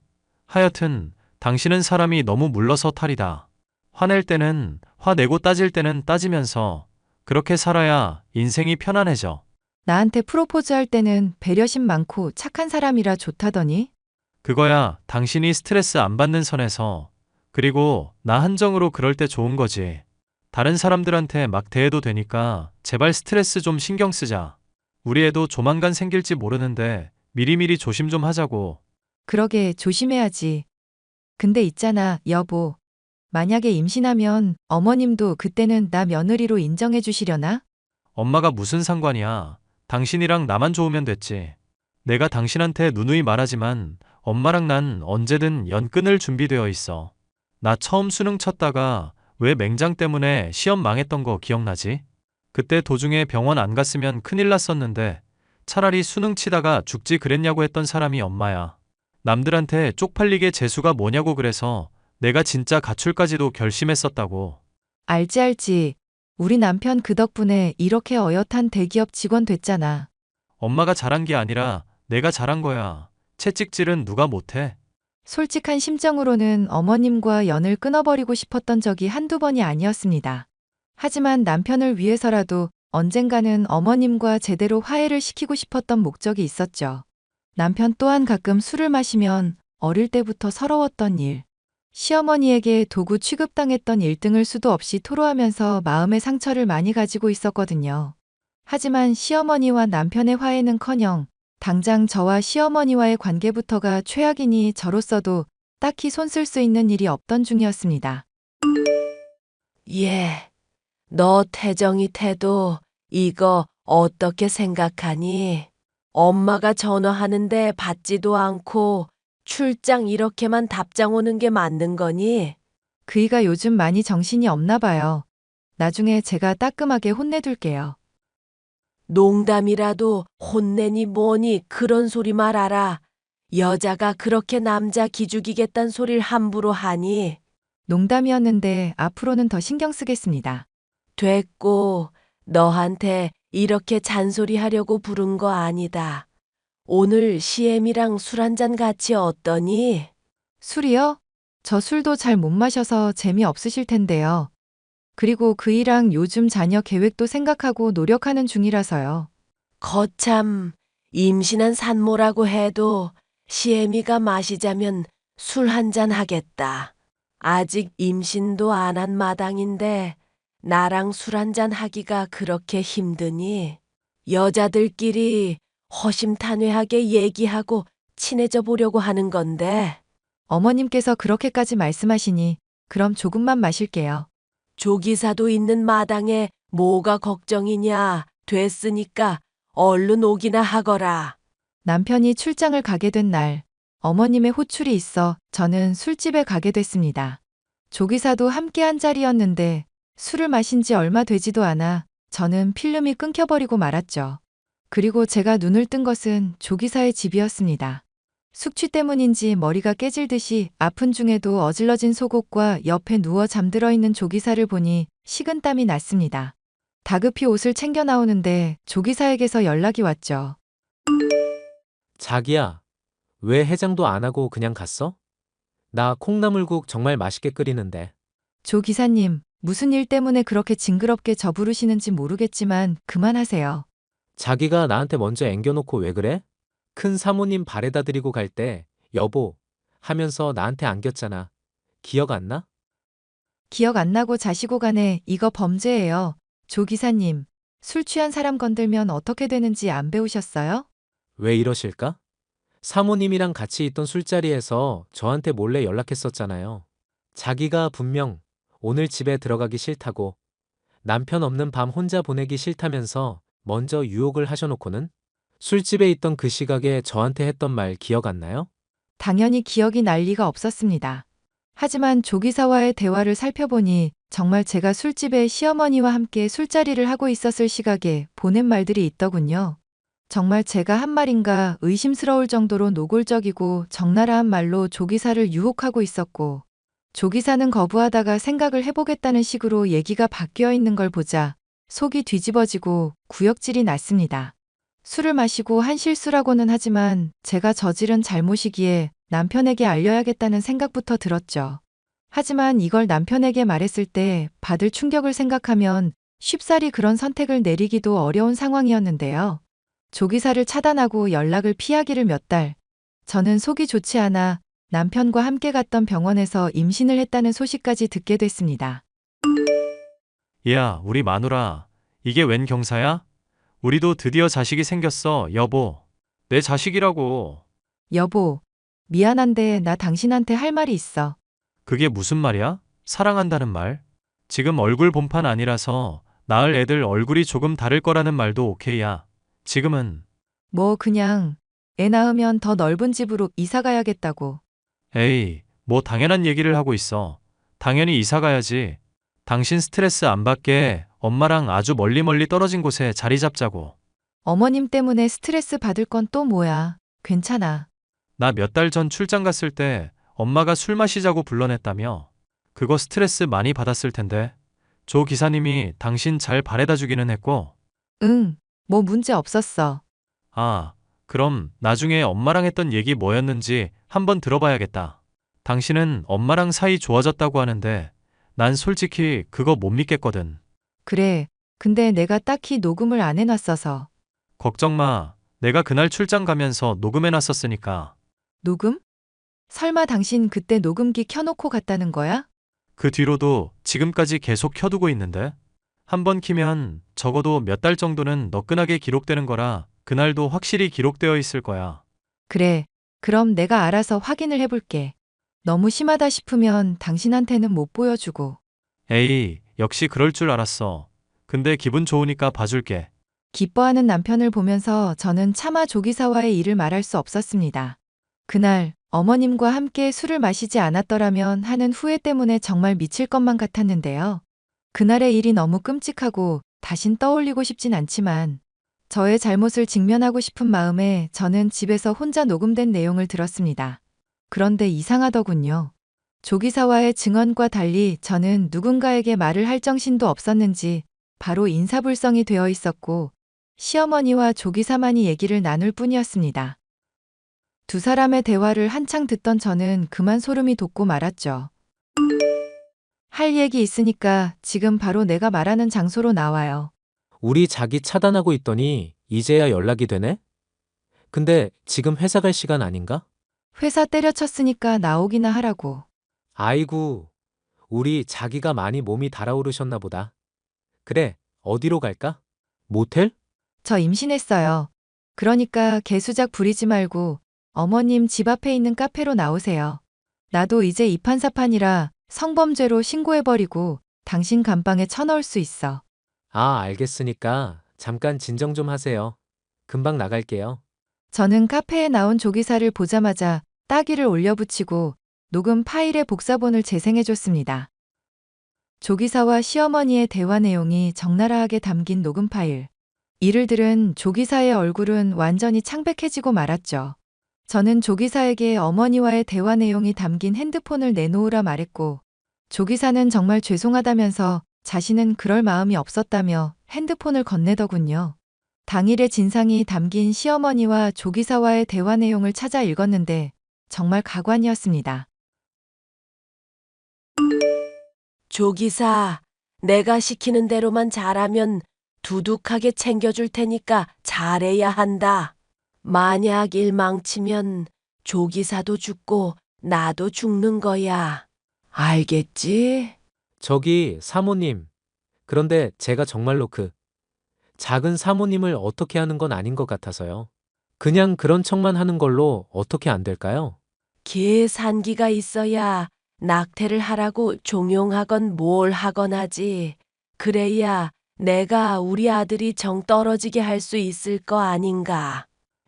하여튼 당신은 사람이 너무 물러서 탈이다. 화낼 때는 화내고 따질 때는 따지면서 그렇게 살아야 인생이 편안해져. 나한테 프로포즈 할 때는 배려심 많고 착한 사람이라 좋다더니. 그거야 당신이 스트레스 안 받는 선에서. 그리고 나 한정으로 그럴 때 좋은 거지. 다른 사람들한테 막 대해도 되니까 제발 스트레스 좀 신경 쓰자. 우리 애도 조만간 생길지 모르는데 미리미리 조심 좀 하자고. 그러게 조심해야지. 근데 있잖아, 여보. 만약에 임신하면 어머님도 그때는 나 며느리로 인정해 주시려나? 엄마가 무슨 상관이야. 당신이랑 나만 좋으면 됐지. 내가 당신한테 누누이 말하지만 엄마랑 난 언제든 연 끊을 준비되어 있어. 나 처음 수능 쳤다가 왜 맹장 때문에 시험 망했던 거 기억나지? 그때 도중에 병원 안 갔으면 큰일 났었는데 차라리 수능 치다가 죽지 그랬냐고 했던 사람이 엄마야. 남들한테 쪽팔리게 재수가 뭐냐고 그래서 내가 진짜 가출까지도 결심했었다고. 알지. 우리 남편 그 덕분에 이렇게 어엿한 대기업 직원 됐잖아. 엄마가 잘한 게 아니라 내가 잘한 거야. 채찍질은 누가 못해? 솔직한 심정으로는 어머님과 연을 끊어버리고 싶었던 적이 한두 번이 아니었습니다. 하지만 남편을 위해서라도 언젠가는 어머님과 제대로 화해를 시키고 싶었던 목적이 있었죠. 남편 또한 가끔 술을 마시면 어릴 때부터 서러웠던 일, 시어머니에게 도구 취급당했던 일등을 수도 없이 토로하면서 마음의 상처를 많이 가지고 있었거든요. 하지만 시어머니와 남편의 화해는커녕 당장 저와 시어머니와의 관계부터가 최악이니 저로서도 딱히 손쓸 수 있는 일이 없던 중이었습니다. 예, 너 태정이 태도 이거 어떻게 생각하니? 엄마가 전화하는데 받지도 않고 출장 이렇게만 답장 오는 게 맞는 거니? 그이가 요즘 많이 정신이 없나 봐요. 나중에 제가 따끔하게 혼내둘게요. 농담이라도 혼내니 뭐니 그런 소리 말아라. 여자가 그렇게 남자 기죽이겠단 소리를 함부로 하니? 농담이었는데 앞으로는 더 신경 쓰겠습니다. 됐고, 너한테 이렇게 잔소리하려고 부른 거 아니다. 오늘 시엠이랑 술 한잔 같이 어떠니? 술이요? 저 술도 잘 못 마셔서 재미없으실 텐데요. 그리고 그이랑 요즘 자녀 계획도 생각하고 노력하는 중이라서요. 거참, 임신한 산모라고 해도 시엠이가 마시자면 술 한잔 하겠다. 아직 임신도 안 한 마당인데 나랑 술 한잔 하기가 그렇게 힘드니? 여자들끼리 허심탄회하게 얘기하고 친해져 보려고 하는 건데. 어머님께서 그렇게까지 말씀하시니 그럼 조금만 마실게요. 조기사도 있는 마당에 뭐가 걱정이냐. 됐으니까 얼른 오기나 하거라. 남편이 출장을 가게 된 날, 어머님의 호출이 있어 저는 술집에 가게 됐습니다. 조기사도 함께 한 자리였는데 술을 마신 지 얼마 되지도 않아 저는 필름이 끊겨버리고 말았죠. 그리고 제가 눈을 뜬 것은 조기사의 집이었습니다. 숙취 때문인지 머리가 깨질 듯이 아픈 중에도 어질러진 속옷과 옆에 누워 잠들어 있는 조기사를 보니 식은땀이 났습니다. 다급히 옷을 챙겨 나오는데 조기사에게서 연락이 왔죠. 자기야, 왜 해장도 안 하고 그냥 갔어? 나 콩나물국 정말 맛있게 끓이는데. 조 기사님, 무슨 일 때문에 그렇게 징그럽게 저 부르시는지 모르겠지만 그만하세요. 자기가 나한테 먼저 앵겨놓고 왜 그래? 큰 사모님 바래다 드리고 갈 때 여보 하면서 나한테 안겼잖아. 기억 안 나? 기억 안 나고 자시고 가네. 이거 범죄예요. 조 기사님, 술 취한 사람 건들면 어떻게 되는지 안 배우셨어요? 왜 이러실까? 사모님이랑 같이 있던 술자리에서 저한테 몰래 연락했었잖아요. 자기가 분명 오늘 집에 들어가기 싫다고, 남편 없는 밤 혼자 보내기 싫다면서 먼저 유혹을 하셔놓고는 술집에 있던 그 시각에 저한테 했던 말 기억 안 나요? 당연히 기억이 날 리가 없었습니다. 하지만 조 기사와의 대화를 살펴보니 정말 제가 술집에 시어머니와 함께 술자리를 하고 있었을 시각에 보낸 말들이 있더군요. 정말 제가 한 말인가 의심스러울 정도로 노골적이고 적나라한 말로 조 기사를 유혹하고 있었고, 조 기사는 거부하다가 생각을 해보겠다는 식으로 얘기가 바뀌어 있는 걸 보자 속이 뒤집어지고 구역질이 났습니다. 술을 마시고 한 실수라고는 하지만 제가 저지른 잘못이기에 남편에게 알려야겠다는 생각부터 들었죠. 하지만 이걸 남편에게 말했을 때 받을 충격을 생각하면 쉽사리 그런 선택을 내리기도 어려운 상황이었는데요. 조기사를 차단하고 연락을 피하기를 몇 달. 저는 속이 좋지 않아 남편과 함께 갔던 병원에서 임신을 했다는 소식까지 듣게 됐습니다. 야, 우리 마누라. 이게 웬 경사야? 우리도 드디어 자식이 생겼어, 여보. 내 자식이라고. 여보, 미안한데 나 당신한테 할 말이 있어. 그게 무슨 말이야? 사랑한다는 말? 지금 얼굴 본판 아니라서 낳을 애들 얼굴이 조금 다를 거라는 말도 오케이야. 지금은. 뭐 그냥 애 낳으면 더 넓은 집으로 이사 가야겠다고. 에이, 뭐 당연한 얘기를 하고 있어. 당연히 이사 가야지. 당신 스트레스 안 받게 엄마랑 아주 멀리 떨어진 곳에 자리 잡자고. 어머님 때문에 스트레스 받을 건 또 뭐야. 괜찮아. 나 몇 달 전 출장 갔을 때 엄마가 술 마시자고 불러냈다며. 그거 스트레스 많이 받았을 텐데. 조 기사님이 당신 잘 바래다 주기는 했고. 응, 뭐 문제 없었어. 아, 그럼 나중에 엄마랑 했던 얘기 뭐였는지 한번 들어봐야겠다. 당신은 엄마랑 사이 좋아졌다고 하는데 난 솔직히 그거 못 믿겠거든. 그래, 근데 내가 딱히 녹음을 안 해놨어서. 걱정 마. 내가 그날 출장 가면서 녹음해놨었으니까. 녹음? 설마 당신 그때 녹음기 켜놓고 갔다는 거야? 그 뒤로도 지금까지 계속 켜두고 있는데. 한번 키면 적어도 몇 달 정도는 너끈하게 기록되는 거라 그날도 확실히 기록되어 있을 거야. 그래, 그럼 내가 알아서 확인을 해볼게. 너무 심하다 싶으면 당신한테는 못 보여주고. 에이, 역시 그럴 줄 알았어. 근데 기분 좋으니까 봐줄게. 기뻐하는 남편을 보면서 저는 차마 조기사와의 일을 말할 수 없었습니다. 그날 어머님과 함께 술을 마시지 않았더라면 하는 후회 때문에 정말 미칠 것만 같았는데요. 그날의 일이 너무 끔찍하고 다신 떠올리고 싶진 않지만 저의 잘못을 직면하고 싶은 마음에 저는 집에서 혼자 녹음된 내용을 들었습니다. 그런데 이상하더군요. 조기사와의 증언과 달리 저는 누군가에게 말을 할 정신도 없었는지 바로 인사불성이 되어 있었고 시어머니와 조기사만이 얘기를 나눌 뿐이었습니다. 두 사람의 대화를 한창 듣던 저는 그만 소름이 돋고 말았죠. 할 얘기 있으니까 지금 바로 내가 말하는 장소로 나와요. 우리 자기 차단하고 있더니 이제야 연락이 되네? 근데 지금 회사 갈 시간 아닌가? 회사 때려쳤으니까 나오기나 하라고. 아이고, 우리 자기가 많이 몸이 달아오르셨나 보다. 그래, 어디로 갈까? 모텔? 저 임신했어요. 그러니까 개수작 부리지 말고 어머님 집 앞에 있는 카페로 나오세요. 나도 이제 이판사판이라 성범죄로 신고해버리고 당신 감방에 쳐넣을 수 있어. 아, 알겠으니까 잠깐 진정 좀 하세요. 금방 나갈게요. 저는 카페에 나온 조기사를 보자마자 따귀를 올려붙이고 녹음 파일의 복사본을 재생해줬습니다. 조기사와 시어머니의 대화 내용이 적나라하게 담긴 녹음 파일. 이를 들은 조기사의 얼굴은 완전히 창백해지고 말았죠. 저는 조기사에게 어머니와의 대화 내용이 담긴 핸드폰을 내놓으라 말했고 조기사는 정말 죄송하다면서 자신은 그럴 마음이 없었다며 핸드폰을 건네더군요. 당일의 진상이 담긴 시어머니와 조기사와의 대화 내용을 찾아 읽었는데 정말 가관이었습니다. 조기사, 내가 시키는 대로만 잘하면 두둑하게 챙겨줄 테니까 잘해야 한다. 만약 일 망치면 조기사도 죽고 나도 죽는 거야. 알겠지? 저기 사모님. 그런데 제가 정말로 작은 사모님을 어떻게 하는 건 아닌 것 같아서요. 그냥 그런 척만 하는 걸로 어떻게 안 될까요? 계산기가 있어야 낙태를 하라고 종용하건 뭘 하건 하지. 그래야 내가 우리 아들이 정 떨어지게 할 수 있을 거 아닌가.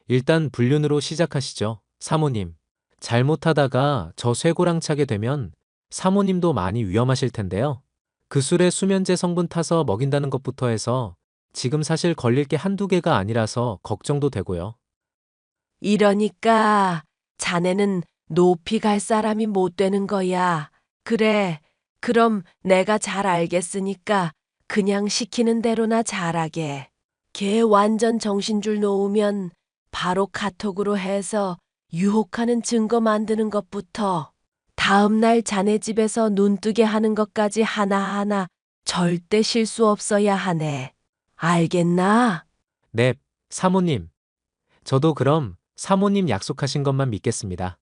일단 불륜으로 시작하시죠, 사모님. 잘못하다가 저 쇠고랑 차게 되면 사모님도 많이 위험하실 텐데요. 그 술에 수면제 성분 타서 먹인다는 것부터 해서 지금 사실 걸릴 게 한두 개가 아니라서 걱정도 되고요. 이러니까 자네는 높이 갈 사람이 못 되는 거야. 그래, 그럼 내가 잘 알겠으니까 그냥 시키는 대로나 잘하게. 걔 완전 정신줄 놓으면 바로 카톡으로 해서 유혹하는 증거 만드는 것부터 다음날 자네 집에서 눈뜨게 하는 것까지 하나하나 절대 실수 없어야 하네. 알겠나? 네, 사모님. 저도 그럼 사모님 약속하신 것만 믿겠습니다.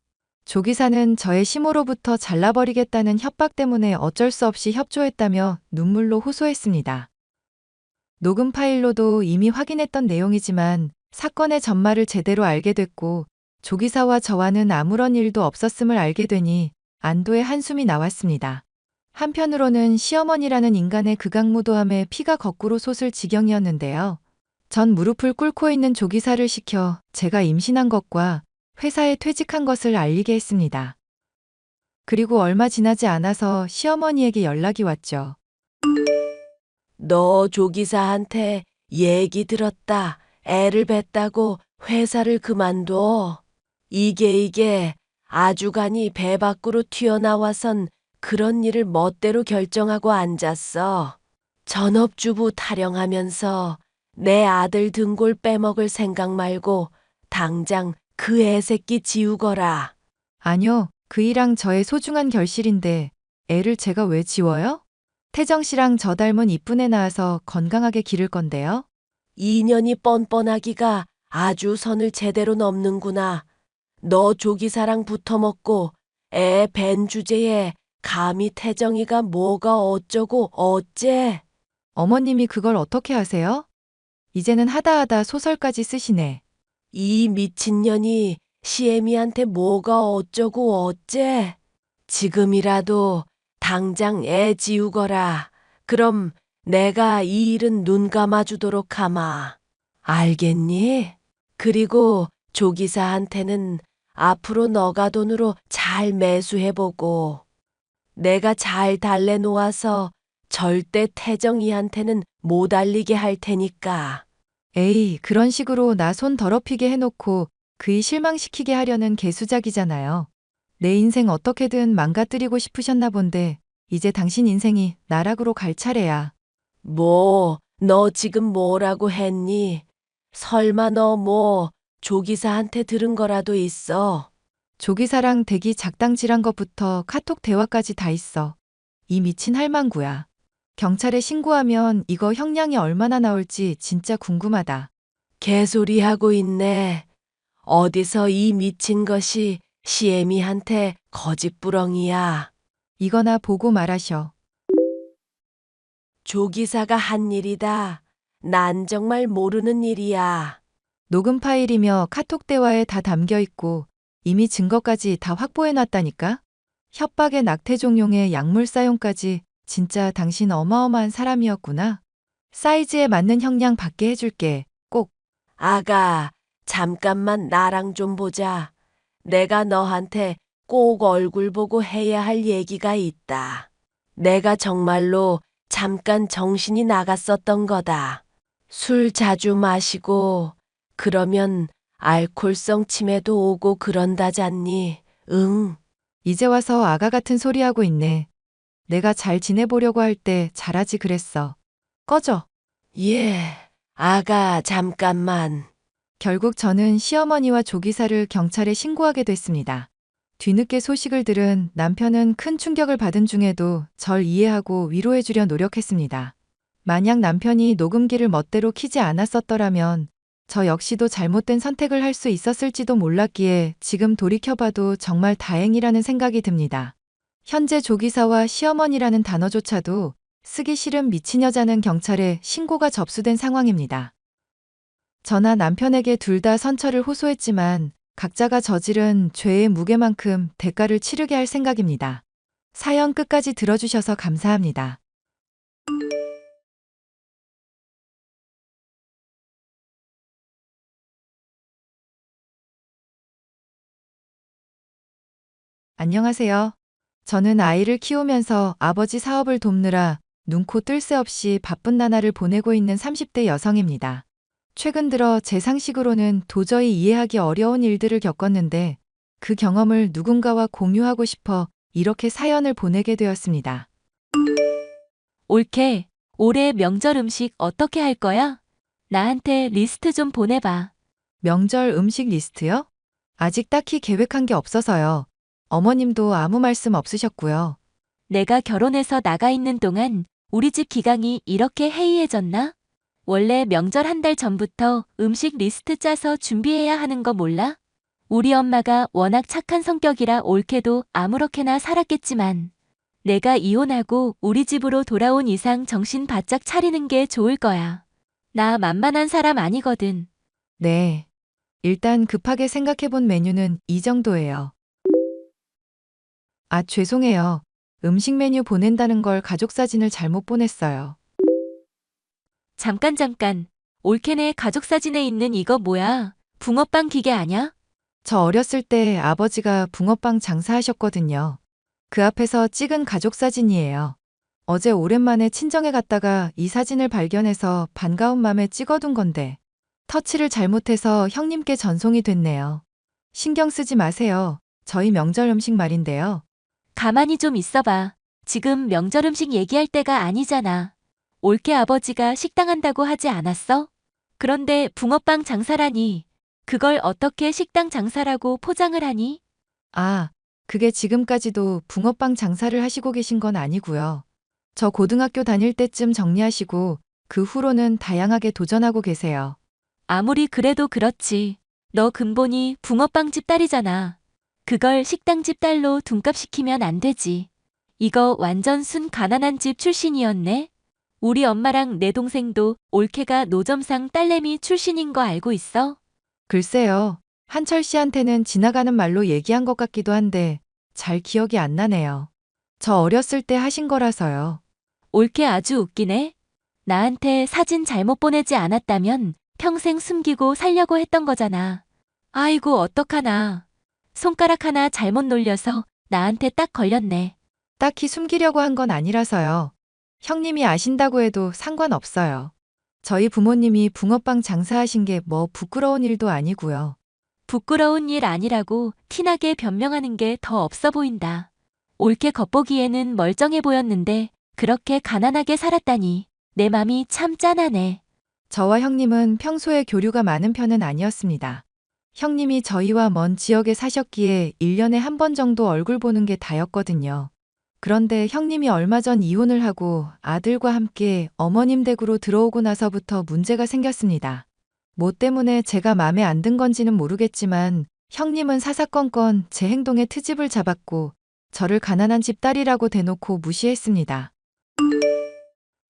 조기사는 저의 심호로부터 잘라버리겠다는 협박 때문에 어쩔 수 없이 협조했다며 눈물로 호소했습니다. 녹음 파일로도 이미 확인했던 내용이지만 사건의 전말을 제대로 알게 됐고 조기사와 저와는 아무런 일도 없었음을 알게 되니 안도의 한숨이 나왔습니다. 한편으로는 시어머니라는 인간의 극악무도함에 피가 거꾸로 솟을 지경이었는데요. 전 무릎을 꿇고 있는 조기사를 시켜 제가 임신한 것과 회사에 퇴직한 것을 알리게 했습니다. 그리고 얼마 지나지 않아서 시어머니에게 연락이 왔죠. 너 조기사한테 얘기 들었다. 애를 뱄다고 회사를 그만둬. 이게 아주간이 배 밖으로 튀어나와선 그런 일을 멋대로 결정하고 앉았어. 전업주부 타령하면서 내 아들 등골 빼먹을 생각 말고 당장 그 애새끼 지우거라. 아니요, 그 일랑 저의 소중한 결실인데 애를 제가 왜 지워요? 태정 씨랑 저 닮은 이쁜 애 낳아서 건강하게 기를 건데요. 인연이 뻔뻔하기가 아주 선을 제대로 넘는구나. 너 조기사랑 붙어먹고 애 벤 주제에 감히 태정이가 뭐가 어쩌고 어째? 어머님이 그걸 어떻게 하세요? 이제는 하다하다 소설까지 쓰시네. 이 미친년이 시애미한테 뭐가 어쩌고 어째? 지금이라도 당장 애 지우거라. 그럼 내가 이 일은 눈 감아주도록 하마. 알겠니? 그리고 조기사한테는 앞으로 너가 돈으로 잘 매수해보고 내가 잘 달래놓아서 절대 태정이한테는 못 알리게 할 테니까. 에이, 그런 식으로 나 손 더럽히게 해놓고 그이 실망시키게 하려는 개수작이잖아요. 내 인생 어떻게든 망가뜨리고 싶으셨나 본데 이제 당신 인생이 나락으로 갈 차례야. 뭐, 너 지금 뭐라고 했니? 설마 너 뭐 조기사한테 들은 거라도 있어? 조기사랑 대기 작당질한 것부터 카톡 대화까지 다 있어. 이 미친 할망구야. 경찰에 신고하면 이거 형량이 얼마나 나올지 진짜 궁금하다. 개소리하고 있네. 어디서 이 미친 것이 시애미한테 거짓부렁이야. 이거나 보고 말하셔. 조기사가 한 일이다. 난 정말 모르는 일이야. 녹음 파일이며 카톡 대화에 다 담겨 있고 이미 증거까지 다 확보해놨다니까? 협박에 낙태종용에 약물 사용까지 진짜 당신 어마어마한 사람이었구나. 사이즈에 맞는 형량 받게 해줄게. 꼭. 아가, 잠깐만 나랑 좀 보자. 내가 너한테 꼭 얼굴 보고 해야 할 얘기가 있다. 내가 정말로 잠깐 정신이 나갔었던 거다. 술 자주 마시고 그러면 알코올성 치매도 오고 그런다잖니. 응. 이제 와서 아가 같은 소리 하고 있네. 내가 잘 지내보려고 할 때 잘하지 그랬어. 꺼져. 예, 아가 잠깐만. 결국 저는 시어머니와 조기사를 경찰에 신고하게 됐습니다. 뒤늦게 소식을 들은 남편은 큰 충격을 받은 중에도 절 이해하고 위로해주려 노력했습니다. 만약 남편이 녹음기를 멋대로 키지 않았었더라면 저 역시도 잘못된 선택을 할 수 있었을지도 몰랐기에 지금 돌이켜봐도 정말 다행이라는 생각이 듭니다. 현재 조기사와 시어머니라는 단어조차도 쓰기 싫은 미친 여자는 경찰에 신고가 접수된 상황입니다. 저나 남편에게 둘 다 선처를 호소했지만 각자가 저지른 죄의 무게만큼 대가를 치르게 할 생각입니다. 사연 끝까지 들어주셔서 감사합니다. 안녕하세요. 저는 아이를 키우면서 아버지 사업을 돕느라 눈코 뜰 새 없이 바쁜 나날을 보내고 있는 30대 여성입니다. 최근 들어 제 상식으로는 도저히 이해하기 어려운 일들을 겪었는데 그 경험을 누군가와 공유하고 싶어 이렇게 사연을 보내게 되었습니다. 옳게 올해 명절 음식 어떻게 할 거야? 나한테 리스트 좀 보내봐. 명절 음식 리스트요? 아직 딱히 계획한 게 없어서요. 어머님도 아무 말씀 없으셨고요. 내가 결혼해서 나가 있는 동안 우리 집 기강이 이렇게 해이해졌나? 원래 명절 한 달 전부터 음식 리스트 짜서 준비해야 하는 거 몰라? 우리 엄마가 워낙 착한 성격이라 옳게도 아무렇게나 살았겠지만 내가 이혼하고 우리 집으로 돌아온 이상 정신 바짝 차리는 게 좋을 거야. 나 만만한 사람 아니거든. 네. 일단 급하게 생각해본 메뉴는 이 정도예요. 아, 죄송해요. 음식 메뉴 보낸다는 걸 가족 사진을 잘못 보냈어요. 잠깐. 올케네 가족 사진에 있는 이거 뭐야? 붕어빵 기계 아냐? 저 어렸을 때 아버지가 붕어빵 장사하셨거든요. 그 앞에서 찍은 가족 사진이에요. 어제 오랜만에 친정에 갔다가 이 사진을 발견해서 반가운 맘에 찍어둔 건데 터치를 잘못해서 형님께 전송이 됐네요. 신경 쓰지 마세요. 저희 명절 음식 말인데요. 가만히 좀 있어봐. 지금 명절 음식 얘기할 때가 아니잖아. 올케 아버지가 식당 한다고 하지 않았어? 그런데 붕어빵 장사라니. 그걸 어떻게 식당 장사라고 포장을 하니? 아, 그게 지금까지도 붕어빵 장사를 하시고 계신 건 아니고요. 저 고등학교 다닐 때쯤 정리하시고 그 후로는 다양하게 도전하고 계세요. 아무리 그래도 그렇지. 너 근본이 붕어빵집 딸이잖아. 그걸 식당집 딸로 둔갑시키면 안 되지. 이거 완전 순 가난한 집 출신이었네. 우리 엄마랑 내 동생도 올케가 노점상 딸내미 출신인 거 알고 있어? 글쎄요. 한철 씨한테는 지나가는 말로 얘기한 것 같기도 한데 잘 기억이 안 나네요. 저 어렸을 때 하신 거라서요. 올케 아주 웃기네. 나한테 사진 잘못 보내지 않았다면 평생 숨기고 살려고 했던 거잖아. 아이고 어떡하나. 손가락 하나 잘못 놀려서 나한테 딱 걸렸네. 딱히 숨기려고 한 건 아니라서요. 형님이 아신다고 해도 상관없어요. 저희 부모님이 붕어빵 장사하신 게 뭐 부끄러운 일도 아니고요. 부끄러운 일 아니라고 티나게 변명하는 게 더 없어 보인다. 올케 겉보기에는 멀쩡해 보였는데 그렇게 가난하게 살았다니 내 맘이 참 짠하네. 저와 형님은 평소에 교류가 많은 편은 아니었습니다. 형님이 저희와 먼 지역에 사셨기에 1년에 한 번 정도 얼굴 보는 게 다였거든요. 그런데 형님이 얼마 전 이혼을 하고 아들과 함께 어머님 댁으로 들어오고 나서부터 문제가 생겼습니다. 뭐 때문에 제가 마음에 안 든 건지는 모르겠지만 형님은 사사건건 제 행동에 트집을 잡았고 저를 가난한 집 딸이라고 대놓고 무시했습니다.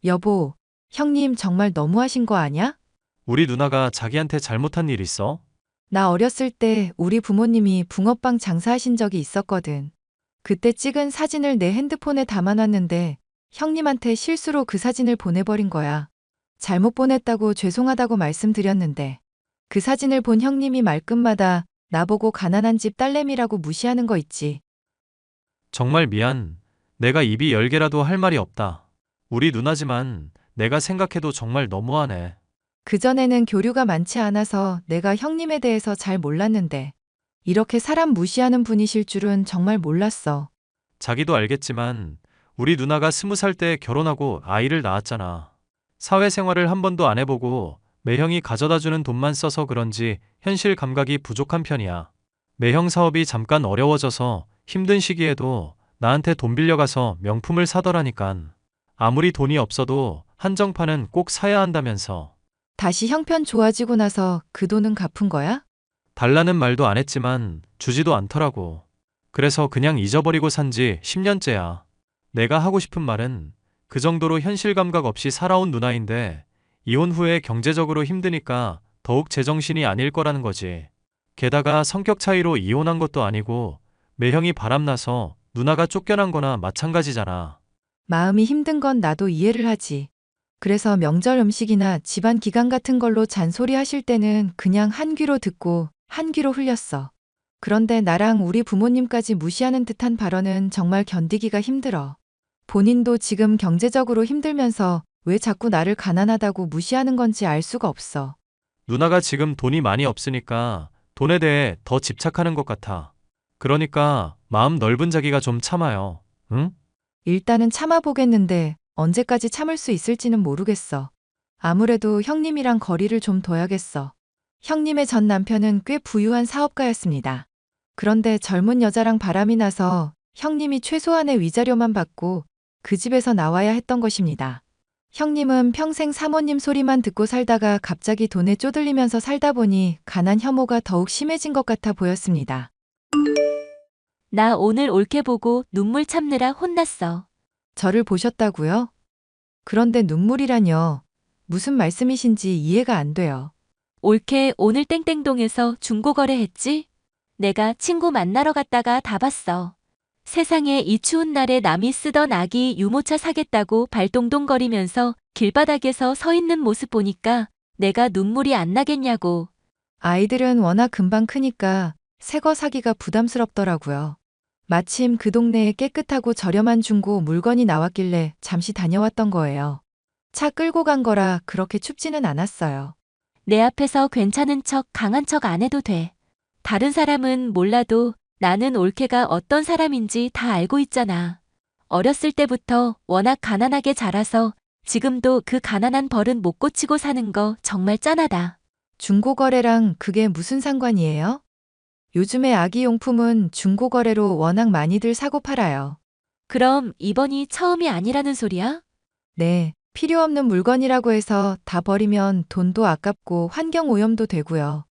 여보, 형님 정말 너무하신 거 아냐? 우리 누나가 자기한테 잘못한 일 있어? 나 어렸을 때 우리 부모님이 붕어빵 장사하신 적이 있었거든. 그때 찍은 사진을 내 핸드폰에 담아놨는데 형님한테 실수로 그 사진을 보내버린 거야. 잘못 보냈다고 죄송하다고 말씀드렸는데 그 사진을 본 형님이 말끝마다 나보고 가난한 집 딸내미라고 무시하는 거 있지. 정말 미안. 내가 입이 10개라도 할 말이 없다. 우리 누나지만 내가 생각해도 정말 너무하네. 그전에는 교류가 많지 않아서 내가 형님에 대해서 잘 몰랐는데 이렇게 사람 무시하는 분이실 줄은 정말 몰랐어. 자기도 알겠지만 우리 누나가 20살 때 결혼하고 아이를 낳았잖아. 사회생활을 한 번도 안 해보고 매형이 가져다주는 돈만 써서 그런지 현실 감각이 부족한 편이야. 매형 사업이 잠깐 어려워져서 힘든 시기에도 나한테 돈 빌려가서 명품을 사더라니깐. 아무리 돈이 없어도 한정판은 꼭 사야 한다면서. 다시 형편 좋아지고 나서 그 돈은 갚은 거야? 달라는 말도 안 했지만 주지도 않더라고. 그래서 그냥 잊어버리고 산 지 10년째야. 내가 하고 싶은 말은 그 정도로 현실 감각 없이 살아온 누나인데 이혼 후에 경제적으로 힘드니까 더욱 제정신이 아닐 거라는 거지. 게다가 성격 차이로 이혼한 것도 아니고 매형이 바람나서 누나가 쫓겨난 거나 마찬가지잖아. 마음이 힘든 건 나도 이해를 하지. 그래서 명절 음식이나 집안 기간 같은 걸로 잔소리 하실 때는 그냥 한 귀로 듣고 한 귀로 흘렸어. 그런데 나랑 우리 부모님까지 무시하는 듯한 발언은 정말 견디기가 힘들어. 본인도 지금 경제적으로 힘들면서 왜 자꾸 나를 가난하다고 무시하는 건지 알 수가 없어. 누나가 지금 돈이 많이 없으니까 돈에 대해 더 집착하는 것 같아. 그러니까 마음 넓은 자기가 좀 참아요. 응? 일단은 참아보겠는데 언제까지 참을 수 있을지는 모르겠어. 아무래도 형님이랑 거리를 좀 둬야겠어. 형님의 전 남편은 꽤 부유한 사업가였습니다. 그런데 젊은 여자랑 바람이 나서 형님이 최소한의 위자료만 받고 그 집에서 나와야 했던 것입니다. 형님은 평생 사모님 소리만 듣고 살다가 갑자기 돈에 쪼들리면서 살다 보니 가난 혐오가 더욱 심해진 것 같아 보였습니다. 나 오늘 올케 보고 눈물 참느라 혼났어. 저를 보셨다고요? 그런데 눈물이라뇨. 무슨 말씀이신지 이해가 안 돼요. 올케 오늘 땡땡동에서 중고거래했지? 내가 친구 만나러 갔다가 다 봤어. 세상에 이 추운 날에 남이 쓰던 아기 유모차 사겠다고 발동동거리면서 길바닥에서 서 있는 모습 보니까 내가 눈물이 안 나겠냐고. 아이들은 워낙 금방 크니까 새거 사기가 부담스럽더라고요. 마침 그 동네에 깨끗하고 저렴한 중고 물건이 나왔길래 잠시 다녀왔던 거예요. 차 끌고 간 거라 그렇게 춥지는 않았어요. 내 앞에서 괜찮은 척 강한 척 안 해도 돼. 다른 사람은 몰라도 나는 올케가 어떤 사람인지 다 알고 있잖아. 어렸을 때부터 워낙 가난하게 자라서 지금도 그 가난한 버릇 못 고치고 사는 거 정말 짠하다. 중고거래랑 그게 무슨 상관이에요? 요즘에 아기용품은 중고거래로 워낙 많이들 사고 팔아요. 그럼 이번이 처음이 아니라는 소리야? 네, 필요 없는 물건이라고 해서 다 버리면 돈도 아깝고 환경오염도 되고요.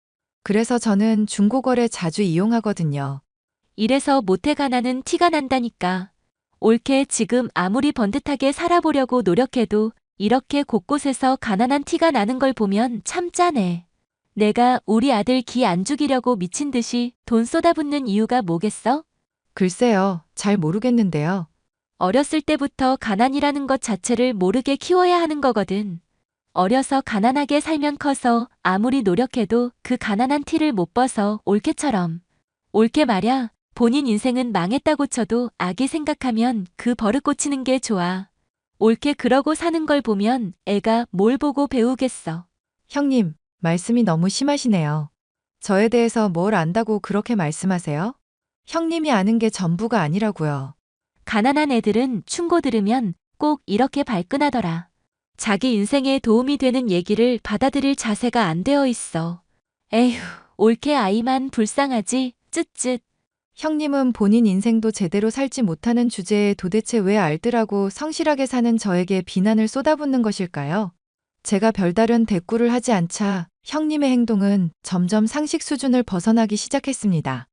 그래서 저는 중고거래 자주 이용하거든요. 이래서 못해 가난은 티가 난다니까. 올케 지금 아무리 번듯하게 살아보려고 노력해도 이렇게 곳곳에서 가난한 티가 나는 걸 보면 참 짠해. 내가 우리 아들 기 안 죽이려고 미친 듯이 돈 쏟아붓는 이유가 뭐겠어? 글쎄요, 잘 모르겠는데요. 어렸을 때부터 가난이라는 것 자체를 모르게 키워야 하는 거거든. 어려서 가난하게 살면 커서 아무리 노력해도 그 가난한 티를 못 벗어 올케처럼. 올케 말야, 본인 인생은 망했다고 쳐도 아기 생각하면 그 버릇 고치는 게 좋아. 올케 그러고 사는 걸 보면 애가 뭘 보고 배우겠어. 형님, 말씀이 너무 심하시네요. 저에 대해서 뭘 안다고 그렇게 말씀하세요? 형님이 아는 게 전부가 아니라고요. 가난한 애들은 충고 들으면 꼭 이렇게 발끈하더라. 자기 인생에 도움이 되는 얘기를 받아들일 자세가 안 되어 있어. 에휴, 올케 아이만 불쌍하지, 쯧쯧. 형님은 본인 인생도 제대로 살지 못하는 주제에 도대체 왜 알뜰하고 성실하게 사는 저에게 비난을 쏟아붓는 것일까요? 제가 별다른 대꾸를 하지 않자 형님의 행동은 점점 상식 수준을 벗어나기 시작했습니다.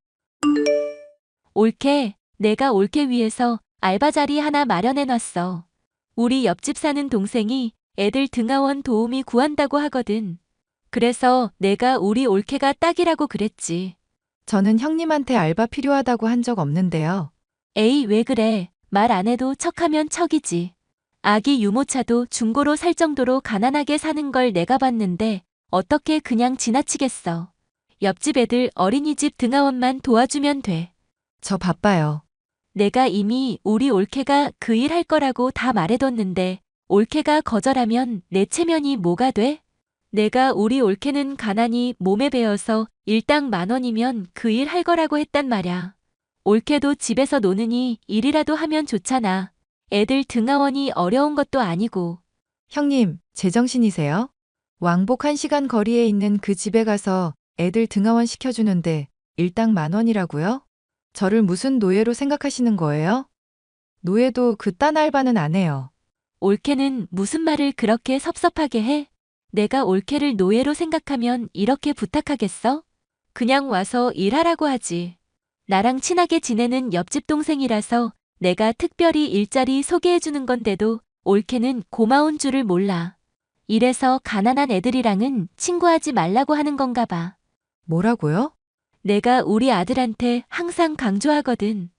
올케, 내가 올케 위해서 알바 자리 하나 마련해놨어. 우리 옆집 사는 동생이 애들 등하원 도우미 구한다고 하거든. 그래서 내가 우리 올케가 딱이라고 그랬지. 저는 형님한테 알바 필요하다고 한 적 없는데요. 에이, 왜 그래. 말 안 해도 척하면 척이지. 아기 유모차도 중고로 살 정도로 가난하게 사는 걸 내가 봤는데 어떻게 그냥 지나치겠어. 옆집 애들 어린이집 등하원만 도와주면 돼. 저 바빠요. 내가 이미 우리 올케가 그 일 할 거라고 다 말해뒀는데 올케가 거절하면 내 체면이 뭐가 돼? 내가 우리 올케는 가난이 몸에 배어서 일당 10,000원이면 그 일 할 거라고 했단 말야. 올케도 집에서 노느니 일이라도 하면 좋잖아. 애들 등하원이 어려운 것도 아니고. 형님, 제정신이세요? 왕복 1시간 거리에 있는 그 집에 가서 애들 등하원 시켜주는데 일당 10,000원이라고요? 저를 무슨 노예로 생각하시는 거예요? 노예도 그딴 알바는 안 해요. 올케는 무슨 말을 그렇게 섭섭하게 해? 내가 올케를 노예로 생각하면 이렇게 부탁하겠어? 그냥 와서 일하라고 하지. 나랑 친하게 지내는 옆집 동생이라서 내가 특별히 일자리 소개해주는 건데도 올케는 고마운 줄을 몰라. 이래서 가난한 애들이랑은 친구하지 말라고 하는 건가 봐. 뭐라고요? 내가 우리 아들한테 항상 강조하거든.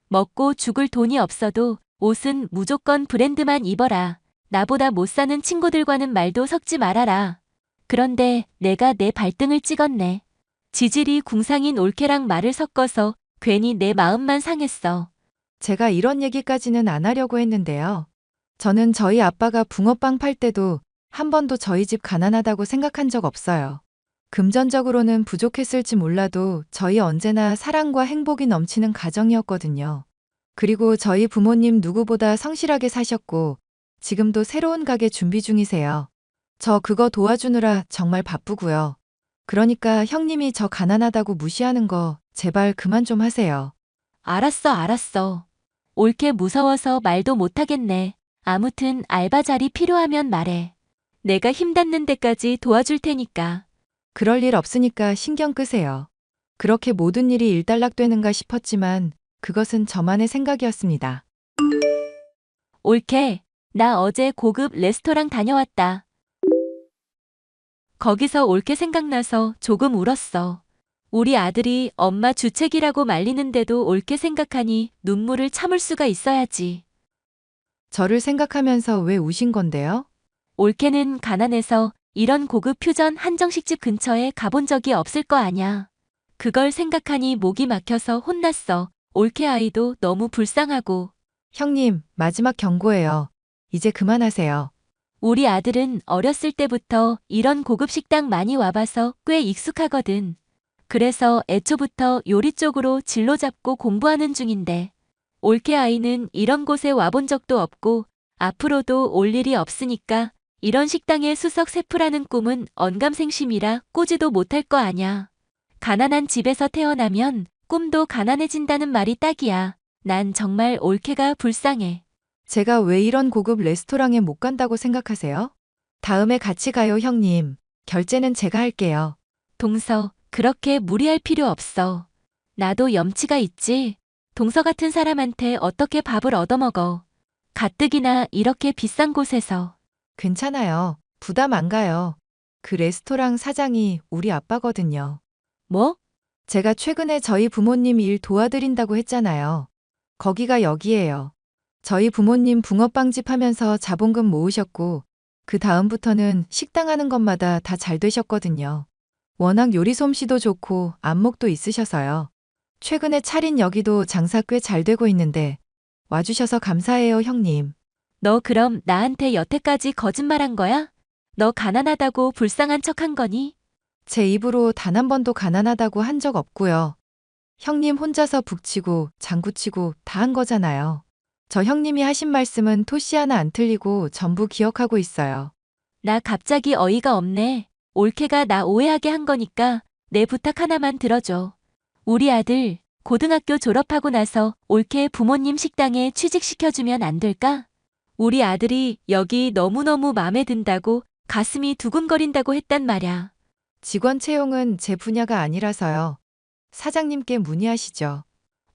먹고 죽을 돈이 없어도 옷은 무조건 브랜드만 입어라. 나보다 못 사는 친구들과는 말도 섞지 말아라. 그런데 내가 내 발등을 찍었네. 지질이 궁상인 올케랑 말을 섞어서 괜히 내 마음만 상했어. 제가 이런 얘기까지는 안 하려고 했는데요. 저는 저희 아빠가 붕어빵 팔 때도 한 번도 저희 집 가난하다고 생각한 적 없어요. 금전적으로는 부족했을지 몰라도 저희 언제나 사랑과 행복이 넘치는 가정이었거든요. 그리고 저희 부모님 누구보다 성실하게 사셨고 지금도 새로운 가게 준비 중이세요. 저 그거 도와주느라 정말 바쁘고요. 그러니까 형님이 저 가난하다고 무시하는 거 제발 그만 좀 하세요. 알았어, 알았어. 옳게 무서워서 말도 못하겠네. 아무튼 알바 자리 필요하면 말해. 내가 힘 닿는 데까지 도와줄 테니까. 그럴 일 없으니까 신경 끄세요. 그렇게 모든 일이 일단락되는가 싶었지만 그것은 저만의 생각이었습니다. 옳게, 나 어제 고급 레스토랑 다녀왔다. 거기서 옳게 생각나서 조금 울었어. 우리 아들이 엄마 주책이라고 말리는데도 옳게 생각하니 눈물을 참을 수가 있어야지. 저를 생각하면서 왜 우신 건데요? 옳게는 가난해서 이런 고급 퓨전 한정식집 근처에 가본 적이 없을 거 아냐. 그걸 생각하니 목이 막혀서 혼났어. 옳게 아이도 너무 불쌍하고. 형님, 마지막 경고예요. 이제 그만하세요. 우리 아들은 어렸을 때부터 이런 고급 식당 많이 와봐서 꽤 익숙하거든. 그래서 애초부터 요리 쪽으로 진로 잡고 공부하는 중인데, 옳게 아이는 이런 곳에 와본 적도 없고 앞으로도 올 일이 없으니까 이런 식당의 수석 셰프라는 꿈은 언감생심이라 꾸지도 못할 거 아냐. 가난한 집에서 태어나면 꿈도 가난해진다는 말이 딱이야. 난 정말 옳게가 불쌍해. 제가 왜 이런 고급 레스토랑에 못 간다고 생각하세요? 다음에 같이 가요, 형님. 결제는 제가 할게요. 동서, 그렇게 무리할 필요 없어. 나도 염치가 있지. 동서 같은 사람한테 어떻게 밥을 얻어먹어. 가뜩이나 이렇게 비싼 곳에서. 괜찮아요. 부담 안 가요. 그 레스토랑 사장이 우리 아빠거든요. 뭐? 제가 최근에 저희 부모님 일 도와드린다고 했잖아요. 거기가 여기예요. 저희 부모님 붕어빵집 하면서 자본금 모으셨고, 그 다음부터는 식당 하는 것마다 다 잘 되셨거든요. 워낙 요리 솜씨도 좋고 안목도 있으셔서요. 최근에 차린 여기도 장사 꽤 잘 되고 있는데, 와주셔서 감사해요, 형님. 너 그럼 나한테 여태까지 거짓말한 거야? 너 가난하다고 불쌍한 척한 거니? 제 입으로 단 한 번도 가난하다고 한 적 없고요. 형님 혼자서 북치고 장구치고 다 한 거잖아요. 저 형님이 하신 말씀은 토씨 하나 안 틀리고 전부 기억하고 있어요. 나 갑자기 어이가 없네. 옳게가 나 오해하게 한 거니까 내 부탁 하나만 들어줘. 우리 아들 고등학교 졸업하고 나서 옳게 부모님 식당에 취직시켜주면 안 될까? 우리 아들이 여기 너무너무 마음에 든다고 가슴이 두근거린다고 했단 말야. 직원 채용은 제 분야가 아니라서요. 사장님께 문의하시죠.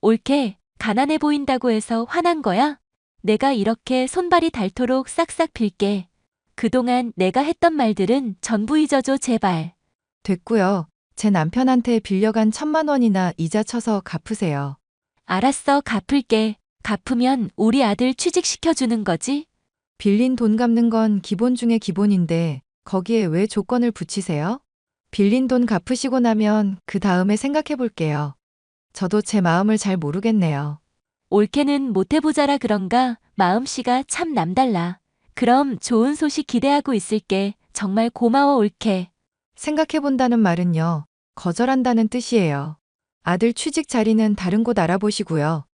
옳게 가난해 보인다고 해서 화난 거야? 내가 이렇게 손발이 닳도록 싹싹 빌게. 그동안 내가 했던 말들은 전부 잊어줘 제발. 됐고요. 제 남편한테 빌려간 1,000만 원이나 이자 쳐서 갚으세요. 알았어, 갚을게. 갚으면 우리 아들 취직시켜주는 거지? 빌린 돈 갚는 건 기본 중에 기본인데 거기에 왜 조건을 붙이세요? 빌린 돈 갚으시고 나면 그 다음에 생각해 볼게요. 저도 제 마음을 잘 모르겠네요. 옳게는 못해보자라 그런가 마음씨가 참 남달라. 그럼 좋은 소식 기대하고 있을게. 정말 고마워 옳게. 생각해 본다는 말은요. 거절한다는 뜻이에요. 아들 취직 자리는 다른 곳 알아보시고요.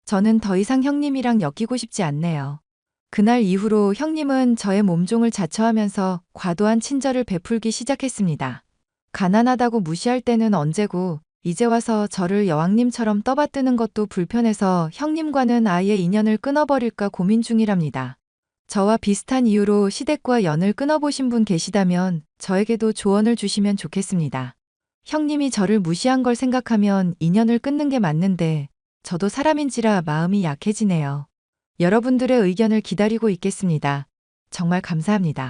저는 더 이상 형님이랑 엮이고 싶지 않네요. 그날 이후로 형님은 저의 몸종을 자처하면서 과도한 친절을 베풀기 시작했습니다. 가난하다고 무시할 때는 언제고 이제 와서 저를 여왕님처럼 떠받드는 것도 불편해서 형님과는 아예 인연을 끊어버릴까 고민 중이랍니다. 저와 비슷한 이유로 시댁과 연을 끊어보신 분 계시다면 저에게도 조언을 주시면 좋겠습니다. 형님이 저를 무시한 걸 생각하면 인연을 끊는 게 맞는데 저도 사람인지라 마음이 약해지네요. 여러분들의 의견을 기다리고 있겠습니다. 정말 감사합니다.